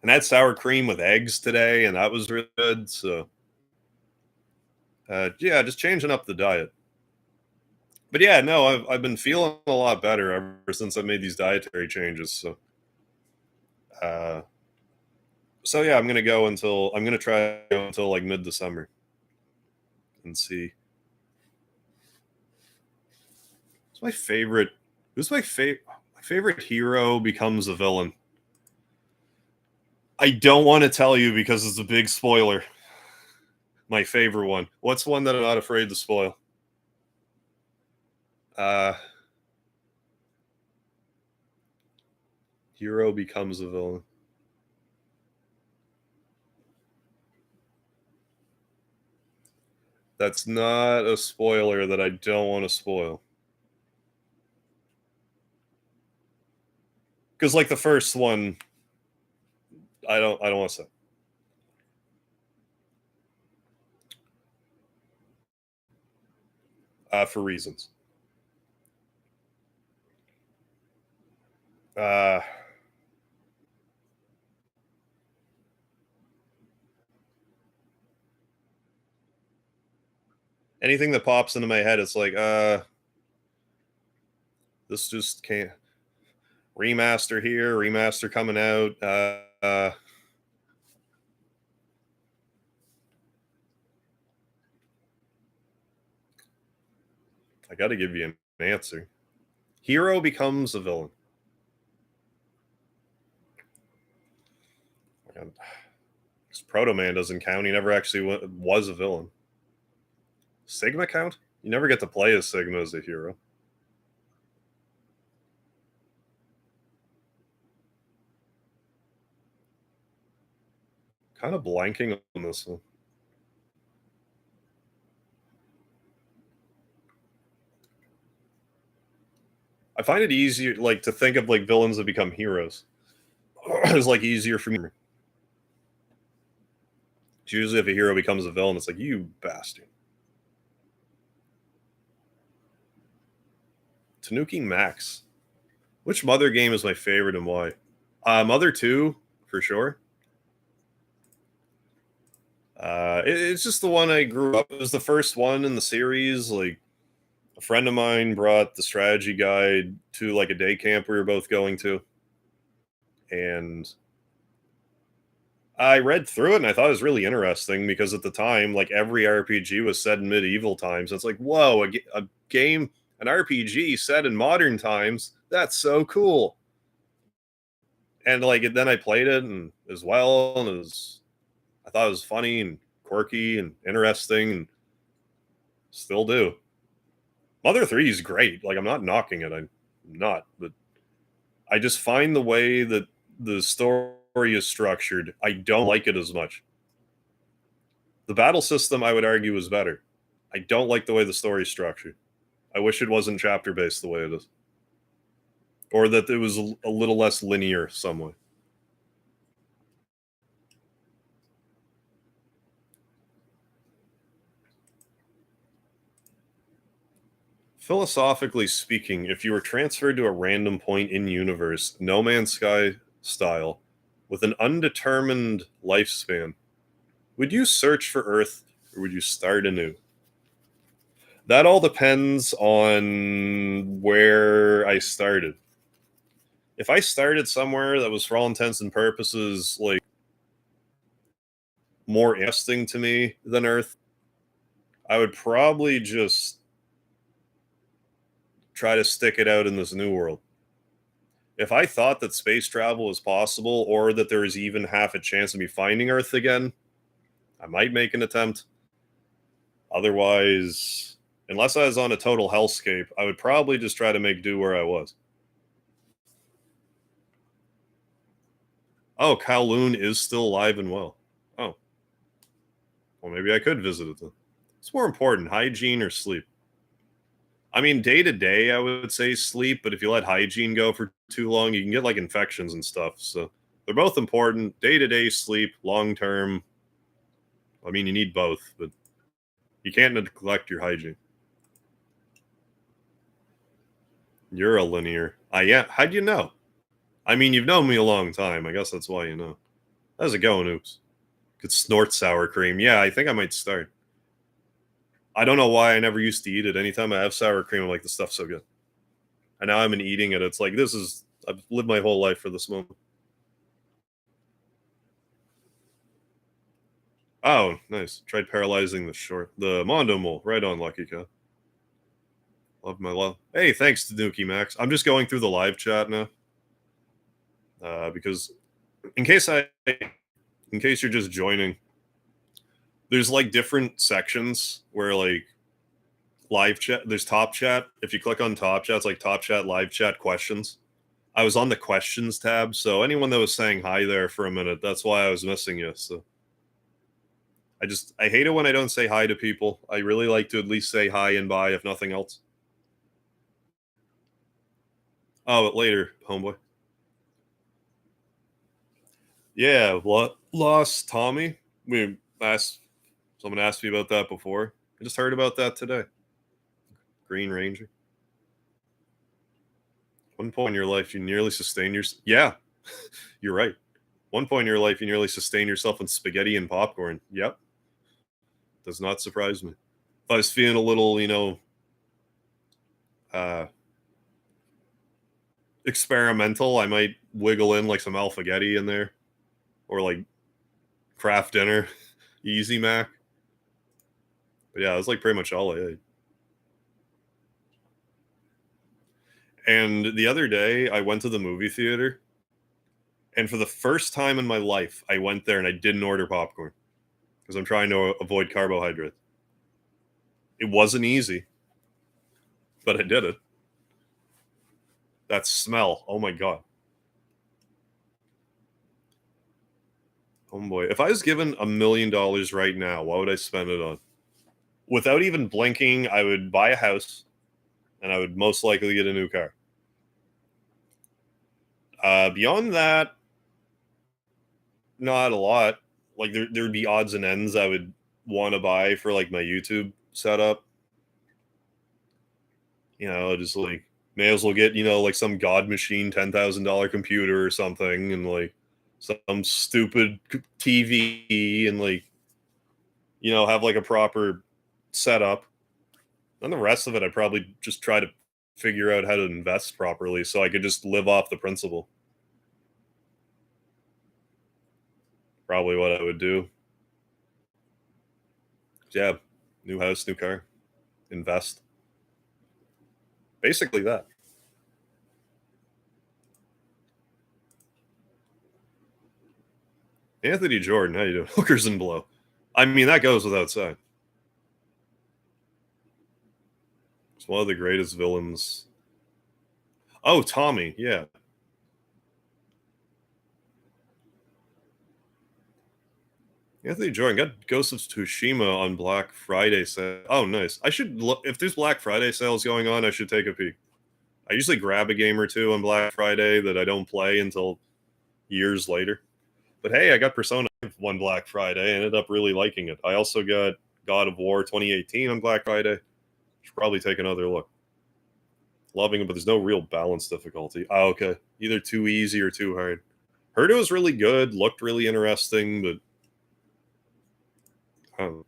[SPEAKER 1] and I had sour cream with eggs today, and that was really good. So, yeah, just changing up the diet. But yeah, no, I've been feeling a lot better ever since I made these dietary changes. Uh, so yeah, I'm gonna try to go until like mid December and see. Who's my favorite? Who's my favorite? My favorite hero becomes a villain. I don't want to tell you because it's a big spoiler. My favorite one. What's one that I'm not afraid to spoil? Uh, hero becomes a villain. That's not a spoiler that I don't want to spoil. Because like the first one, I don't want to say. For reasons. Uh, anything that pops into my head, it's like, this just can't remaster here, remaster coming out. I got to give you an answer. Hero becomes a villain. And Proto Man doesn't count. He never actually was a villain. Sigma count? You never get to play as Sigma as a hero. Kind of blanking on this one. I find it easier, like, to think of like villains that become heroes. It's like easier for me. It's usually if a hero becomes a villain, it's like you bastard. Tanuki Max. Which Mother game is my favorite and why? Mother 2, for sure. It's just the one I grew up. It was the first one in the series. Like, a friend of mine brought the strategy guide to like a day camp we were both going to, and I read through it and I thought it was really interesting because at the time, like every RPG was set in medieval times. It's like, whoa, a game, an RPG set in modern times. That's so cool. And like then I played it and as well, and I thought it was funny and quirky and interesting, and still do. Mother 3 is great. Like, I'm not knocking it. I'm not, but I just find the way that the story is structured, I don't like it as much. The battle system, I would argue, is better. I don't like the way the story is structured. I wish it wasn't chapter based the way it is, or that it was a little less linear some way. Philosophically speaking, if you were transferred to a random point in universe, No Man's Sky style, with an undetermined lifespan, would you search for Earth or would you start anew? That all depends on where I started. If I started somewhere that was, for all intents and purposes, like more interesting to me than Earth, I would probably just try to stick it out in this new world. If I thought that space travel was possible or that there was even half a chance of me finding Earth again, I might make an attempt. Otherwise, unless I was on a total hellscape, I would probably just try to make do where I was. Oh, Kowloon is still alive and well. Oh. Well, maybe I could visit it then. What's more important, hygiene or sleep? I mean, day to day, I would say sleep, but if you let hygiene go for too long, you can get like infections and stuff. So they're both important. Day to day sleep, long term. I mean, you need both, but you can't neglect your hygiene. You're a linear. Yeah. How'd you know? I mean, you've known me a long time. I guess that's why you know. How's it going, Oops? Could snort sour cream. Yeah, I think I might start. I don't know why I never used to eat it. Anytime I have sour cream, I'm like, this stuff's so good. And now I'm eating it. It's like, I've lived my whole life for this moment. Oh, nice. Tried paralyzing the Mondo Mole. Right on, Lucky Cow. Love my love. Hey, thanks to Dookie Max. I'm just going through the live chat now. Because in case you're just joining, there's like different sections where like live chat, there's top chat. If you click on top chat, it's like top chat, live chat, questions. I was on the questions tab, so anyone that was saying hi there for a minute, that's why I was missing you. So I hate it when I don't say hi to people. I really like to at least say hi and bye, if nothing else. Oh, but later, homeboy. Yeah, lost Tommy. Someone asked me about that before. I just heard about that today. Green Ranger. One point in your life, you nearly sustained yourself. Yeah, you're right. One point in your life, you nearly sustained yourself on spaghetti and popcorn. Yep. Does not surprise me. If I was feeling a little, uh, experimental, I might wiggle in like some alphagetti in there, or like Kraft Dinner, Easy Mac. But yeah, that's like pretty much all I ate. And the other day, I went to the movie theater, and for the first time in my life, I went there and I didn't order popcorn because I'm trying to avoid carbohydrates. It wasn't easy, but I did it. That smell, oh my god. Oh boy, if I was given $1 million right now, what would I spend it on? Without even blinking, I would buy a house, and I would most likely get a new car. Beyond that, not a lot. Like there'd be odds and ends I would want to buy for like my YouTube setup. Just like May as well get, like some God machine $10,000 computer or something, and like some stupid TV, and like, have like a proper setup. And the rest of it, I'd probably just try to figure out how to invest properly so I could just live off the principal. Probably what I would do. Yeah, new house, new car, invest. Basically that. Anthony Jordan, how you doing? Hookers and blow. I mean, that goes without saying. It's one of the greatest villains. Oh, Tommy, yeah. Anthony Jordan got Ghost of Tsushima on Black Friday sale. Oh, nice. I should look if there's Black Friday sales going on. I should take a peek. I usually grab a game or two on Black Friday that I don't play until years later. But hey, I got Persona 5 one Black Friday. I ended up really liking it. I also got God of War 2018 on Black Friday. Should probably take another look. Loving it, but there's no real balance difficulty. Oh, okay. Either too easy or too hard. Heard it was really good, looked really interesting, but I'm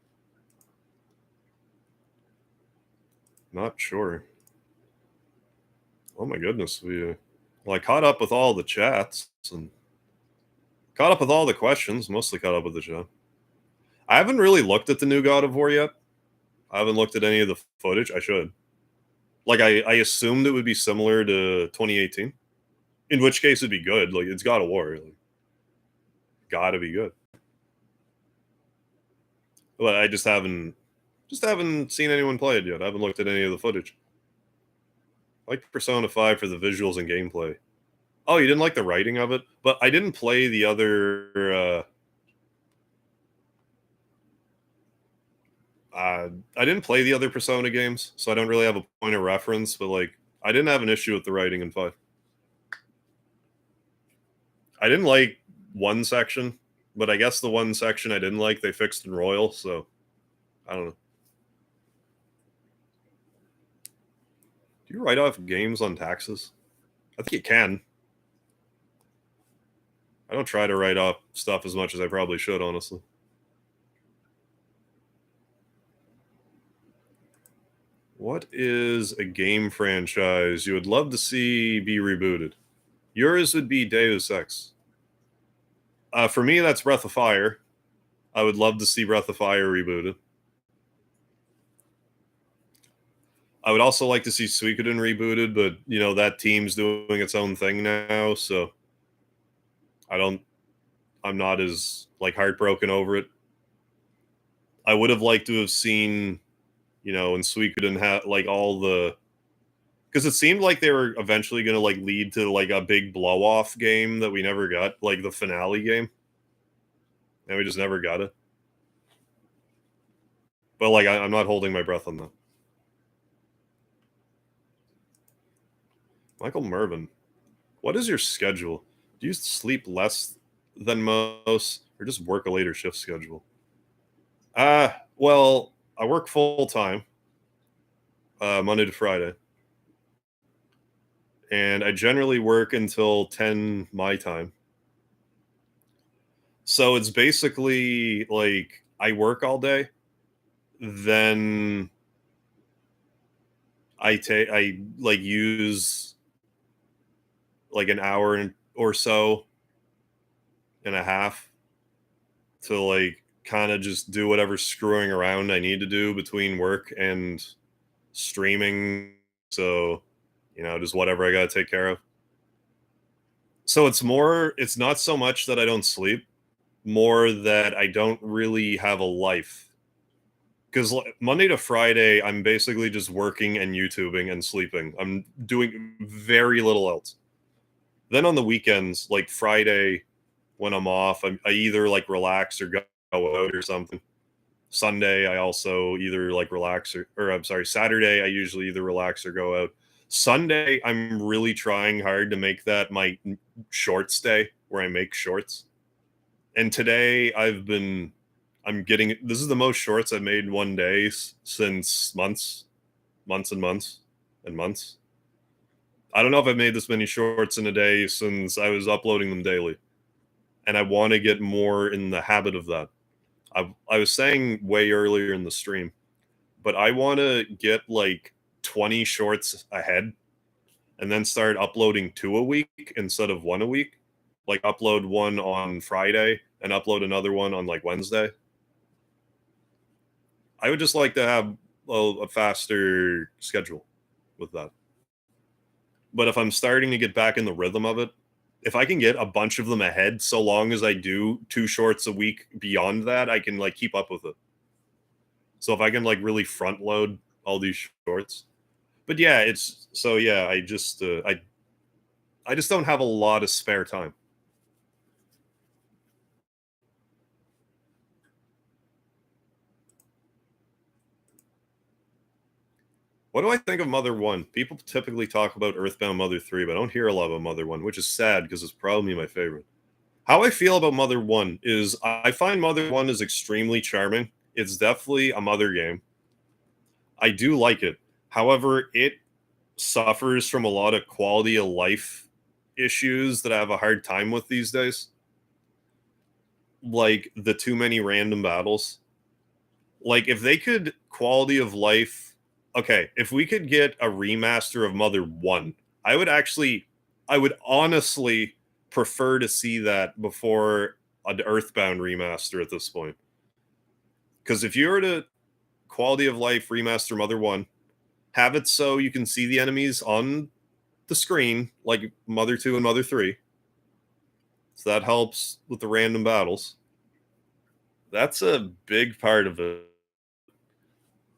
[SPEAKER 1] not sure. Oh my goodness, well, I caught up with all the chats and caught up with all the questions. Mostly caught up with the chat. I haven't really looked at the new God of War yet. I haven't looked at any of the footage. I should. Like I assumed it would be similar to 2018, in which case it'd be good. Like it's God of War, like, gotta be good. But I just haven't seen anyone play it yet. I haven't looked at any of the footage. I like Persona 5 for the visuals and gameplay. Oh, you didn't like the writing of it? But I didn't play the other I didn't play the other Persona games, so I don't really have a point of reference, but like I didn't have an issue with the writing in 5. I didn't like one section, but I guess the one section I didn't like they fixed in Royal, so I don't know. Do you write off games on taxes? I think you can. I don't try to write off stuff as much as I probably should, honestly. What is a game franchise you would love to see be rebooted? Yours would be Deus Ex. For me, that's Breath of Fire. I would love to see Breath of Fire rebooted. I would also like to see Suikoden rebooted, but that team's doing its own thing now, so I don't. I'm not as like heartbroken over it. I would have liked to have seen, in Suikoden like all the because it seemed like they were eventually going to like lead to like a big blow off game that we never got, like the finale game, and we just never got it. But like I'm not holding my breath on that. Michael Mervin, what is your schedule? Do you sleep less than most, or just work a later shift schedule? Well, I work full time, Monday to Friday, and I generally work until 10 my time. So it's basically like I work all day, then I like use like an hour or so and a half to like kind of just do whatever screwing around I need to do between work and streaming. So, just whatever I got to take care of. So it's not so much that I don't sleep, more that I don't really have a life. Because Monday to Friday, I'm basically just working and YouTubing and sleeping. I'm doing very little else. Then on the weekends, like Friday, when I'm off, I either like relax or go out or something. Sunday, I also either like relax or I'm sorry, Saturday, I usually either relax or go out. Sunday, I'm really trying hard to make that my shorts day where I make shorts. And today, I'm getting this is the most shorts I've made in one day since months and months and months. I don't know if I've made this many shorts in a day since I was uploading them daily, and I want to get more in the habit of that. I was saying way earlier in the stream, but I want to get like 20 shorts ahead and then start uploading 2 a week instead of 1 a week. Like upload one on Friday and upload another one on like Wednesday. I would just like to have a faster schedule with that. But if I'm starting to get back in the rhythm of it, if I can get a bunch of them ahead, so long as I do 2 shorts a week beyond that, I can like keep up with it. So if I can like really front load all these shorts. But yeah, it's so yeah, I just don't have a lot of spare time. What do I think of Mother 1? People typically talk about Earthbound Mother 3, but I don't hear a lot about Mother 1, which is sad because it's probably my favorite. How I feel about Mother 1 is I find Mother 1 is extremely charming. It's definitely a mother game. I do like it. However, it suffers from a lot of quality of life issues that I have a hard time with these days. Like the too many random battles. Like if they could quality of life, okay, if we could get a remaster of Mother 1, I would honestly prefer to see that before an Earthbound remaster at this point. Cuz if you were to quality of life remaster Mother 1, have it so you can see the enemies on the screen like Mother 2 and Mother 3. So that helps with the random battles. That's a big part of it.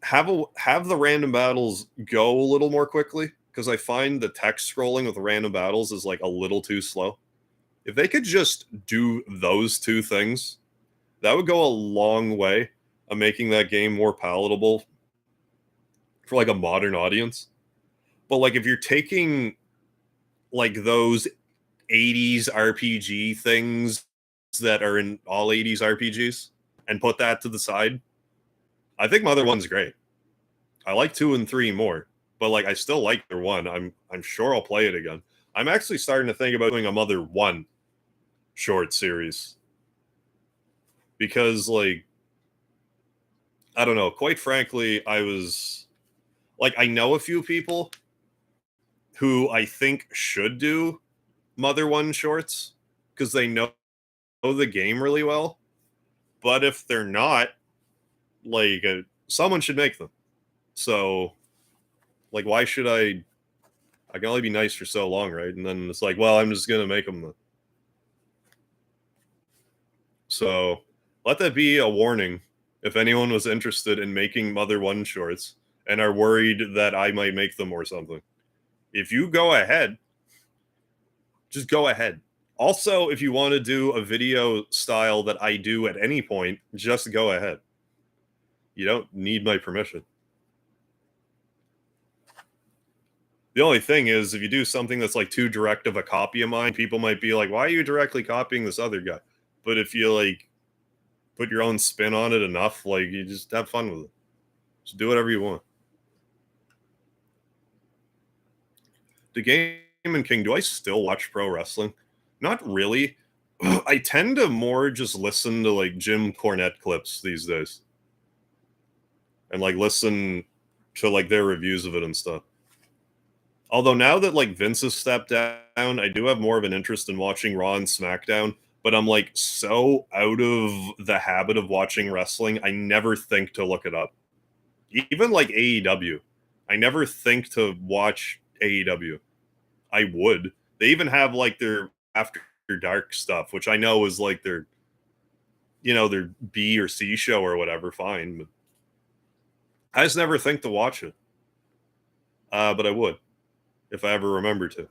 [SPEAKER 1] Have the random battles go a little more quickly because I find the text scrolling with random battles is like a little too slow. If they could just do those two things, that would go a long way of making that game more palatable for like a modern audience. But like if you're taking like those 80s RPG things that are in all 80s RPGs and put that to the side, I think Mother 1's great. I like 2 and 3 more, but like I still like Mother 1. I'm sure I'll play it again. I'm actually starting to think about doing a Mother 1 short series because like I don't know, quite frankly, I was like I know a few people who I think should do Mother 1 shorts because they know the game really well. But if they're not, like someone should make them. So like why should I can only be nice for so long, right? And then it's like, well, I'm just gonna make them. So let that be a warning if anyone was interested in making Mother 1 shorts and are worried that I might make them or something. If you go ahead, just go ahead. Also, if you want to do a video style that I do at any point, just go ahead. You don't need my permission. The only thing is, if you do something that's like too direct of a copy of mine, people might be like, "Why are you directly copying this other guy?" But if you like put your own spin on it enough, like you just have fun with it. Just do whatever you want. The Game and King, do I still watch pro wrestling? Not really. I tend to more just listen to like Jim Cornette clips these days and like listen to like their reviews of it and stuff. Although now that like Vince has stepped down, I do have more of an interest in watching Raw and SmackDown. But I'm like so out of the habit of watching wrestling, I never think to look it up. Even like AEW, I never think to watch AEW. I would. They even have like their After Dark stuff, which I know is like their B or C show or whatever. Fine, but I just never think to watch it. But I would if I ever remember to.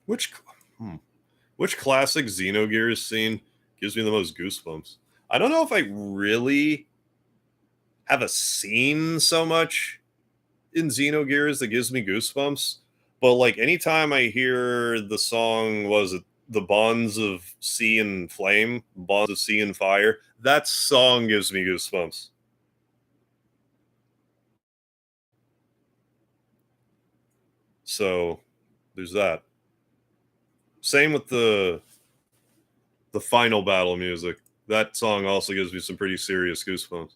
[SPEAKER 1] Which hmm, which classic Xenogears scene gives me the most goosebumps? I don't know if I really have a scene so much in Xenogears that gives me goosebumps, but like anytime I hear the song, was it the Bonds of Sea and Flame, Bonds of Sea and Fire? That song gives me goosebumps. So there's that. Same with the final battle music. That song also gives me some pretty serious goosebumps.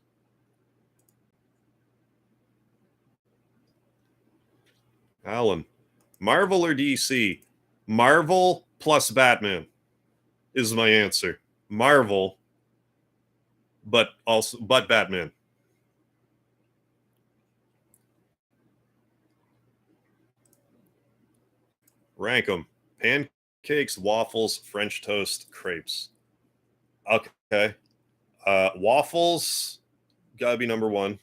[SPEAKER 1] Alan, Marvel or DC? Marvel plus Batman is my answer. Marvel, but Batman. Rank them: pancakes, waffles, French toast, crepes. Okay. Waffles gotta be number one.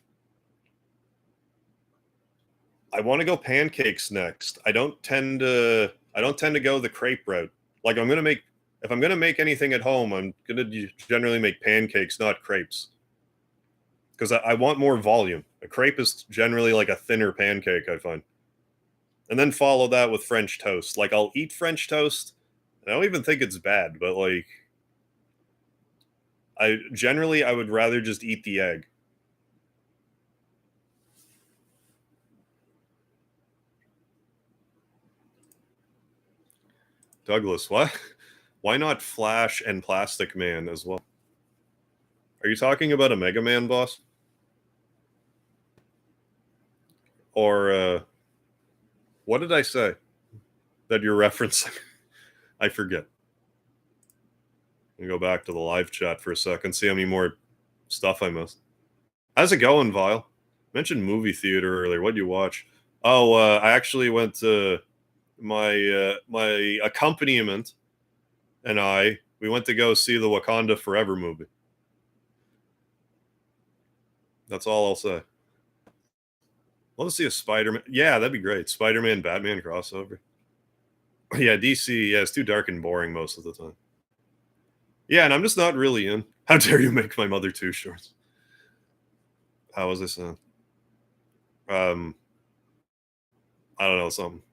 [SPEAKER 1] I want to go pancakes next. I don't tend to go the crepe route. Like if I'm gonna make anything at home, I'm gonna generally make pancakes, not crepes, because I want more volume. A crepe is generally like a thinner pancake, I find. And then follow that with French toast. Like I'll eat French toast. I don't even think it's bad, but like I would rather just eat the egg. Douglas, what? Why not Flash and Plastic Man as well? Are you talking about a Mega Man boss? Or what did I say that you're referencing? I forget. Let me go back to the live chat for a second, see how many more stuff I missed. How's it going, Vile? Mentioned movie theater earlier. What'd you watch? Oh, I actually went to my accompaniment and we went to go see the Wakanda Forever movie. That's all I'll say. Love to see a Spider-Man. Yeah, that'd be great. Spider-Man, Batman crossover. Yeah, DC. Yeah, it's too dark and boring most of the time. Yeah, and I'm just not really in. How dare you make my mother too shorts? How was this? I don't know, something.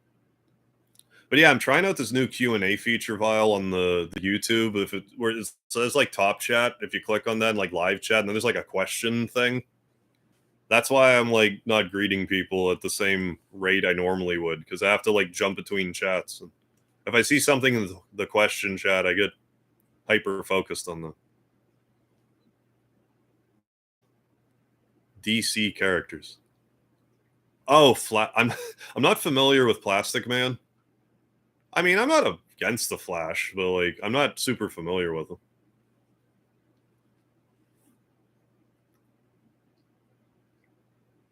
[SPEAKER 1] But yeah, I'm trying out this new Q&A feature file on the YouTube. If it where it's, so there's like top chat. If you click on that, and like live chat, and then there's like a question thing. That's why I'm like not greeting people at the same rate I normally would, because I have to like jump between chats. And if I see something in the question chat, I get hyper focused on the DC characters. Oh, I'm not familiar with Plastic Man. I mean, I'm not against the Flash, but like I'm not super familiar with him.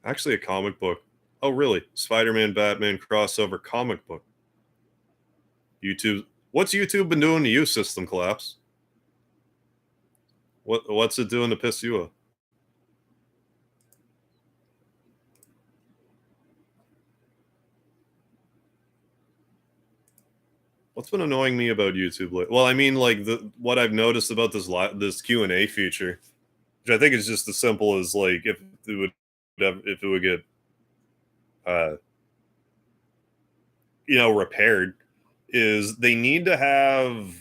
[SPEAKER 1] Actually, a comic book. Oh, really? Spider-Man, Batman crossover comic book. YouTube. What's YouTube been doing to you, System Collapse? What's it doing to piss you off? What's been annoying me about YouTube? Well, I mean, like what I've noticed about this Q&A feature, which I think is just as simple as like if it would get uh repaired, is they need to have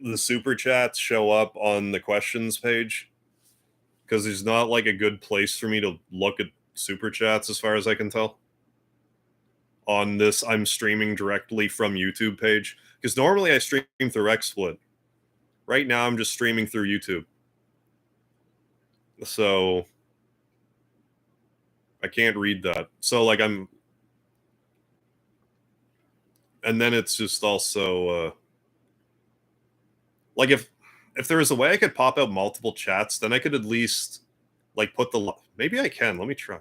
[SPEAKER 1] the super chats show up on the questions page, because there's not like a good place for me to look at super chats as far as I can tell on this I'm streaming directly from YouTube page, because normally I stream through XSplit. Right now I'm just streaming through YouTube, so I can't read that. So like and then it's just also like if there was a way I could pop out multiple chats, then I could at least like maybe I can. Let me try.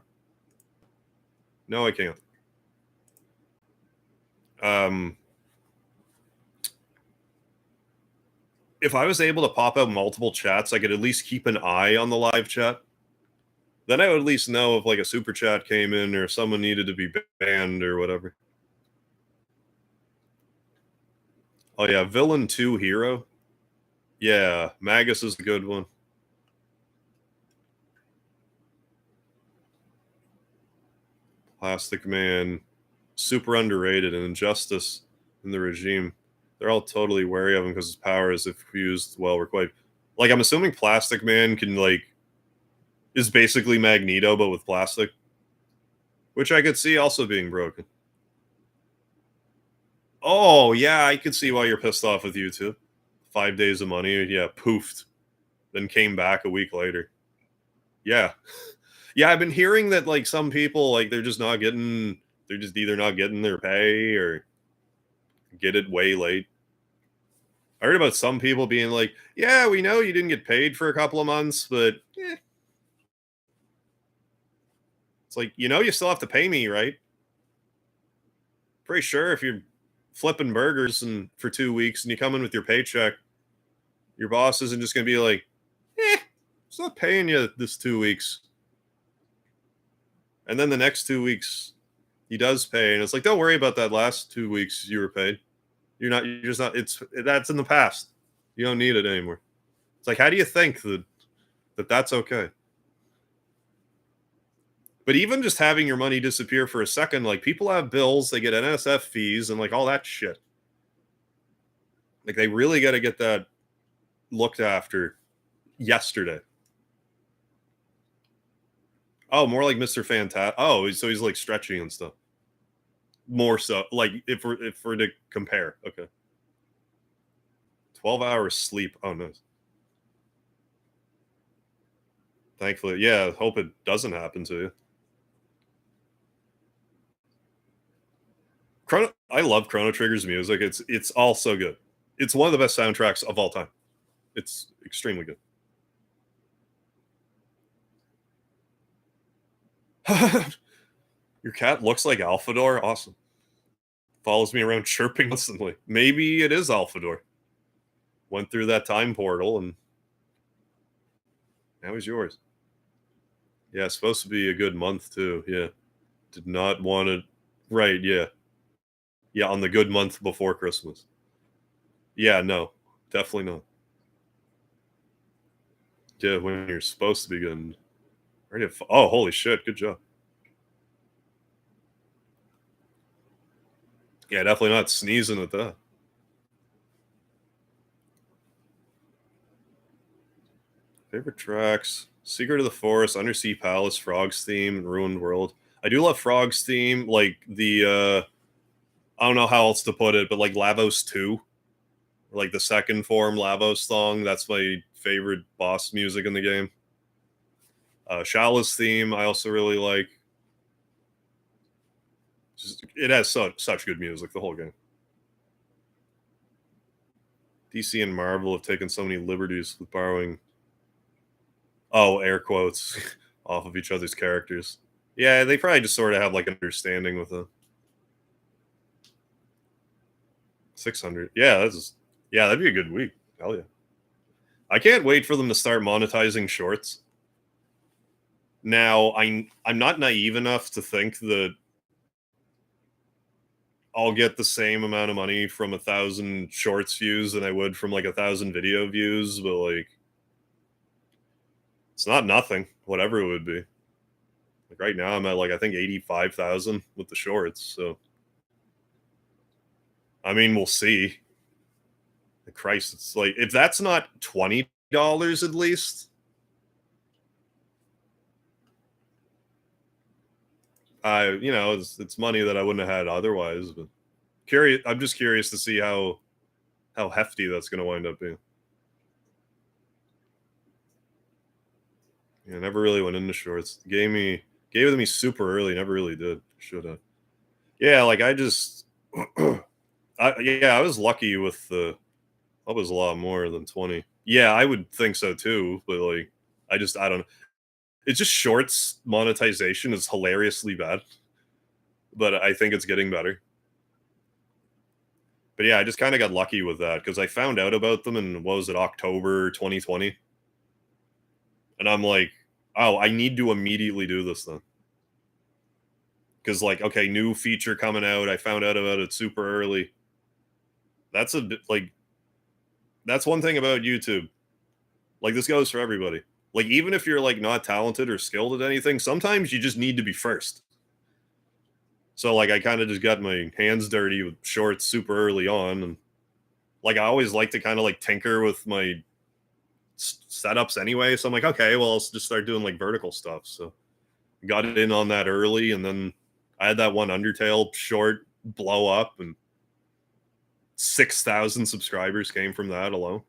[SPEAKER 1] No, I can't. Um if I was able to pop out multiple chats, I could at least keep an eye on the live chat. Then I would at least know if like a super chat came in or someone needed to be banned or whatever. Oh yeah, Villain 2 Hero. Yeah, Magus is a good one. Plastic Man, super underrated, and Injustice in the regime. They're all totally wary of him because his powers, if used well, were quite. Like I'm assuming Plastic Man is basically Magneto but with plastic, which I could see also being broken. Oh, yeah, I could see why you're pissed off with YouTube. 5 days of money, yeah, poofed, then came back a week later. Yeah. Yeah, I've been hearing that, like, some people, like, they're just either not getting their pay or get it way late. I heard about some people being like, "Yeah, we know you didn't get paid for a couple of months, but, it's like, you still have to pay me, right? Pretty sure if you're flipping burgers and for 2 weeks and you come in with your paycheck, your boss isn't just gonna be like, "Eh, it's not paying you this 2 weeks." And then the next 2 weeks, he does pay, and it's like, "Don't worry about that last 2 weeks you were paid. You're just not that's in the past. You don't need it anymore." It's like, how do you think that that's okay? But even just having your money disappear for a second, like, people have bills, they get NSF fees and, like, all that shit. Like, they really gotta get that looked after yesterday. Oh, more like Mr. Oh, so he's, like, stretching and stuff. More so, like, if we're to compare, okay. 12 hours sleep. Oh, nice. Thankfully, yeah, hope it doesn't happen to you. I love Chrono Trigger's music. It's all so good. It's one of the best soundtracks of all time. It's extremely good. Your cat looks like Alfador. Awesome. Follows me around chirping constantly. Maybe it is Alfador. Went through that time portal and now he's yours. Yeah, it's supposed to be a good month too. Yeah. Did not want to. Right. Yeah. Yeah. On the good month before Christmas. Yeah. No. Definitely not. Yeah. When you're supposed to be getting. Oh, holy shit. Good job. Yeah. Definitely not sneezing at that. Favorite tracks: Secret of the Forest, Undersea Palace, Frog's Theme, and Ruined World. I do love Frog's Theme, like I don't know how else to put it, but like Lavos 2, like the second form Lavos song, that's my favorite boss music in the game. Shala's theme, I also really like. It has such good music, the whole game. DC and Marvel have taken so many liberties with borrowing, oh, air quotes, off of each other's characters. Yeah, they probably just sort of have like understanding with it. 600. Yeah, that'd be a good week. Hell yeah. I can't wait for them to start monetizing shorts. Now, I'm not naive enough to think that I'll get the same amount of money from 1,000 shorts views than I would from like 1,000 video views, but like it's not nothing, whatever it would be. Like right now I'm at like I think 85,000 with the shorts, so I mean we'll see. Christ, it's like if that's not $20 at least, it's money that I wouldn't have had otherwise. But I'm just curious to see how hefty that's going to wind up being. Yeah, never really went into shorts. Gave it to me super early. Never really did. Should have. Yeah, like I just, I was lucky with the. That was a lot more than 20. Yeah, I would think so too. But like, I don't know. It's just shorts monetization is hilariously bad, but I think it's getting better. But yeah, I just kind of got lucky with that because I found out about them in what was it, October 2020, and I'm like, oh, I need to immediately do this then because like, okay, new feature coming out. I found out about it super early. That's a bit like that's one thing about YouTube. Like this goes for everybody. Like even if you're like not talented or skilled at anything, sometimes you just need to be first. So like I kind of just got my hands dirty with shorts super early on, and like I always like to kind of like tinker with my setups anyway. So I'm like, okay, well, I'll just start doing like vertical stuff. So got it in on that early, and then I had that one Undertale short blow up, and 6,000 subscribers came from that alone.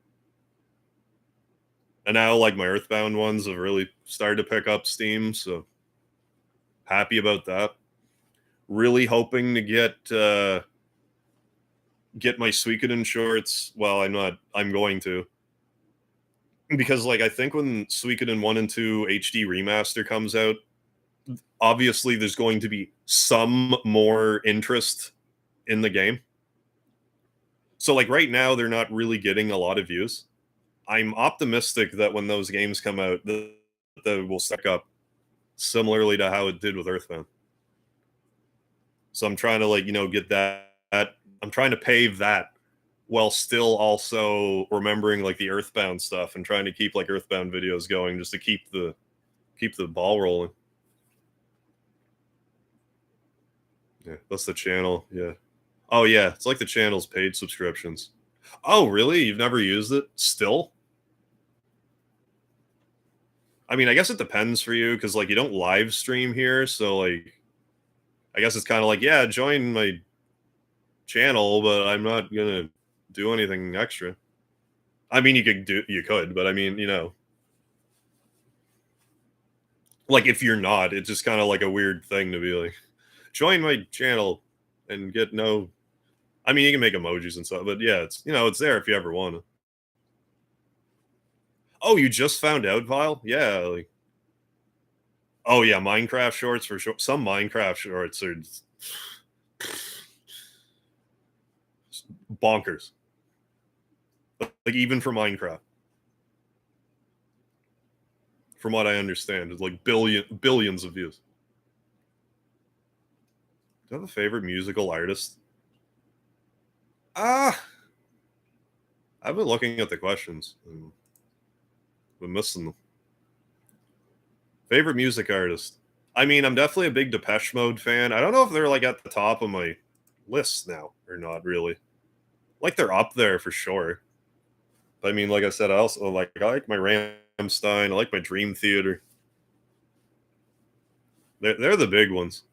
[SPEAKER 1] And now, like, my Earthbound ones have really started to pick up steam, so happy about that. Really hoping to get my Suikoden shorts. Well, I'm not. I'm going to, because like I think when Suikoden 1 and 2 HD remaster comes out, obviously there's going to be some more interest in the game. So like right now they're not really getting a lot of views. I'm optimistic that when those games come out, that will stack up similarly to how it did with Earthbound. So I'm trying to like, get that. I'm trying to pave that while still also remembering like the Earthbound stuff and trying to keep like Earthbound videos going just to keep the ball rolling. Yeah, that's the channel. Yeah. Oh yeah, it's like the channel's paid subscriptions. Oh really? You've never used it? Still? I mean, I guess it depends for you because like you don't live stream here, so like I guess it's kind of like, yeah, join my channel, but I'm not gonna do anything extra. I mean, you could, but I mean, like if you're not, it's just kind of like a weird thing to be like, join my channel and get no. I mean, you can make emojis and stuff, but yeah, it's there if you ever want to. Oh, you just found out, Vile? Yeah, like, oh yeah, Minecraft shorts for sure. Some Minecraft shorts are bonkers. Like even for Minecraft, from what I understand, it's like billions of views. Do you have a favorite musical artist? Ah, I've been looking at the questions and been missing them. Favorite music artist? I mean, I'm definitely a big Depeche Mode fan. I don't know if they're like at the top of my list now or not really. Like they're up there for sure. But I mean, like I said, I like my Rammstein. I like my Dream Theater. They're the big ones.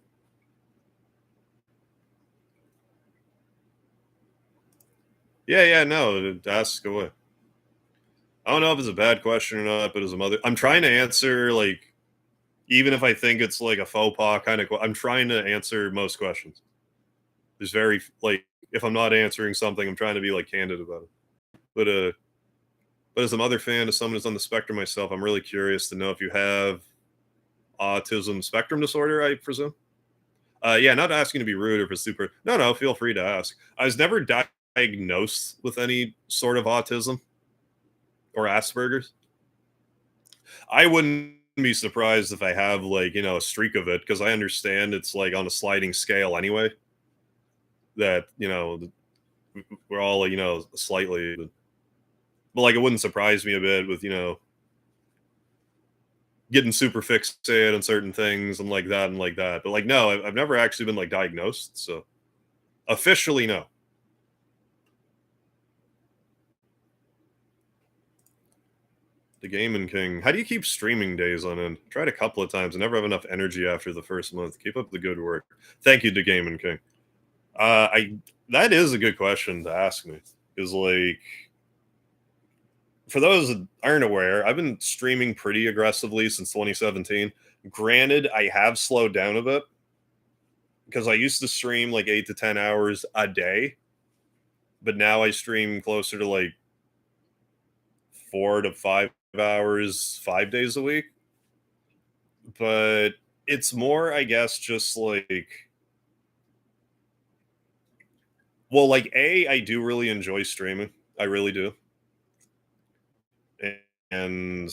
[SPEAKER 1] Yeah, yeah, no, ask away. I don't know if it's a bad question or not, but as a mother, I'm trying to answer like even if I think it's like a faux pas kind of. I'm trying to answer most questions. There's very like if I'm not answering something, I'm trying to be like candid about it. But but as a mother fan, as someone who's on the spectrum myself, I'm really curious to know if you have autism spectrum disorder. I presume. Yeah, not asking to be rude or for super. No, no, feel free to ask. I was never diagnosed with any sort of autism or Asperger's. I wouldn't be surprised if I have like a streak of it because I understand it's like on a sliding scale anyway. That we're all slightly, but like it wouldn't surprise me a bit with getting super fixated on certain things and like that and like that. But like no, I've never actually been like diagnosed, so officially no. The Gaming King. How do you keep streaming days on end? Tried a couple of times. I never have enough energy after the first month. Keep up the good work. Thank you to Gaming King. I that is a good question to ask me. Is like for those that aren't aware, I've been streaming pretty aggressively since 2017. Granted, I have slowed down a bit because I used to stream like 8 to 10 hours a day, but now I stream closer to like 4 to 5 hours, 5 days a week. But it's more, I guess, just like, well, like, I do really enjoy streaming. I really do. And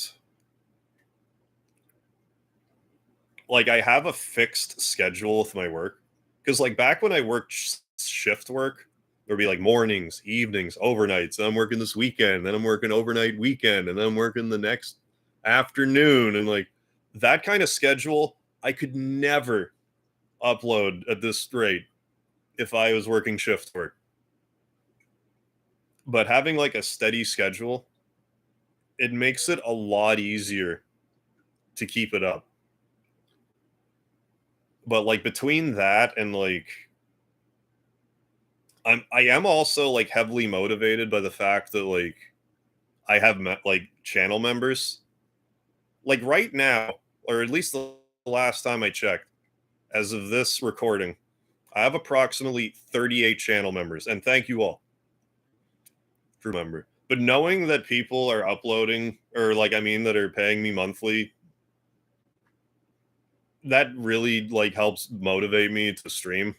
[SPEAKER 1] like, I have a fixed schedule with my work. Because, like, back when I worked shift work, there'd be like mornings, evenings, overnights. And I'm working this weekend, then I'm working overnight weekend, and then I'm working the next afternoon. And like that kind of schedule, I could never upload at this rate if I was working shift work. But having like a steady schedule, it makes it a lot easier to keep it up. But like between that and like I am also like heavily motivated by the fact that like I have like channel members. Like right now, or at least the last time I checked, as of this recording, I have approximately 38 channel members, and thank you all for member. But knowing that people are uploading, or like I mean, that are paying me monthly, that really like helps motivate me to stream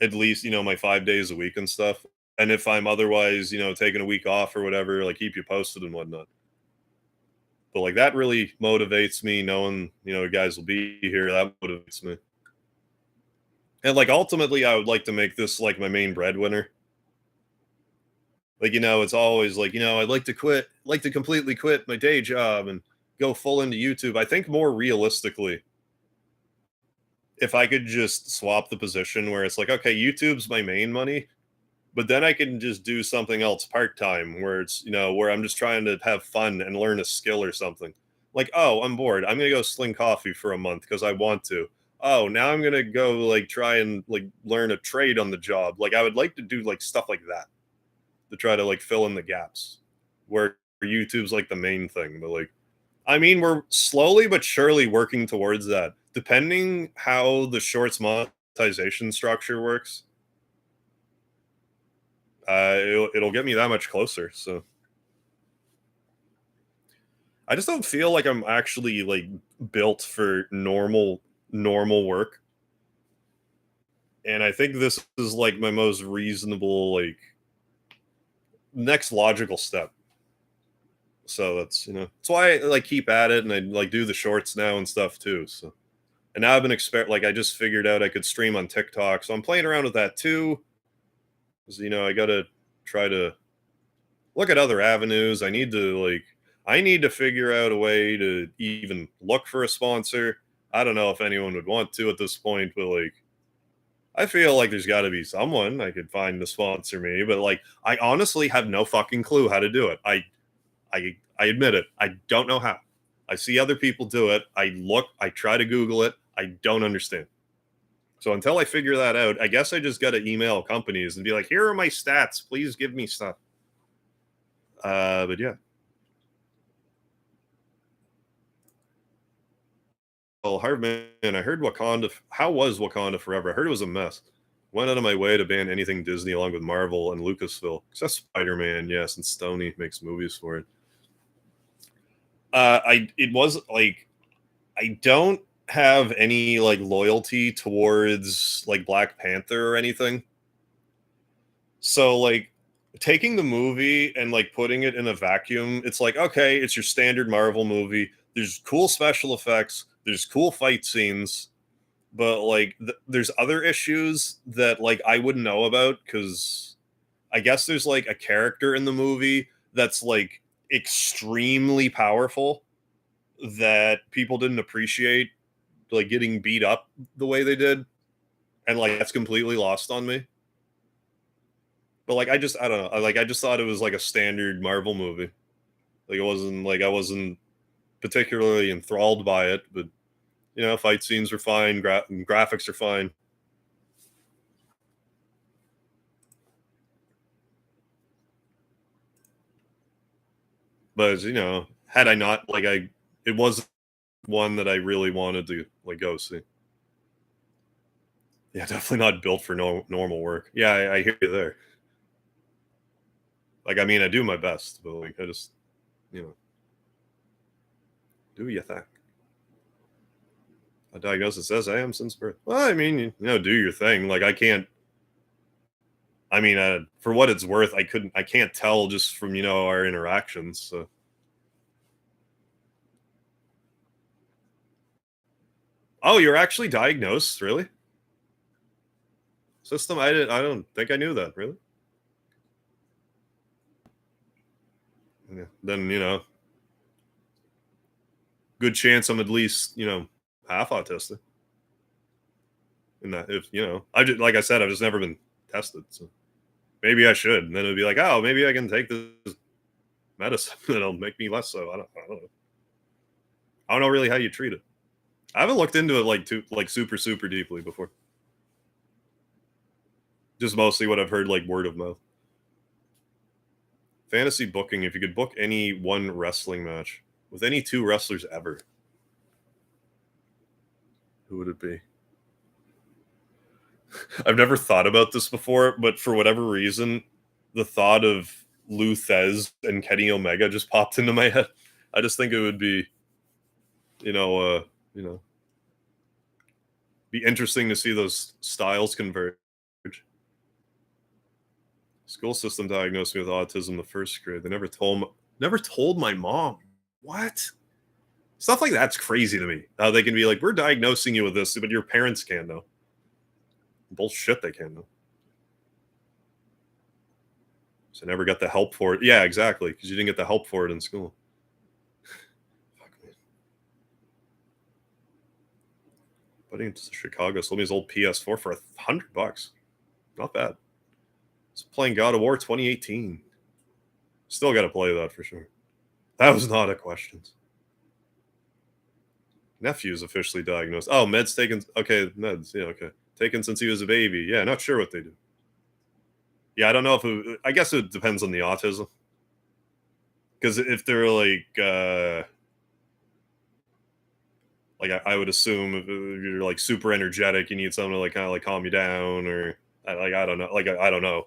[SPEAKER 1] at least my 5 days a week and stuff. And if I'm otherwise taking a week off or whatever, like keep you posted and whatnot. But like that really motivates me knowing you guys will be here. That motivates me. And like ultimately, I would like to make this like my main breadwinner. Like it's always like I'd like to quit, like to completely quit my day job and go full into YouTube. I think more realistically, if I could just swap the position where it's like, okay, YouTube's my main money, but then I can just do something else part time where it's, where I'm just trying to have fun and learn a skill or something. Like, oh, I'm bored. I'm going to go sling coffee for a month because I want to. Oh, now I'm going to go like try and like learn a trade on the job. Like, I would like to do like stuff like that to try to like fill in the gaps where YouTube's like the main thing. But like, I mean, we're slowly but surely working towards that. Depending how the shorts monetization structure works, it'll get me that much closer. So I just don't feel like I'm actually like built for normal work, and I think this is like my most reasonable like next logical step. So that's why I like keep at it, and I like do the shorts now and stuff too. So and now I've been like I just figured out I could stream on TikTok, so I'm playing around with that too. Because I gotta try to look at other avenues. I need to figure out a way to even look for a sponsor. I don't know if anyone would want to at this point, but like I feel like there's got to be someone I could find to sponsor me, but like I honestly have no fucking clue how to do it. I admit it. I don't know how. I see other people do it. I try to Google it. I don't understand. So until I figure that out, I guess I just got to email companies and be like, "Here are my stats. Please give me stuff." But yeah. Well, Hardman, I heard Wakanda. How was Wakanda Forever? I heard it was a mess. Went out of my way to ban anything Disney along with Marvel and Lucasfilm. Except Spider Man, yes, and Sony makes movies for it. It was like I don't have any like loyalty towards like Black Panther or anything. So like taking the movie and like putting it in a vacuum, it's like okay, it's your standard Marvel movie. There's cool special effects. There's cool fight scenes, but like there's other issues that like I wouldn't know about because I guess there's like a character in the movie that's like extremely powerful that people didn't appreciate like getting beat up the way they did, and like that's completely lost on me. But like I don't know. I just thought it was like a standard Marvel movie. Like it wasn't like I wasn't particularly enthralled by it, but fight scenes are fine, graphics are fine. But had I not like it was one that I really wanted to like go see. Yeah, definitely not built for normal work. Yeah, I hear you there. Like, I mean, I do my best, but like, I just, you know, do you think? A diagnosis says I am since birth. Well, I mean, do your thing. Like, I can't. I mean, for what it's worth, I can't tell just from our interactions. So, oh, you're actually diagnosed, really? System? I don't think I knew that. Really? Yeah. Then good chance I'm at least half autistic. And that if I just like I said, I've just never been tested. So maybe I should. And then it'd be like, oh, maybe I can take this medicine that'll make me less so. I don't know. I don't know really how you treat it. I haven't looked into it like super super deeply before. Just mostly what I've heard, like word of mouth. Fantasy booking. If you could book any one wrestling match with any two wrestlers ever, who would it be? I've never thought about this before, but for whatever reason, the thought of Lou Thez and Kenny Omega just popped into my head. I just think it would be, you know, uh, you know, be interesting to see those styles converge. School system diagnosed me with autism the first grade. They never told my mom. What? Stuff like that's crazy to me. How they can be like, we're diagnosing you with this, but your parents can't know. Bullshit, they can't know. So I never got the help for it. Yeah, exactly. Because you didn't get the help for it in school. Fuck, man. Buddy into Chicago sold me his old PS4 for $100. Not bad. It's playing God of War 2018. Still got to play that for sure. That was not a question. Nephew's officially diagnosed. Oh, meds taken. Okay, meds. Yeah, okay. Taken since he was a baby. Yeah, not sure what they do. Yeah, I don't know if it, I guess it depends on the autism. Because if they're like I would assume if you're like super energetic, you need someone to like kind of like calm you down, or I don't know, like I don't know.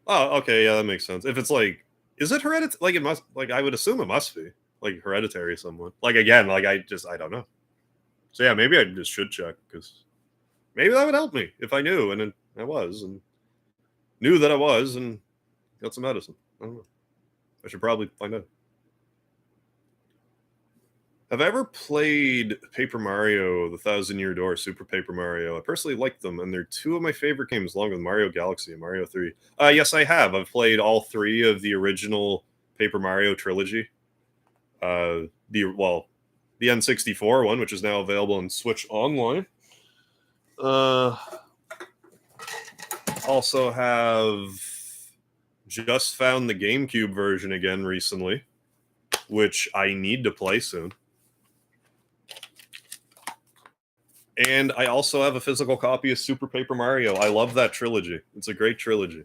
[SPEAKER 1] Oh, okay, yeah, that makes sense. If it's like, is it hereditary? Like it must, like I would assume it must be like hereditary somewhat. Like again, like I don't know. So yeah, maybe I just should check because maybe that would help me if I knew and then I was and knew that I was and got some medicine. I don't know. I should probably find out. Have I ever played Paper Mario: The Thousand Year Door, Super Paper Mario? I personally like them, and they're two of my favorite games, along with Mario Galaxy and Mario 3. Yes, I have. I've played all three of the original Paper Mario trilogy. The N64 one, which is now available on Switch Online. Uh, also have just found the GameCube version again recently, which I need to play soon. And I also have a physical copy of Super Paper Mario. I love that trilogy. It's a great trilogy.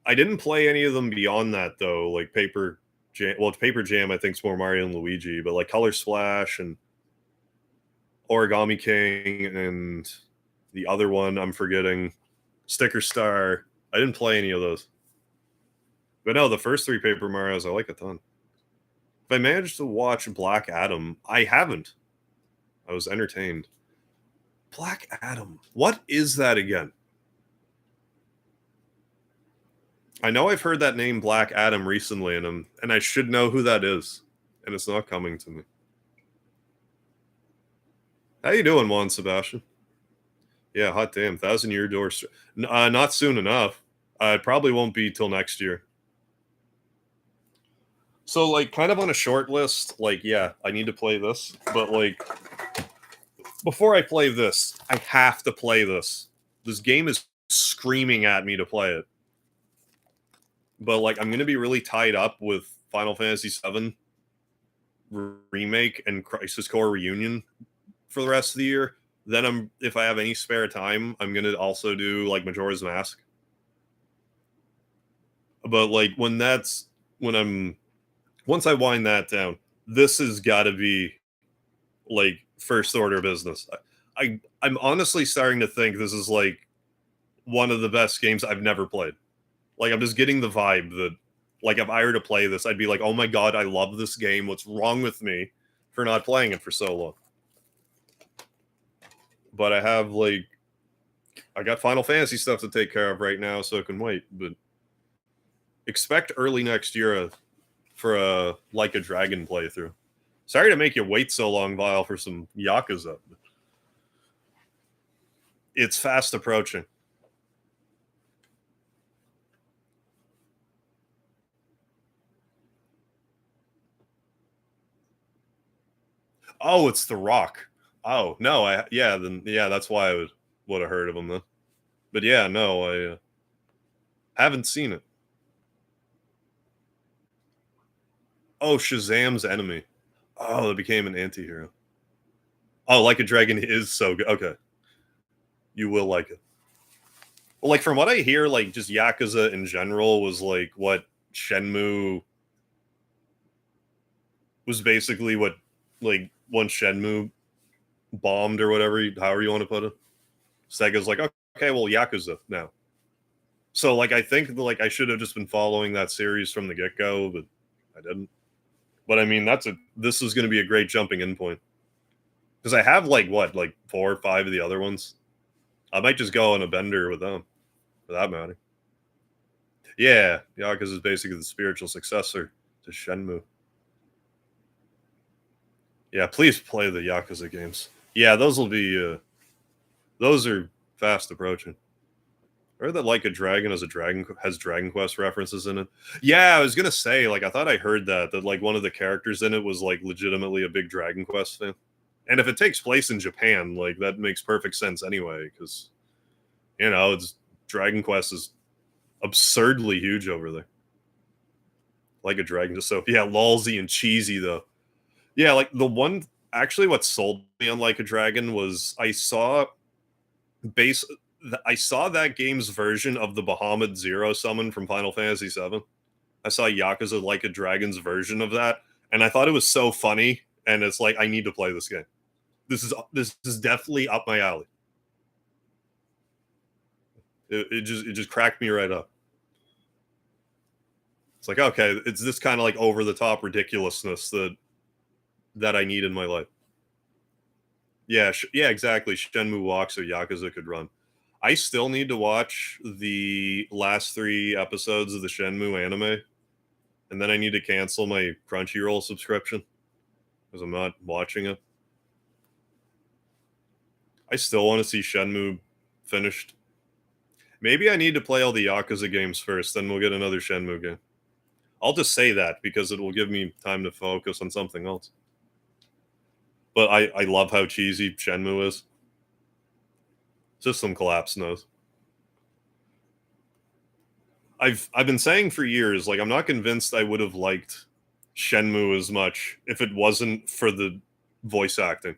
[SPEAKER 1] I didn't play any of them beyond that though, like Paper Jam. Well, Paper Jam, I think, is more Mario and Luigi, but like Color Splash and Origami King and the other one I'm forgetting, Sticker Star. I didn't play any of those. But no, the first three Paper Marios I like a ton. If I managed to watch Black Adam, I haven't. I was entertained. Black Adam. What is that again? I know I've heard that name Black Adam recently, and I should know who that is, and it's not coming to me. How you doing, Juan Sebastian? Yeah, hot damn, Thousand Year Door. Not soon enough. It probably won't be till next year. So, like, kind of on a short list, like, yeah, I need to play this, but like, before I play this, I have to play this. This game is screaming at me to play it. But like, I'm gonna be really tied up with Final Fantasy VII remake and Crisis Core Reunion for the rest of the year. Then if I have any spare time, I'm gonna also do like Majora's Mask. But like once I wind that down, this has got to be like first order business. I'm honestly starting to think this is like one of the best games I've never played. Like I'm just getting the vibe that like if I were to play this, I'd be like, oh my god, I love this game. What's wrong with me for not playing it for so long? But I got Final Fantasy stuff to take care of right now, so it can wait. But expect early next year for a Like a Dragon playthrough. Sorry to make you wait so long, Vile, for some Yakuza. It's fast approaching. Oh, it's The Rock. Oh no, that's why I would have heard of him then. But yeah, no, I haven't seen it. Oh, Shazam's enemy. Oh, it became an anti-hero. Oh, Like a Dragon is so good. Okay. You will like it. Well, like, from what I hear, like, just Yakuza in general was, like, what Shenmue was basically what, like, once Shenmue bombed or whatever, however you want to put it. Sega's like, okay, well, Yakuza now. So, like, I think, like, I should have just been following that series from the get-go, but I didn't. But, I mean, this is gonna be a great jumping in point. Because I have, like, what, like, 4 or 5 of the other ones? I might just go on a bender with them, for that matter. Yeah, Yakuza is basically the spiritual successor to Shenmue. Yeah, please play the Yakuza games. Yeah, those will be, those are fast approaching. I heard that Like a Dragon has Dragon Quest references in it. Yeah, I was gonna say, like, I thought I heard that like one of the characters in it was like legitimately a big Dragon Quest fan. And if it takes place in Japan, like that makes perfect sense anyway, because it's Dragon Quest is absurdly huge over there. Like a Dragon, just so yeah, lolsy and cheesy though. Yeah, like the one actually what sold me on Like a Dragon was base I saw that game's version of the Bahamut Zero summon from Final Fantasy VII. I saw Yakuza Like a Dragon's version of that, and I thought it was so funny. And it's like I need to play this game. This is definitely up my alley. It just cracked me right up. It's like okay, it's this kind of like over the top ridiculousness that I need in my life. Yeah, yeah, exactly. Shenmue walks so Yakuza could run. I still need to watch the last 3 episodes of the Shenmue anime, and then I need to cancel my Crunchyroll subscription because I'm not watching it. I still want to see Shenmue finished. Maybe I need to play all the Yakuza games first, then we'll get another Shenmue game. I'll just say that because it will give me time to focus on something else. But I love how cheesy Shenmue is. System collapse knows. I've been saying for years, like I'm not convinced I would have liked Shenmue as much if it wasn't for the voice acting.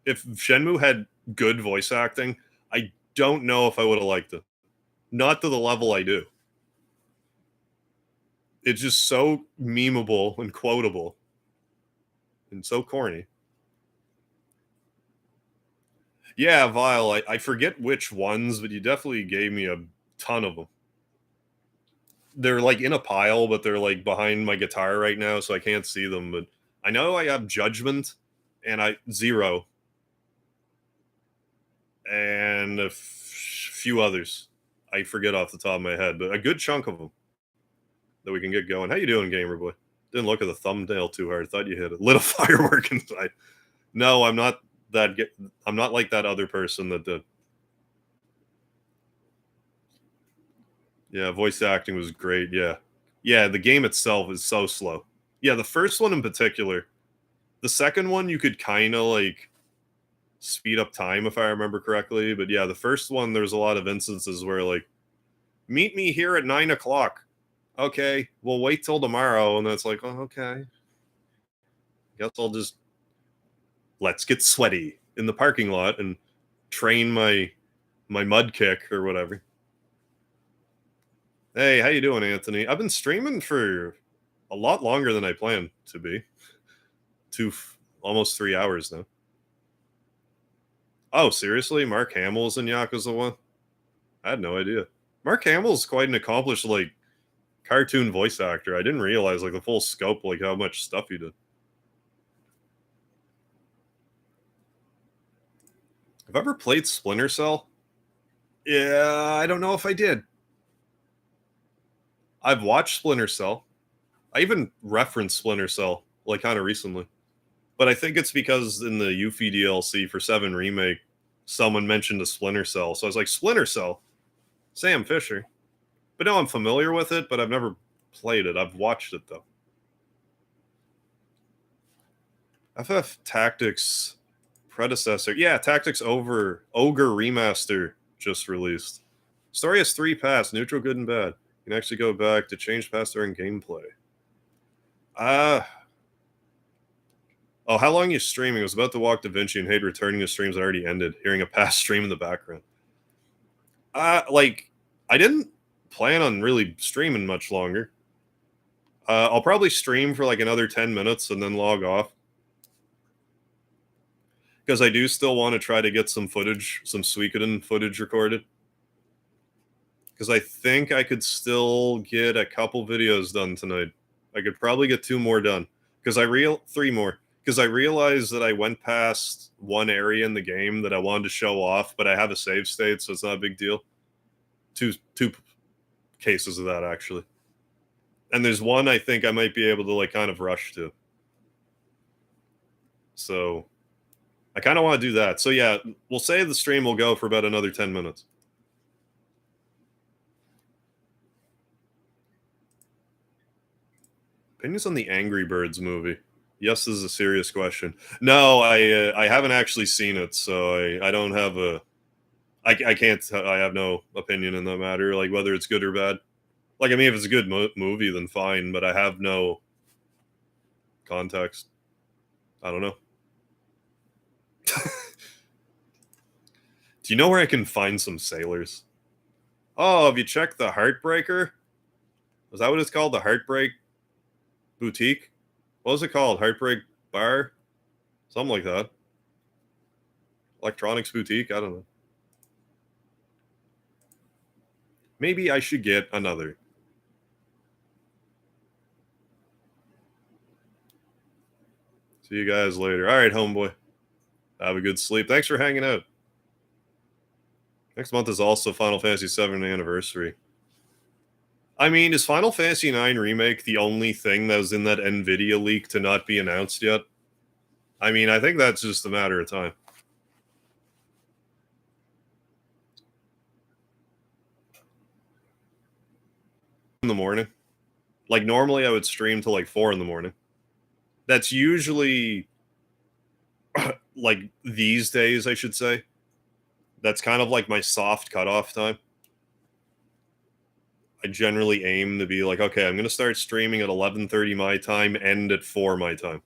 [SPEAKER 1] If Shenmue had good voice acting, I don't know if I would have liked it. Not to the level I do. It's just so memeable and quotable and so corny. Yeah, Vile, I forget which ones, but you definitely gave me a ton of them. They're like in a pile, but they're like behind my guitar right now, so I can't see them. But I know I have Judgment and I Zero and few others. I forget off the top of my head, but a good chunk of them that we can get going. How you doing, Gamer Boy? Didn't look at the thumbnail too hard. Thought you hit a little firework inside. No, I'm not that. I'm not like that other person that did. Yeah, voice acting was great. Yeah, yeah. The game itself is so slow. Yeah, the first one in particular. The second one you could kind of like speed up time if I remember correctly. But yeah, the first one there's a lot of instances where like meet me here at 9 o'clock. Okay, we'll wait till tomorrow, and that's like, oh, okay. Guess I'll just let's get sweaty in the parking lot and train my mud kick or whatever. Hey, how you doing, Anthony? I've been streaming for a lot longer than I planned to be. Almost 3 hours now. Oh, seriously? Mark Hamill's in Yakuza 1? I had no idea. Mark Hamill's quite an accomplished, like, cartoon voice actor. I didn't realize, like, the full scope, like, how much stuff he did. Have I ever played Splinter Cell? Yeah, I don't know if I did. I've watched Splinter Cell. I even referenced Splinter Cell, like, kind of recently. But I think it's because in the Yuffie DLC for 7 Remake, someone mentioned a Splinter Cell. So I was like, Splinter Cell? Sam Fisher. But no, I'm familiar with it, but I've never played it. I've watched it, though. FF Tactics predecessor. Yeah, Tactics Over Ogre Remaster just released. Story has 3 paths, neutral, good, and bad. You can actually go back to change paths during gameplay. Uh oh, how long are you streaming? I was about to walk Da Vinci and hate returning to streams that already ended, hearing a past stream in the background. Like, I didn't plan on really streaming much longer. I'll probably stream for like another 10 minutes and then log off. Because I do still want to try to get some footage, some Suikoden footage recorded. Because I think I could still get a couple videos done tonight. I could probably get 2 more done. Because 3 more. Because I realized that I went past one area in the game that I wanted to show off, but I have a save state, so it's not a big deal. Two cases of that, actually. And there's one I think I might be able to like kind of rush to. So I kind of want to do that. So yeah, we'll say the stream will go for about another 10 minutes. Opinions on the Angry Birds movie? Yes, this is a serious question. No, I haven't actually seen it, so I don't have a I can't I have no opinion in that matter, like whether it's good or bad. Like I mean, if it's a good movie, then fine, but I have no context. I don't know. Do you know where I can find some sailors? Oh, have you checked the Heartbreaker? Is that what it's called? The Heartbreak Boutique? What was it called? Heartbreak Bar? Something like that. Electronics Boutique? I don't know. Maybe I should get another. See you guys later. All right, homeboy. Have a good sleep. Thanks for hanging out. Next month is also Final Fantasy VII anniversary. I mean, is Final Fantasy IX Remake the only thing that was in that NVIDIA leak to not be announced yet? I mean, I think that's just a matter of time. In the morning. Like, normally I would stream till like 4 in the morning. That's usually, like, these days, I should say. That's kind of like my soft cutoff time. I generally aim to be like, okay, I'm going to start streaming at 11:30 my time, end at 4 my time.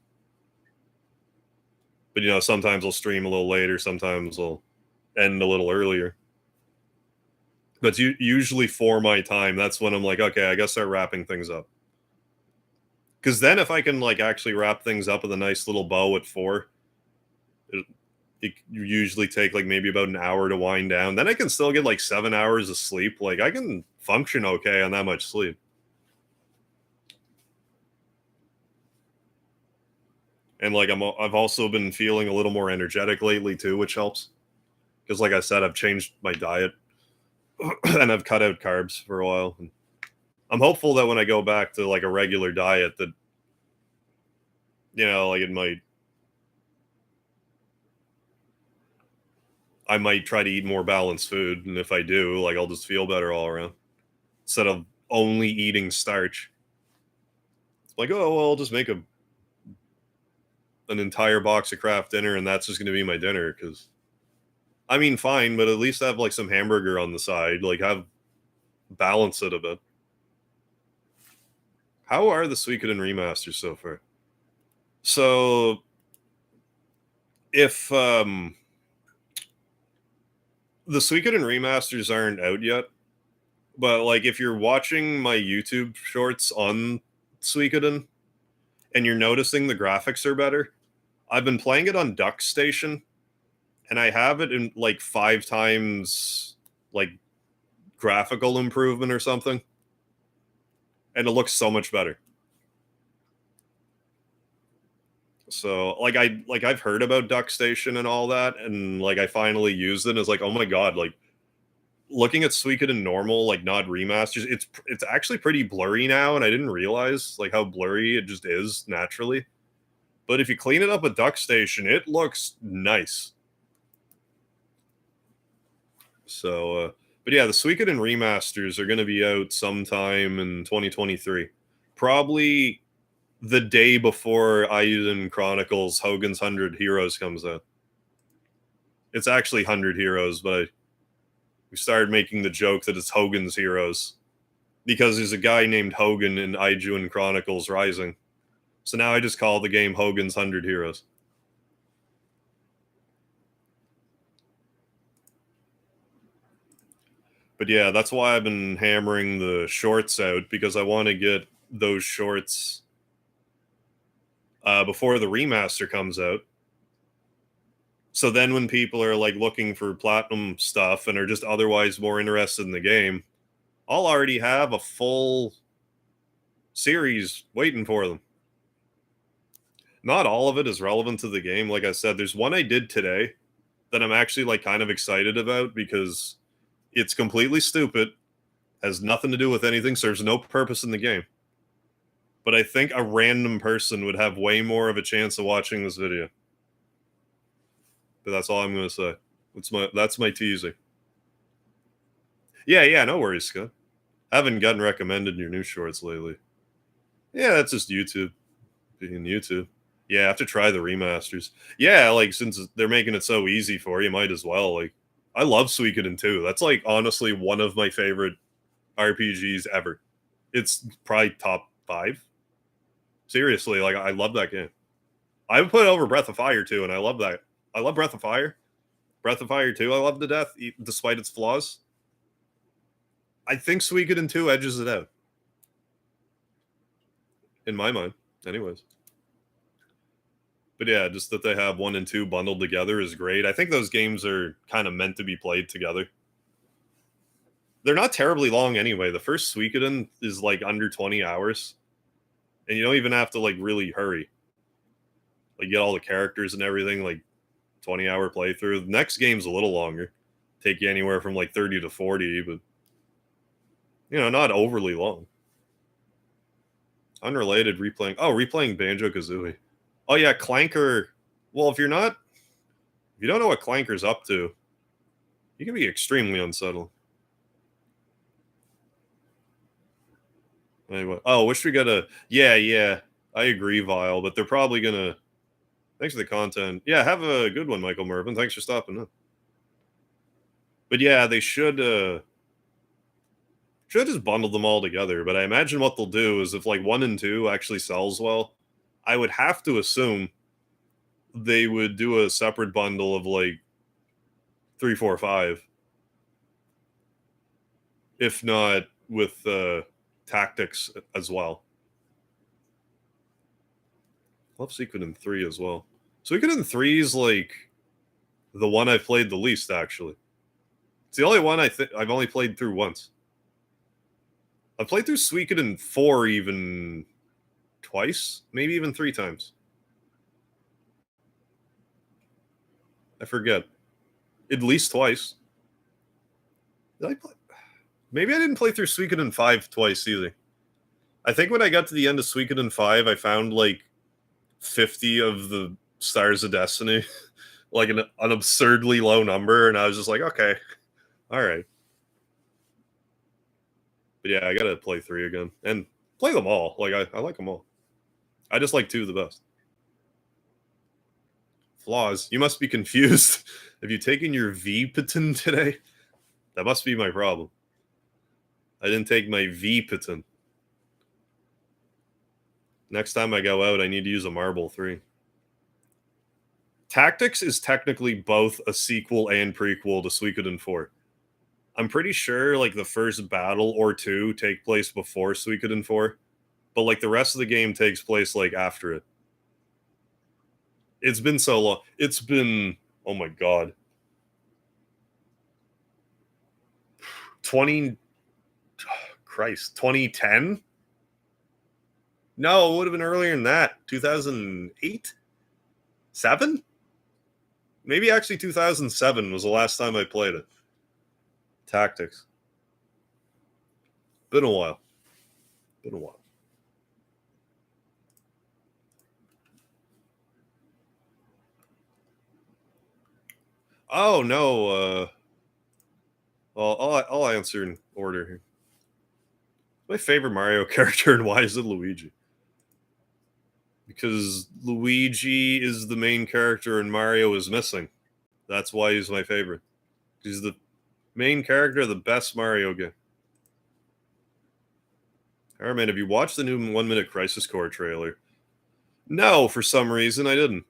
[SPEAKER 1] But, you know, sometimes I'll stream a little later, sometimes I'll end a little earlier. But usually 4 my time, that's when I'm like, okay, I gotta start wrapping things up. Because then if I can, like, actually wrap things up with a nice little bow at 4, it usually take, like, maybe about an hour to wind down. Then I can still get, like, 7 hours of sleep. Like, I can function okay on that much sleep. And, like, I've also been feeling a little more energetic lately too, which helps. Because, like I said, I've changed my diet and I've cut out carbs for a while. And I'm hopeful that when I go back to like a regular diet, that like I might try to eat more balanced food, and if I do, like I'll just feel better all around instead of only eating starch. It's like, oh well, I'll just make an entire box of Kraft dinner, and that's just going to be my dinner. Because I mean, fine, but at least have like some hamburger on the side, like have balance it a bit. How are the Suikoden remasters so far? So if the Suikoden remasters aren't out yet, but like if you're watching my YouTube shorts on Suikoden and you're noticing the graphics are better, I've been playing it on Duck Station and I have it in like 5 times like graphical improvement or something, and it looks so much better. So I've heard about Duck Station and all that, and like I finally used it and it's like, oh my god, like looking at Suikoden normal, like not remasters, it's actually pretty blurry now, and I didn't realize like how blurry it just is naturally. But if you clean it up with Duck Station, it looks nice. So but yeah, the Suikoden remasters are going to be out sometime in 2023. Probably the day before Eiyuden Chronicles Hogan's 100 Heroes comes out. It's actually 100 Heroes, but we started making the joke that it's Hogan's Heroes because there's a guy named Hogan in Eiyuden Chronicles Rising. So now I just call the game Hogan's 100 Heroes. But yeah, that's why I've been hammering the shorts out, because I want to get those shorts before the remaster comes out. So then when people are like looking for platinum stuff and are just otherwise more interested in the game, I'll already have a full series waiting for them. Not all of it is relevant to the game. Like I said, there's one I did today that I'm actually like kind of excited about because it's completely stupid, has nothing to do with anything, serves no purpose in the game. But I think a random person would have way more of a chance of watching this video. But that's all I'm going to say. That's my teasing. Yeah, no worries, Scott. I haven't gotten recommended your new shorts lately. Yeah, that's just YouTube being YouTube. Yeah, I have to try the remasters. Yeah, like since they're making it so easy for you, might as well. Like, I love Suikoden 2. That's like honestly one of my favorite RPGs ever. It's probably top 5. Seriously, like I love that game. I would put it over Breath of Fire too, and I love that. I love Breath of Fire. Breath of Fire 2, I love to death, despite its flaws. I think Suikoden 2 edges it out. In my mind, anyways. But yeah, just that they have 1 and 2 bundled together is great. I think those games are kind of meant to be played together. They're not terribly long anyway. The first Suikoden is like under 20 hours. And you don't even have to like really hurry. Like get all the characters and everything, like 20-hour playthrough. The next game's a little longer. Take you anywhere from like 30 to 40, but not overly long. Unrelated, replaying Banjo-Kazooie. Oh yeah, Clanker. Well, if you don't know what Clanker's up to, you can be extremely unsettling. Anyway, wish we got a. Yeah, I agree, Vile, but they're probably gonna. Thanks for the content. Yeah, have a good one, Michael Mervin. Thanks for stopping in. But yeah, they should just bundle them all together. But I imagine what they'll do is if like 1 and 2 actually sells well, I would have to assume they would do a separate bundle of like 3, 4, 5. If not with tactics as well. I love Suikoden 3 as well. Suikoden 3 is like the one I've played the least, actually. It's the only one I've only played through once. I've played through Suikoden 4 even twice, maybe even 3 times. I forget. At least twice. Did I play? Maybe I didn't play through Suikoden 5 twice either. I think when I got to the end of Suikoden 5, I found like 50 of the Stars of Destiny, like an absurdly low number, and I was just like, okay, all right. But yeah, I gotta play 3 again and play them all. Like I like them all. I just like 2 the best. Flaws. You must be confused. Have you taken your Vpitin today? That must be my problem. I didn't take my Vpitin. Next time I go out, I need to use a Marble 3. Tactics is technically both a sequel and prequel to Suikoden 4. I'm pretty sure like the first battle or 2 take place before Suikoden 4, but like the rest of the game takes place like after it. It's been so long. It's been, oh my god, 2010? No, it would have been earlier than that. 2008? 7? Maybe actually 2007 was the last time I played it. Tactics. Been a while. Oh no. Well, I'll answer in order here. My favorite Mario character, and why is it Luigi? Because Luigi is the main character and Mario is missing. That's why he's my favorite. He's the main character of the best Mario game. Alright, man, have you watched the new 1 Minute Crisis Core trailer? No, for some reason I didn't.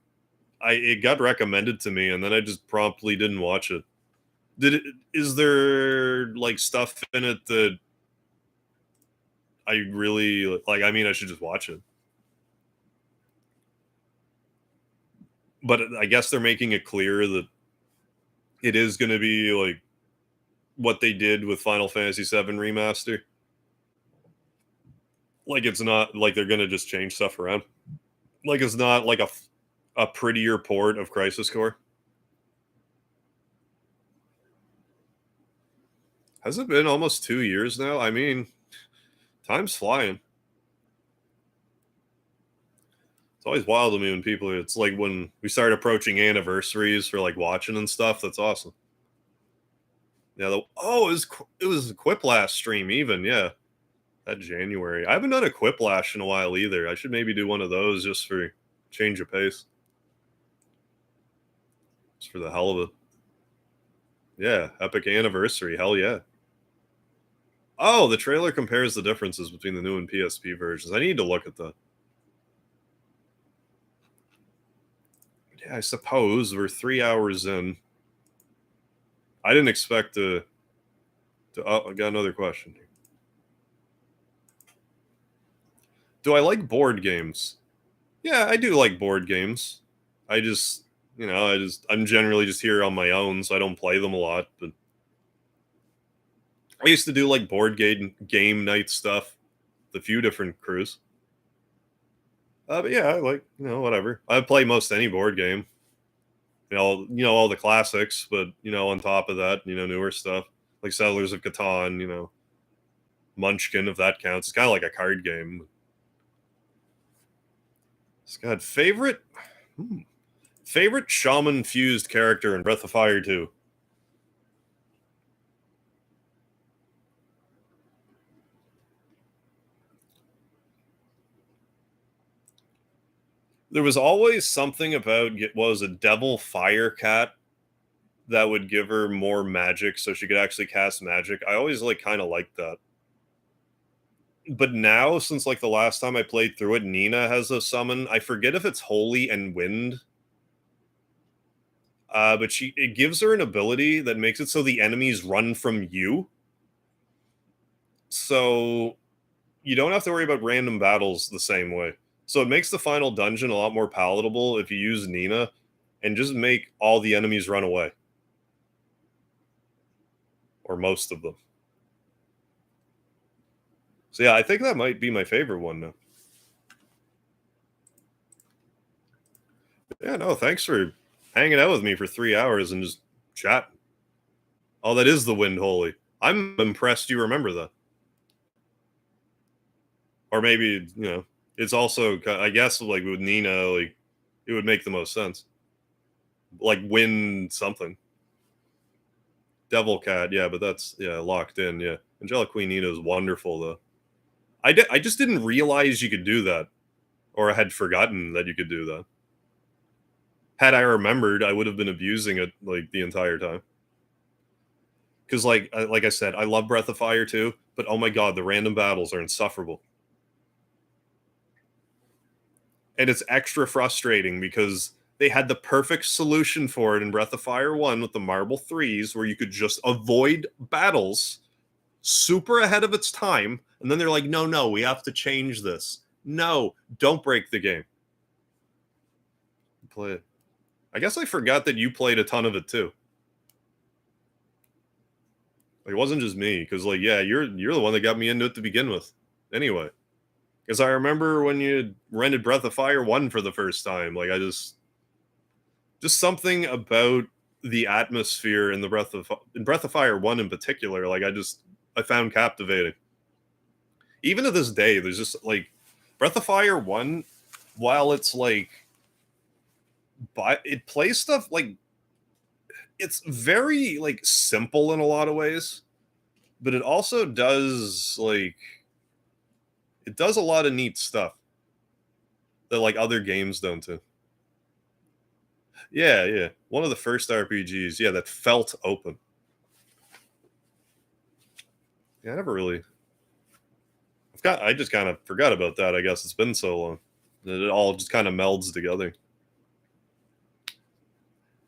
[SPEAKER 1] It got recommended to me, and then I just promptly didn't watch it. Did it? Is there like stuff in it that I really like? I mean, I should just watch it. But I guess they're making it clear that it is going to be like what they did with Final Fantasy VII Remaster. Like it's not like they're going to just change stuff around. Like it's not like a prettier port of Crisis Core. Has it been almost 2 years now? I mean, time's flying. It's always wild to me when people. It's like when we start approaching anniversaries for like watching and stuff. That's awesome. Yeah. It was a Quiplash stream even. Yeah, that January. I haven't done a Quiplash in a while either. I should maybe do one of those just for change of pace. Just for the hell of it. Yeah, epic anniversary. Hell yeah. Oh, the trailer compares the differences between the new and PSP versions. I need to look at that. Yeah, I suppose we're 3 hours in. I didn't expect to. Oh, I got another question here. Do I like board games? Yeah, I do like board games. I just, I'm generally just here on my own, so I don't play them a lot. But I used to do like board game night stuff, with a few different crews. But yeah, I like whatever. I play most any board game. All the classics, but on top of that, newer stuff like Settlers of Catan, Munchkin, if that counts. It's kind of like a card game. Scott, favorite shaman fused character in Breath of Fire 2. There was always something about it was a devil fire cat that would give her more magic so she could actually cast magic. I always like kind of liked that. But now, since like the last time I played through it, Nina has a summon. I forget if it's Holy and Wind. But it gives her an ability that makes it so the enemies run from you. So you don't have to worry about random battles the same way. So it makes the final dungeon a lot more palatable if you use Nina and just make all the enemies run away. Or most of them. So yeah, I think that might be my favorite one now. Yeah, no, thanks for hanging out with me for 3 hours and just chatting. Oh, that is the Wind Holy. I'm impressed you remember that. Or maybe, it's also, I guess, like with Nina, like, it would make the most sense. Like, Wind something. Devil Cat, yeah, but that's, locked in, yeah. Angelic Queen Nina is wonderful, though. I just didn't realize you could do that. Or I had forgotten that you could do that. Had I remembered, I would have been abusing it, like, the entire time. Because, like I said, I love Breath of Fire too, but oh my god, the random battles are insufferable. And it's extra frustrating because they had the perfect solution for it in Breath of Fire 1 with the Marble Threes, where you could just avoid battles super ahead of its time. And then they're like, no, we have to change this. No, don't break the game. Play it. I guess I forgot that you played a ton of it too. Like, it wasn't just me, because like, yeah, you're the one that got me into it to begin with. Anyway. Because I remember when you rented Breath of Fire 1 for the first time. Like, I just something about the atmosphere in Breath of Fire 1 in particular, like I found captivating. Even to this day, there's just like Breath of Fire 1, while it's like it plays stuff like it's very like simple in a lot of ways, but it also does like it does a lot of neat stuff that like other games don't do. Yeah. One of the first RPGs, yeah, that felt open. Yeah, I never really I just kind of forgot about that. I guess it's been so long. It all just kind of melds together.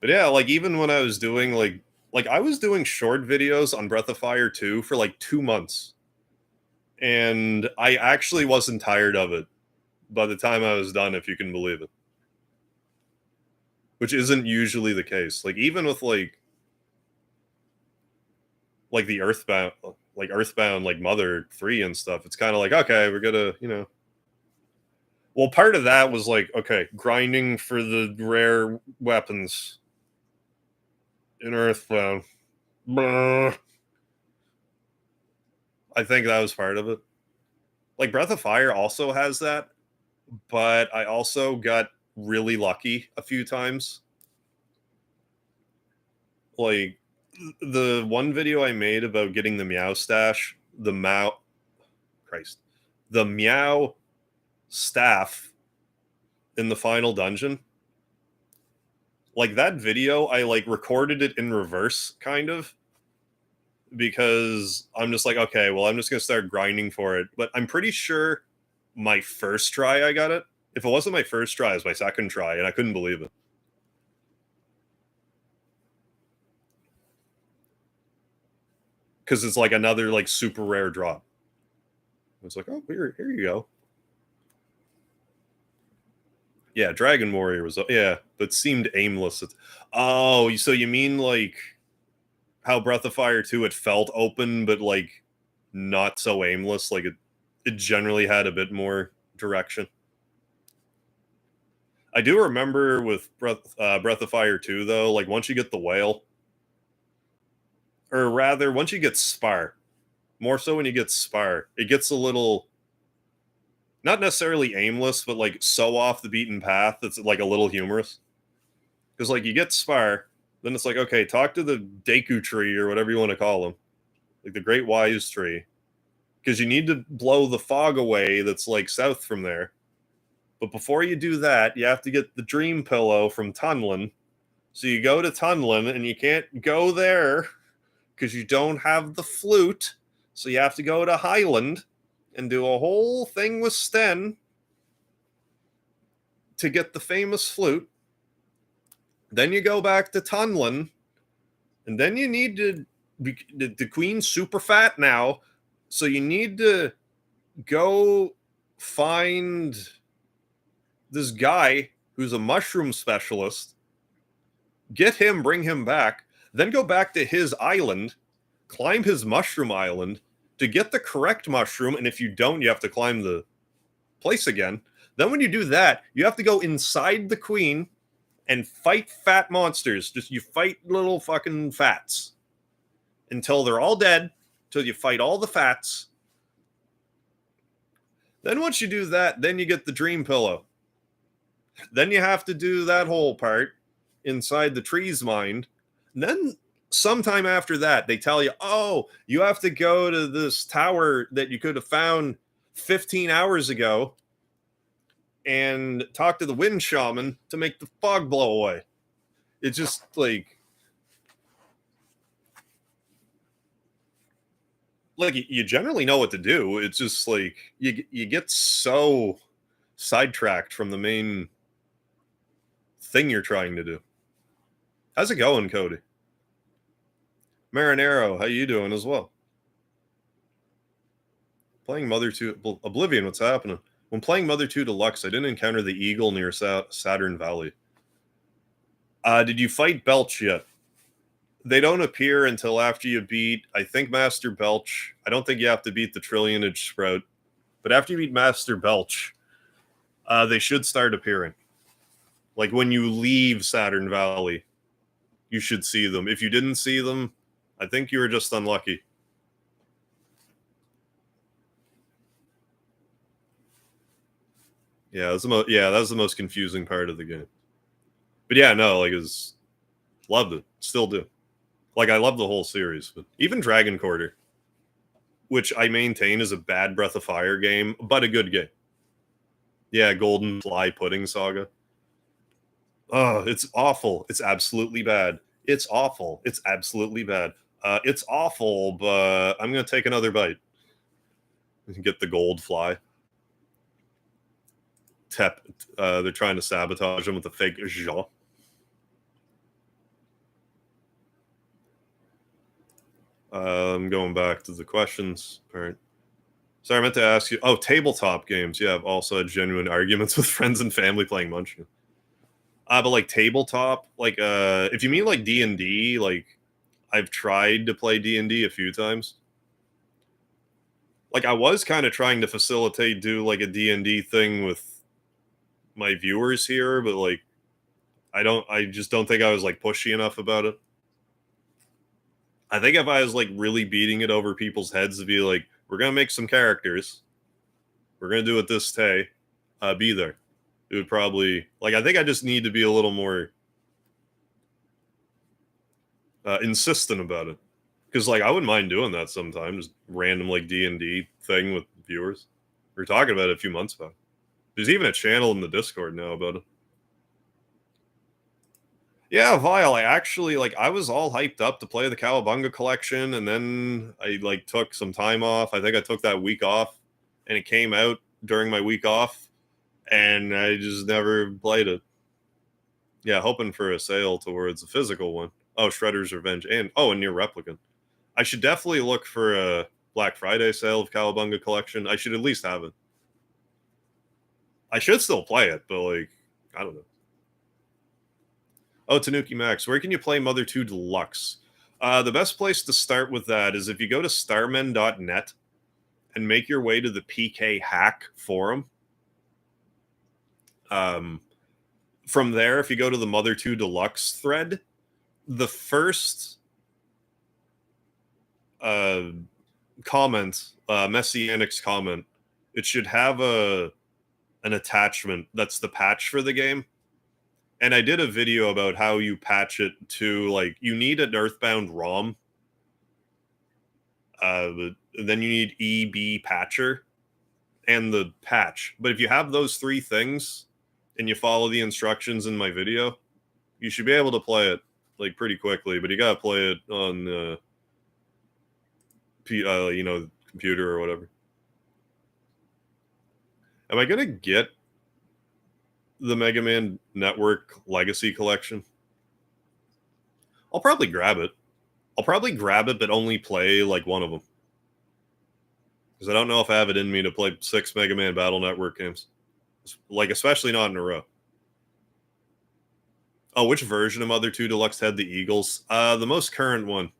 [SPEAKER 1] But yeah, like even when I was doing like I was doing short videos on Breath of Fire 2 for like 2 months. And I actually wasn't tired of it by the time I was done, if you can believe it. Which isn't usually the case. Like even with like the Earthbound like Mother 3 and stuff, it's kind of like, okay, we're gonna, well, part of that was like, okay, grinding for the rare weapons in Earthbound. Brr. I think that was part of it. Like Breath of Fire also has that, but I also got really lucky a few times. Like the one video I made about getting the Meow stash, the Meow staff in the final dungeon. Like that video, I like recorded it in reverse, kind of, because I'm just like, okay, well, I'm just gonna start grinding for it. But I'm pretty sure my first try I got it. If it wasn't my first try, it was my second try, and I couldn't believe it. Because it's like another like super rare drop. It's like, oh, here you go. Yeah, Dragon Warrior was, yeah, but seemed aimless. Oh, so you mean like how Breath of Fire 2 it felt open, but like not so aimless. Like it generally had a bit more direction. I do remember with Breath of Fire 2 though, like once you get the whale, or rather once you get Spar, more so when you get Spar, it gets a little, not necessarily aimless, but like so off the beaten path that's like a little humorous. Because like you get Spar, then it's like, okay, talk to the Deku tree or whatever you want to call him, like the Great Wise tree, because you need to blow the fog away that's like south from there. But before you do that, you have to get the Dream Pillow from Tunlin. So you go to Tunlin, and you can't go there because you don't have the flute. So you have to go to Highland and do a whole thing with Sten to get the famous flute. Then you go back to Tunlin, and then you need to the queen's super fat now, so you need to go find this guy who's a mushroom specialist, get him, bring him back, then go back to his island, climb his mushroom island to get the correct mushroom, and if you don't, you have to climb the place again. Then when you do that, you have to go inside the queen and fight fat monsters. Just you fight little fucking fats until they're all dead, till you fight all the fats. Then once you do that, then you get the Dream Pillow. Then you have to do that whole part inside the tree's mind. And then sometime after that, they tell you, oh, you have to go to this tower that you could have found 15 hours ago and talk to the wind shaman to make the fog blow away. It's just like you generally know what to do. It's just like you get so sidetracked from the main thing you're trying to do. How's it going, Cody? Marinero, how you doing as well? Playing Mother 2 Oblivion, what's happening? When playing Mother 2 Deluxe, I didn't encounter the eagle near Saturn Valley. Did you fight Belch yet? They don't appear until after you beat, I think, Master Belch. I don't think you have to beat the Trillionage Sprout. But after you beat Master Belch, they should start appearing. Like when you leave Saturn Valley, you should see them. If you didn't see them, I think you were just unlucky. Yeah, that was the most confusing part of the game. But yeah, no, like loved it. Still do. Like I love the whole series, but even Dragon Quarter, which I maintain is a bad Breath of Fire game, but a good game. Yeah, Golden Fly Pudding Saga. Oh, it's awful. It's absolutely bad. It's awful. It's absolutely bad. It's awful, but I'm gonna take another bite and get the gold fly. they're trying to sabotage him with a fake jaw. I'm going back to the questions. All right. Sorry, I meant to ask you. Oh, tabletop games. Yeah, I've also had genuine arguments with friends and family playing Munchkin. But like tabletop, like if you mean like D&D, like I've tried to play D&D a few times. Like I was kind of trying to do like a D&D thing with my viewers here, but like I just don't think I was like pushy enough about it. I think if I was like really beating it over people's heads to be like, we're gonna make some characters, we're gonna do it this day, be there. It would probably like I think I just need to be a little more insistent about it because like I wouldn't mind doing that sometime, just random like D&D thing with viewers. We were talking about it a few months back. There's even a channel in the Discord now about it. Yeah, Vile. I actually like I was all hyped up to play the Cowabunga collection, and then I like took some time off. I think I took that week off, and it came out during my week off, and I just never played it. Yeah, hoping for a sale towards a physical one. Oh, Shredder's Revenge, and oh, a Near Replicant. I should definitely look for a Black Friday sale of Cowabunga collection. I should at least have it. I should still play it, but like I don't know. Oh, Tanuki Max, where can you play Mother 2 Deluxe? The best place to start with that is if you go to starmen.net and make your way to the PK Hack forum. From there, if you go to the Mother 2 Deluxe thread, the first comment, Messianics comment, it should have an attachment that's the patch for the game. And I did a video about how you patch it to like you need an Earthbound ROM. Then you need EB patcher and the patch. But if you have those three things and you follow the instructions in my video, you should be able to play it like pretty quickly. But you gotta play it on computer or whatever. Am I gonna get the Mega Man Network Legacy Collection? I'll probably grab it. But only play like one of them. Because I don't know if I have it in me to play 6 Mega Man Battle Network games. Like, especially not in a row. Oh, which version of Mother 2 Deluxe had the Eagles? The most current one.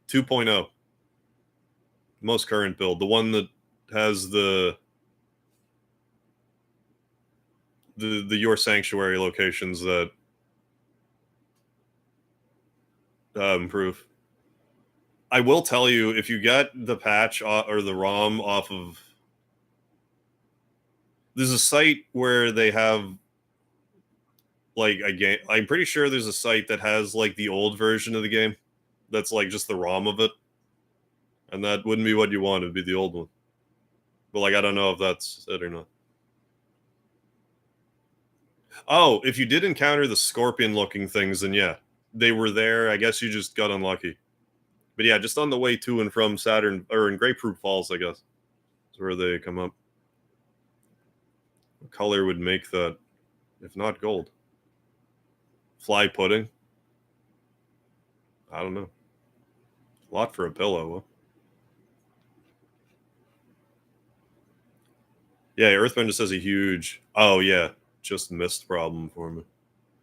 [SPEAKER 1] 2.0. Most current build. The one that has the Your Sanctuary locations that improve. I will tell you, if you get the patch or the ROM off of... There's a site where they have like a game. I'm pretty sure there's a site that has like the old version of the game. That's like just the ROM of it. And that wouldn't be what you want. It'd be the old one. But like, I don't know if that's it or not. Oh, if you did encounter the scorpion-looking things, then yeah, they were there. I guess you just got unlucky. But yeah, just on the way to and from Saturn, or in Grapefruit Falls, I guess, is where they come up. What color would make that, if not gold? Fly pudding? I don't know. A lot for a pillow, huh? Yeah, Earthbound just has a huge... Oh, yeah, just missed problem for me.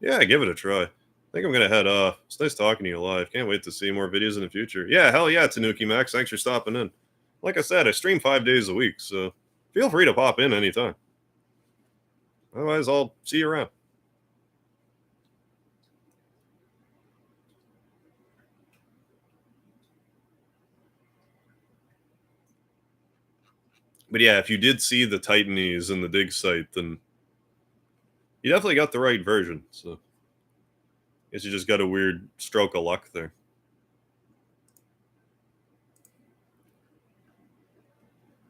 [SPEAKER 1] Yeah, give it a try. I think I'm going to head off. It's nice talking to you live. Can't wait to see more videos in the future. Yeah, hell yeah, Tanuki Max. Thanks for stopping in. Like I said, I stream 5 days a week, so feel free to pop in anytime. Otherwise, I'll see you around. But yeah, if you did see the Titanies in the dig site, then you definitely got the right version. So I guess you just got a weird stroke of luck there.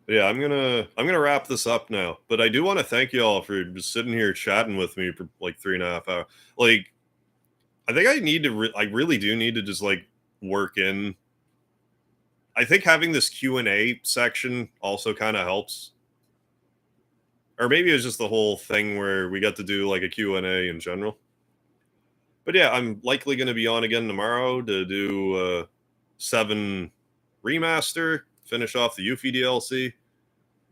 [SPEAKER 1] But yeah, I'm gonna wrap this up now. But I do want to thank you all for just sitting here chatting with me for like 3.5 hours. Like, I think I need to. I really do need to just like work in. I think having this Q&A section also kind of helps. Or maybe it was just the whole thing where we got to do like a Q&A in general. But yeah, I'm likely going to be on again tomorrow to do 7 remaster, finish off the Yuffie DLC,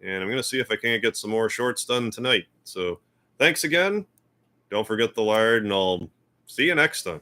[SPEAKER 1] and I'm going to see if I can't get some more shorts done tonight. So thanks again. Don't forget the lard, and I'll see you next time.